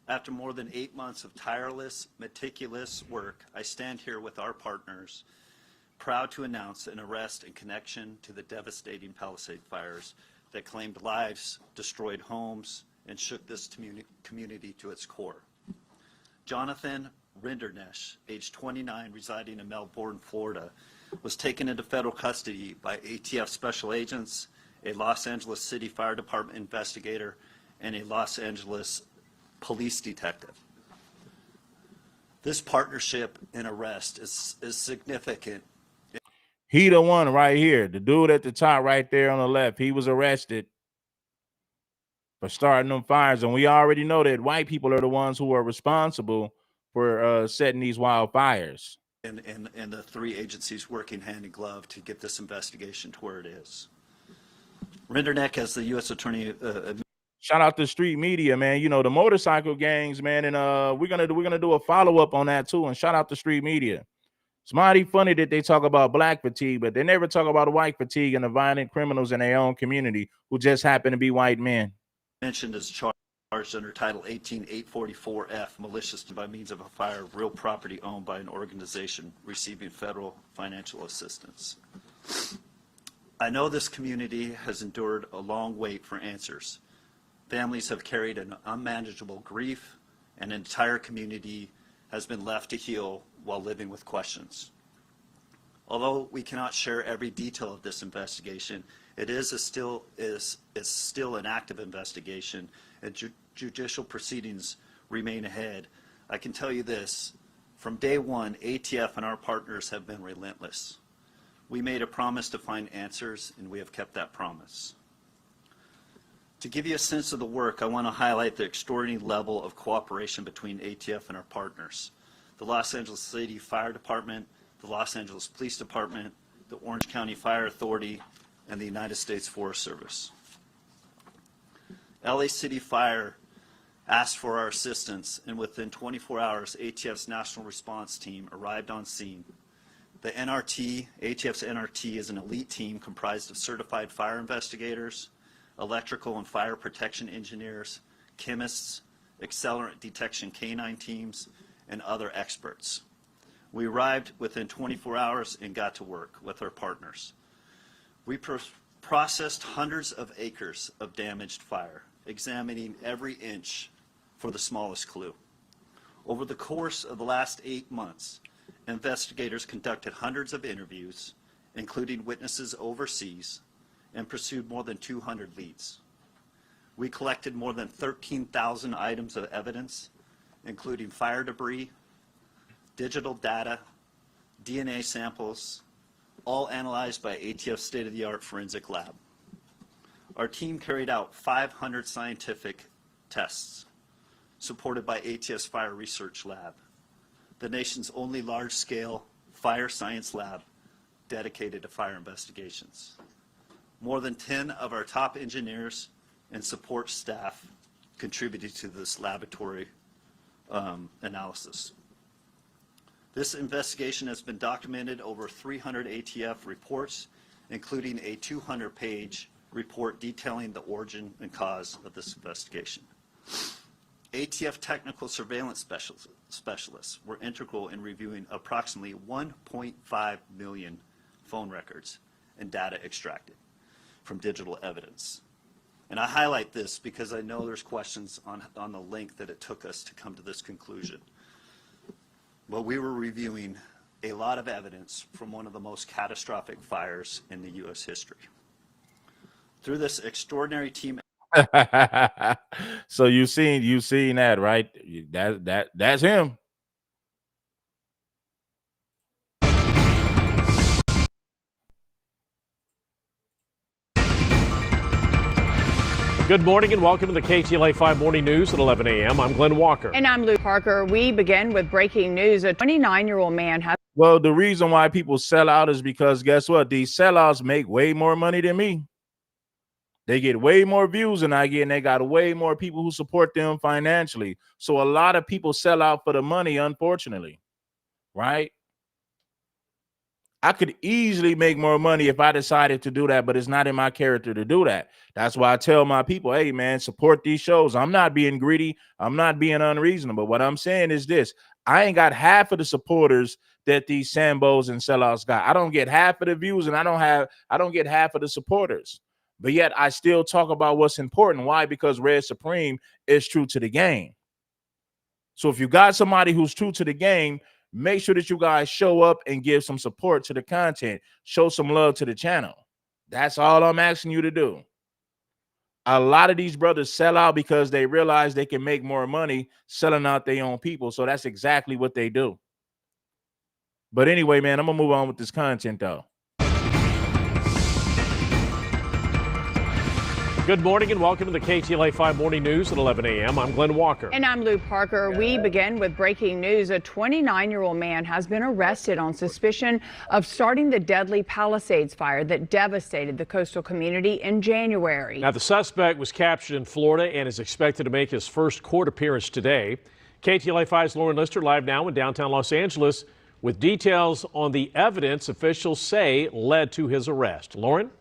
After more than 8 months of tireless, meticulous work, I stand here with our partners, proud to announce an arrest in connection to the devastating Palisade fires that claimed lives, destroyed homes, and shook this community to its core. Jonathan Rindernesh, age 29, residing in Melbourne, Florida, was taken into federal custody by ATF special agents, a Los Angeles City Fire Department investigator, and a Los Angeles police detective. This partnership and arrest is significant. He the one right here, the dude at the top right there on the left, he was arrested for starting them fires. And we already know that white people are the ones who are responsible for setting these wildfires. And the 3 agencies working hand in glove to get this investigation to where it is. Rinderneck, as the U.S. Attorney. Shout out to Street Media, man. The motorcycle gangs, man, and we're gonna do a follow-up on that too. And shout out to Street Media. It's mighty funny that they talk about black fatigue, but they never talk about white fatigue and the violent criminals in their own community who just happen to be white men. Mentioned as charged. charged under Title 18-844F, malicious by means of a fire of real property owned by an organization receiving federal financial assistance. I know this community has endured a long wait for answers. Families have carried an unmanageable grief, and an entire community has been left to heal while living with questions. Although we cannot share every detail of this investigation, it is still an active investigation, and judicial proceedings remain ahead. I can tell you this, from day one, ATF and our partners have been relentless. We made a promise to find answers, and we have kept that promise. To give you a sense of the work, I want to highlight the extraordinary level of cooperation between ATF and our partners. The Los Angeles City Fire Department, the Los Angeles Police Department, the Orange County Fire Authority, and the United States Forest Service. LA City Fire asked for our assistance, and within 24 hours, ATF's National Response Team arrived on scene. The NRT, ATF's NRT, is an elite team comprised of certified fire investigators, electrical and fire protection engineers, chemists, accelerant detection canine teams, and other experts. We arrived within 24 hours and got to work with our partners. We processed hundreds of acres of damaged fire, examining every inch for the smallest clue. Over the course of the last 8 months, investigators conducted hundreds of interviews, including witnesses overseas, and pursued more than 200 leads. We collected more than 13,000 items of evidence, including fire debris, digital data, DNA samples, all analyzed by ATF's state-of-the-art forensic lab. Our team carried out 500 scientific tests, supported by ATF's Fire Research Lab, the nation's only large-scale fire science lab dedicated to fire investigations. More than 10 of our top engineers and support staff contributed to this laboratory analysis. This investigation has been documented over 300 ATF reports, including a 200-page report detailing the origin and cause of this investigation. ATF technical surveillance specialists were integral in reviewing approximately 1.5 million phone records and data extracted from digital evidence. And I highlight this because I know there's questions on the length that it took us to come to this conclusion. Well, we were reviewing a lot of evidence from one of the most catastrophic fires in the U.S. history. Through this extraordinary team. So you seen that, right? That's him. Good morning and welcome to the KTLA 5 Morning News at 11 a.m. I'm Glenn Walker. And I'm Lou Parker. We begin with breaking news. A 29-year-old man has... Well, the reason why people sell out is because guess what? These sellouts make way more money than me. They get way more views than I get, and they got way more people who support them financially. So a lot of people sell out for the money, unfortunately, right? I could easily make more money if I decided to do that, but it's not in my character to do that. That's why I tell my people, hey, man, support these shows. I'm not being greedy. I'm not being unreasonable. What I'm saying is this. I ain't got half of the supporters that these Sambos and sellouts got. I don't get half of the views, and I don't get half of the supporters. But yet I still talk about what's important. Why? Because Red Supreme is true to the game. So if you got somebody who's true to the game, make sure that you guys show up and give some support to the content. Show some love to the channel. That's all I'm asking you to do. A lot of these brothers sell out because they realize they can make more money selling out their own people. So that's exactly what they do. But anyway, man, I'm going to move on with this content, though. Good morning and welcome to the KTLA 5 Morning News at 11 a.m. I'm Glenn Walker. And I'm Lou Parker. We begin with breaking news. A 29-year-old man has been arrested on suspicion of starting the deadly Palisades fire that devastated the coastal community in January. Now, the suspect was captured in Florida and is expected to make his first court appearance today. KTLA 5's Lauren Lister live now in downtown Los Angeles with details on the evidence officials say led to his arrest. Lauren?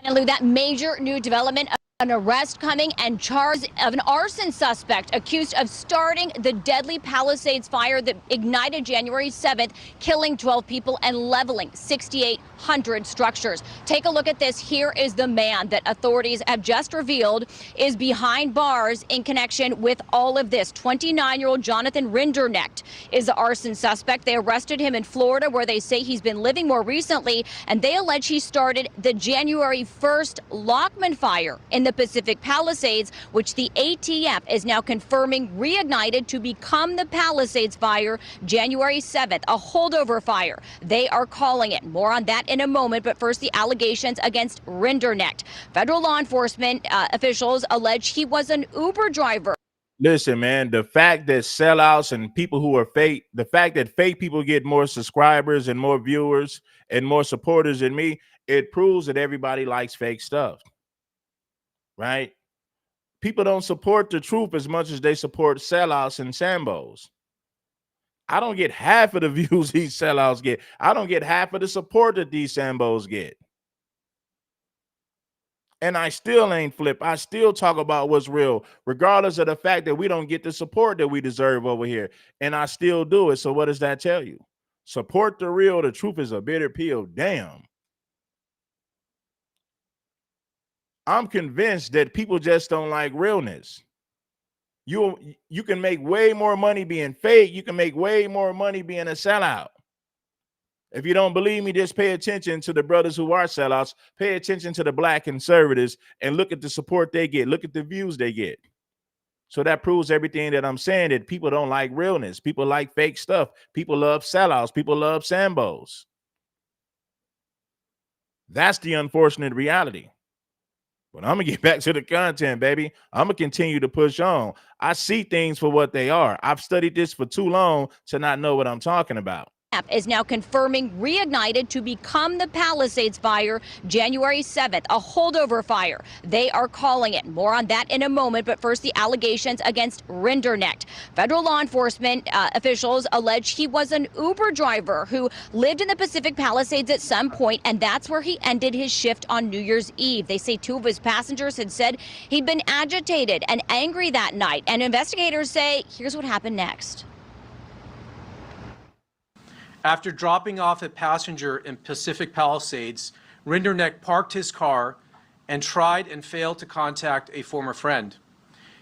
And Lou, that major new development An arrest coming and charge of an arson suspect accused of starting the deadly Palisades fire that ignited January 7th, killing 12 people and leveling 6,800 structures. Take a look at this. Here is the man that authorities have just revealed is behind bars in connection with all of this. 29-year-old Jonathan Rinderknecht is the arson suspect. They arrested him in Florida, where they say he's been living more recently, and they allege he started the January 1st Lockman fire in the Pacific Palisades, which the ATF is now confirming reignited to become the Palisades fire January 7th, a holdover fire. They are calling it. More on that in a moment, but first the allegations against Rinderknecht. Federal law enforcement officials allege he was an Uber driver. Listen, man, the fact that sellouts and people who are fake, the fact that fake people get more subscribers and more viewers and more supporters than me, it proves that everybody likes fake stuff. Right? People don't support the truth as much as they support sellouts and Sambos. I don't get half of the views these sellouts get. I don't get half of the support that these Sambos get. And I still ain't flip. I still talk about what's real, regardless of the fact that we don't get the support that we deserve over here. And I still do it. So what does that tell you? Support the real. The truth is a bitter pill. Damn. I'm convinced that people just don't like realness. You can make way more money being fake. You can make way more money being a sellout. If you don't believe me, just pay attention to the brothers who are sellouts. Pay attention to the black conservatives and look at the support they get. Look at the views they get. So that proves everything that I'm saying, that people don't like realness. People like fake stuff. People love sellouts. People love Sambos. That's the unfortunate reality. But I'm going to get back to the content, baby. I'm going to continue to push on. I see things for what they are. I've studied this for too long to not know what I'm talking about. Is now confirming reignited to become the Palisades fire January 7th, a holdover fire. They are calling it. More on that in a moment, but first the allegations against Rinderknecht. Federal law enforcement officials allege he was an Uber driver who lived in the Pacific Palisades at some point, and that's where he ended his shift on New Year's Eve. They say two of his passengers had said he'd been agitated and angry that night, and investigators say here's what happened next. After dropping off a passenger in Pacific Palisades, Rinderknecht parked his car and tried and failed to contact a former friend.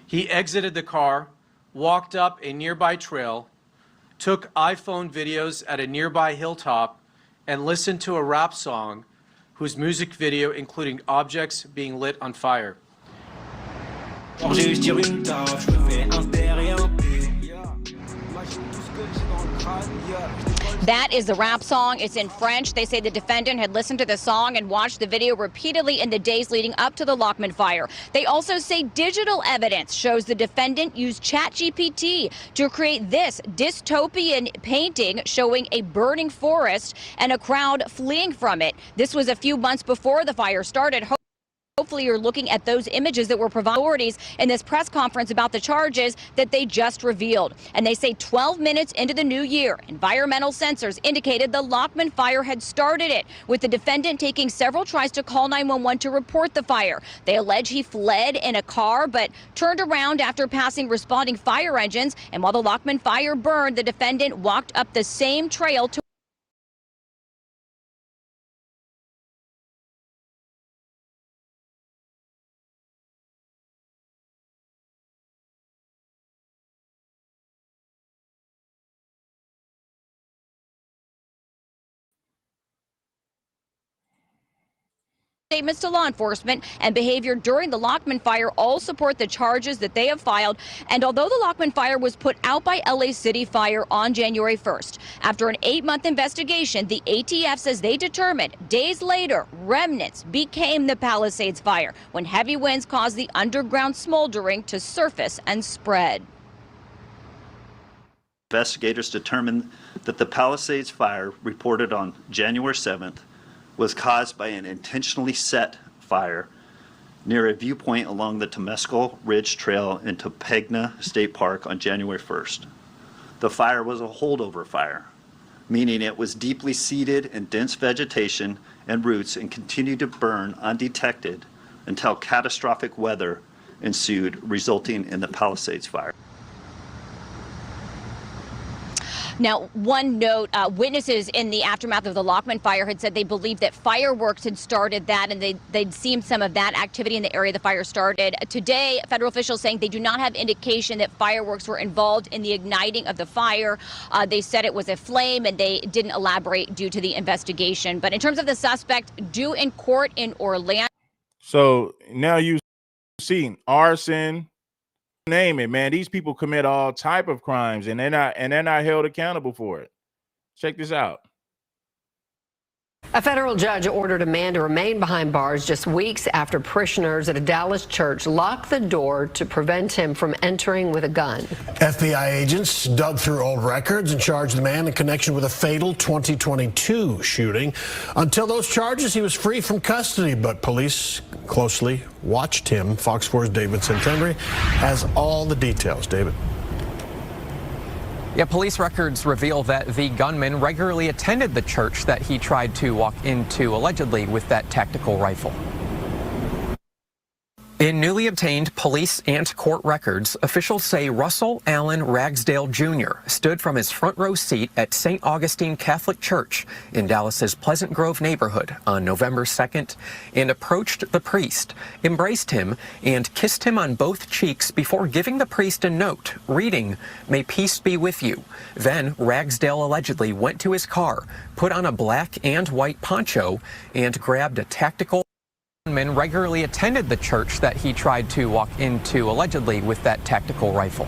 He exited the car, walked up a nearby trail, took iPhone videos at a nearby hilltop, and listened to a rap song whose music video included objects being lit on fire. That is the rap song. It's in French. They say the defendant had listened to the song and watched the video repeatedly in the days leading up to the Lockman fire. They also say digital evidence shows the defendant used ChatGPT to create this dystopian painting showing a burning forest and a crowd fleeing from it. This was a few months before the fire started. Hopefully you're looking at those images that were provided by authorities in this press conference about the charges that they just revealed. And they say 12 minutes into the new year, environmental sensors indicated the Lockman fire had started it, with the defendant taking several tries to call 911 to report the fire. They allege he fled in a car but turned around after passing responding fire engines. And while the Lockman fire burned, the defendant walked up the same trail to statements to law enforcement and behavior during the Lockman fire all support the charges that they have filed. And although the Lockman fire was put out by LA City Fire on January 1st, after an 8-month investigation, the ATF says they determined days later remnants became the Palisades fire when heavy winds caused the underground smoldering to surface and spread. Investigators determined that the Palisades fire reported on January 7th was caused by an intentionally set fire near a viewpoint along the Temescal Ridge Trail in Topanga State Park on January 1st. The fire was a holdover fire, meaning it was deeply seated in dense vegetation and roots and continued to burn undetected until catastrophic weather ensued, resulting in the Palisades fire. Now, one note, witnesses in the aftermath of the Lockman fire had said they believed that fireworks had started that, and they'd seen some of that activity in the area the fire started. Today, federal officials saying they do not have indication that fireworks were involved in the igniting of the fire. They said it was a flame, and they didn't elaborate due to the investigation. But in terms of the suspect due in court in Orlando. So now you see arson, name it, man. These people commit all type of crimes, and they're not held accountable for it. Check this out. A federal judge ordered a man to remain behind bars just weeks after parishioners at a Dallas church locked the door to prevent him from entering with a gun. FBI agents dug through old records and charged the man in connection with a fatal 2022 shooting. Until those charges, he was free from custody, but police closely watched him. Fox 4's David Santendry has all the details. David. Yeah, police records reveal that the gunman regularly attended the church that he tried to walk into, allegedly with that tactical rifle. In newly obtained police and court records, officials say Russell Allen Ragsdale Jr. stood from his front row seat at St. Augustine Catholic Church in Dallas's Pleasant Grove neighborhood on November 2nd and approached the priest, embraced him, and kissed him on both cheeks before giving the priest a note reading, "May peace be with you." Then Ragsdale allegedly went to his car, put on a black and white poncho, and grabbed a tactical. Gunman regularly attended the church that he tried to walk into, allegedly with that tactical rifle.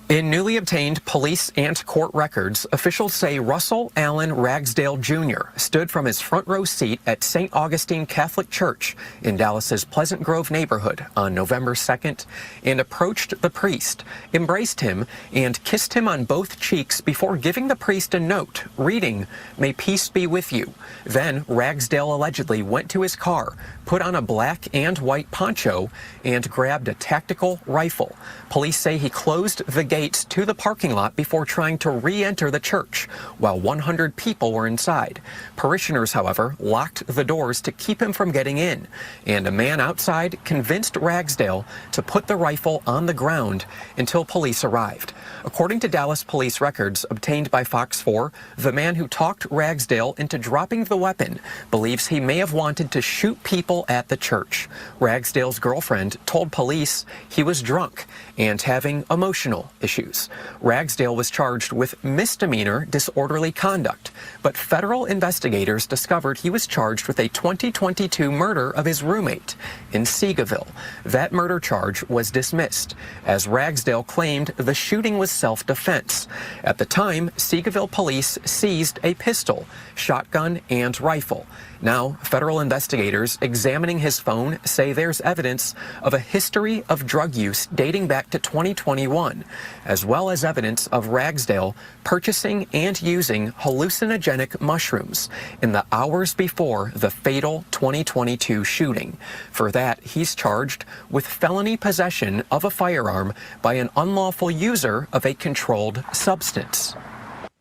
In newly obtained police and court records, officials say Russell Allen Ragsdale Jr. stood from his front row seat at St. Augustine Catholic Church in Dallas's Pleasant Grove neighborhood on November 2nd and approached the priest, embraced him, and kissed him on both cheeks before giving the priest a note reading, "May peace be with you." Then Ragsdale allegedly went to his car, put on a black and white poncho, and grabbed a tactical rifle. Police say he closed the gates to the parking lot before trying to re-enter the church, while 100 people were inside. Parishioners, however, locked the doors to keep him from getting in, and a man outside convinced Ragsdale to put the rifle on the ground until police arrived. According to Dallas police records obtained by Fox 4, the man who talked Ragsdale into dropping the weapon believes he may have wanted to shoot people at the church. Ragsdale's girlfriend told police he was drunk and having emotional issues. Ragsdale was charged with misdemeanor disorderly conduct, but federal investigators discovered he was charged with a 2022 murder of his roommate in Seagoville. That murder charge was dismissed, as Ragsdale claimed the shooting was self-defense. At the time, Seagoville police seized a pistol, shotgun, and rifle. Now, federal investigators examining his phone say there's evidence of a history of drug use dating back to 2021, as well as evidence of Ragsdale purchasing and using hallucinogenic mushrooms in the hours before the fatal 2022 shooting. For that, he's charged with felony possession of a firearm by an unlawful user of a controlled substance.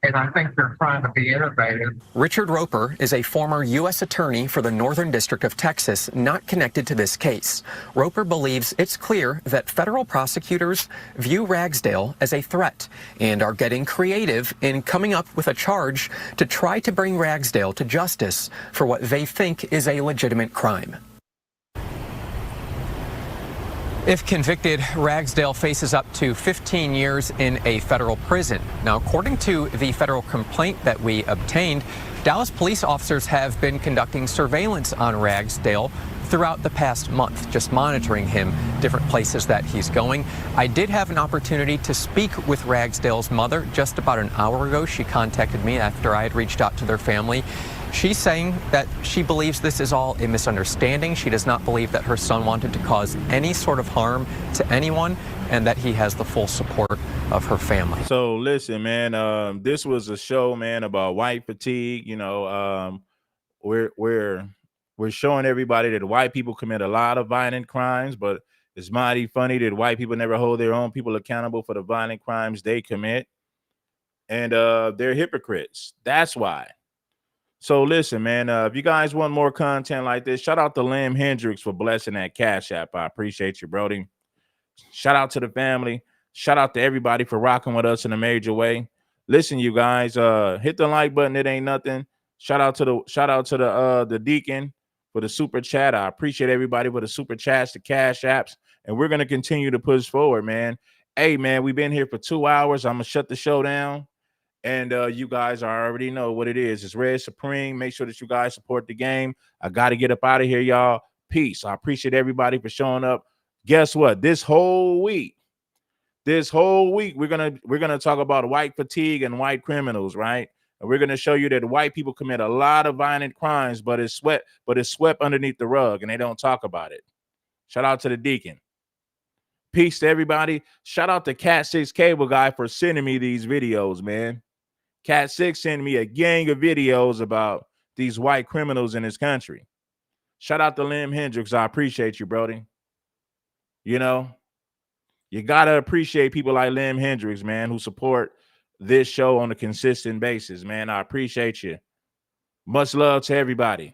And I think they're trying to be innovative. Richard Roper is a former U.S. attorney for the Northern District of Texas, not connected to this case. Roper believes it's clear that federal prosecutors view Ragsdale as a threat and are getting creative in coming up with a charge to try to bring Ragsdale to justice for what they think is a legitimate crime. If convicted, Ragsdale faces up to 15 years in a federal prison. Now, according to the federal complaint that we obtained, Dallas police officers have been conducting surveillance on Ragsdale throughout the past month, just monitoring him, different places that he's going. I did have an opportunity to speak with Ragsdale's mother just about an hour ago. She contacted me after I had reached out to their family. She's saying that she believes this is all a misunderstanding. She does not believe that her son wanted to cause any sort of harm to anyone, and that he has the full support of her family. So listen, man, this was a show, man, about white fatigue. You know, we're showing everybody that white people commit a lot of violent crimes, but it's mighty funny that white people never hold their own people accountable for the violent crimes they commit. And they're hypocrites. That's why. So listen, man, if you guys want more content like this, shout out to Lim Hendricks for blessing that Cash App. I appreciate you, Brody. Shout out to the family. Shout out to everybody for rocking with us in a major way. Listen, you guys, hit the like button. It ain't nothing. Shout out to the deacon for the super chat. I appreciate everybody for the super chats, the Cash Apps, and we're gonna continue to push forward, man. Hey, man, we've been here for 2 hours. I'm gonna shut the show down. And you guys already know what it is. It's Red Supreme. Make sure that you guys support the game. I got to get up out of here, y'all. Peace. I appreciate everybody for showing up. Guess what? This whole week, we're gonna talk about white fatigue and white criminals, right? And we're gonna show you that white people commit a lot of violent crimes, but it's swept underneath the rug, and they don't talk about it. Shout out to the deacon. Peace to everybody. Shout out to Cat 6 Cable Guy for sending me these videos, man. Cat 6 sent me a gang of videos about these white criminals in this country. Shout out to Lim Hendricks. I appreciate you, Brody. You know, you got to appreciate people like Lim Hendricks, man, who support this show on a consistent basis, man. I appreciate you. Much love to everybody.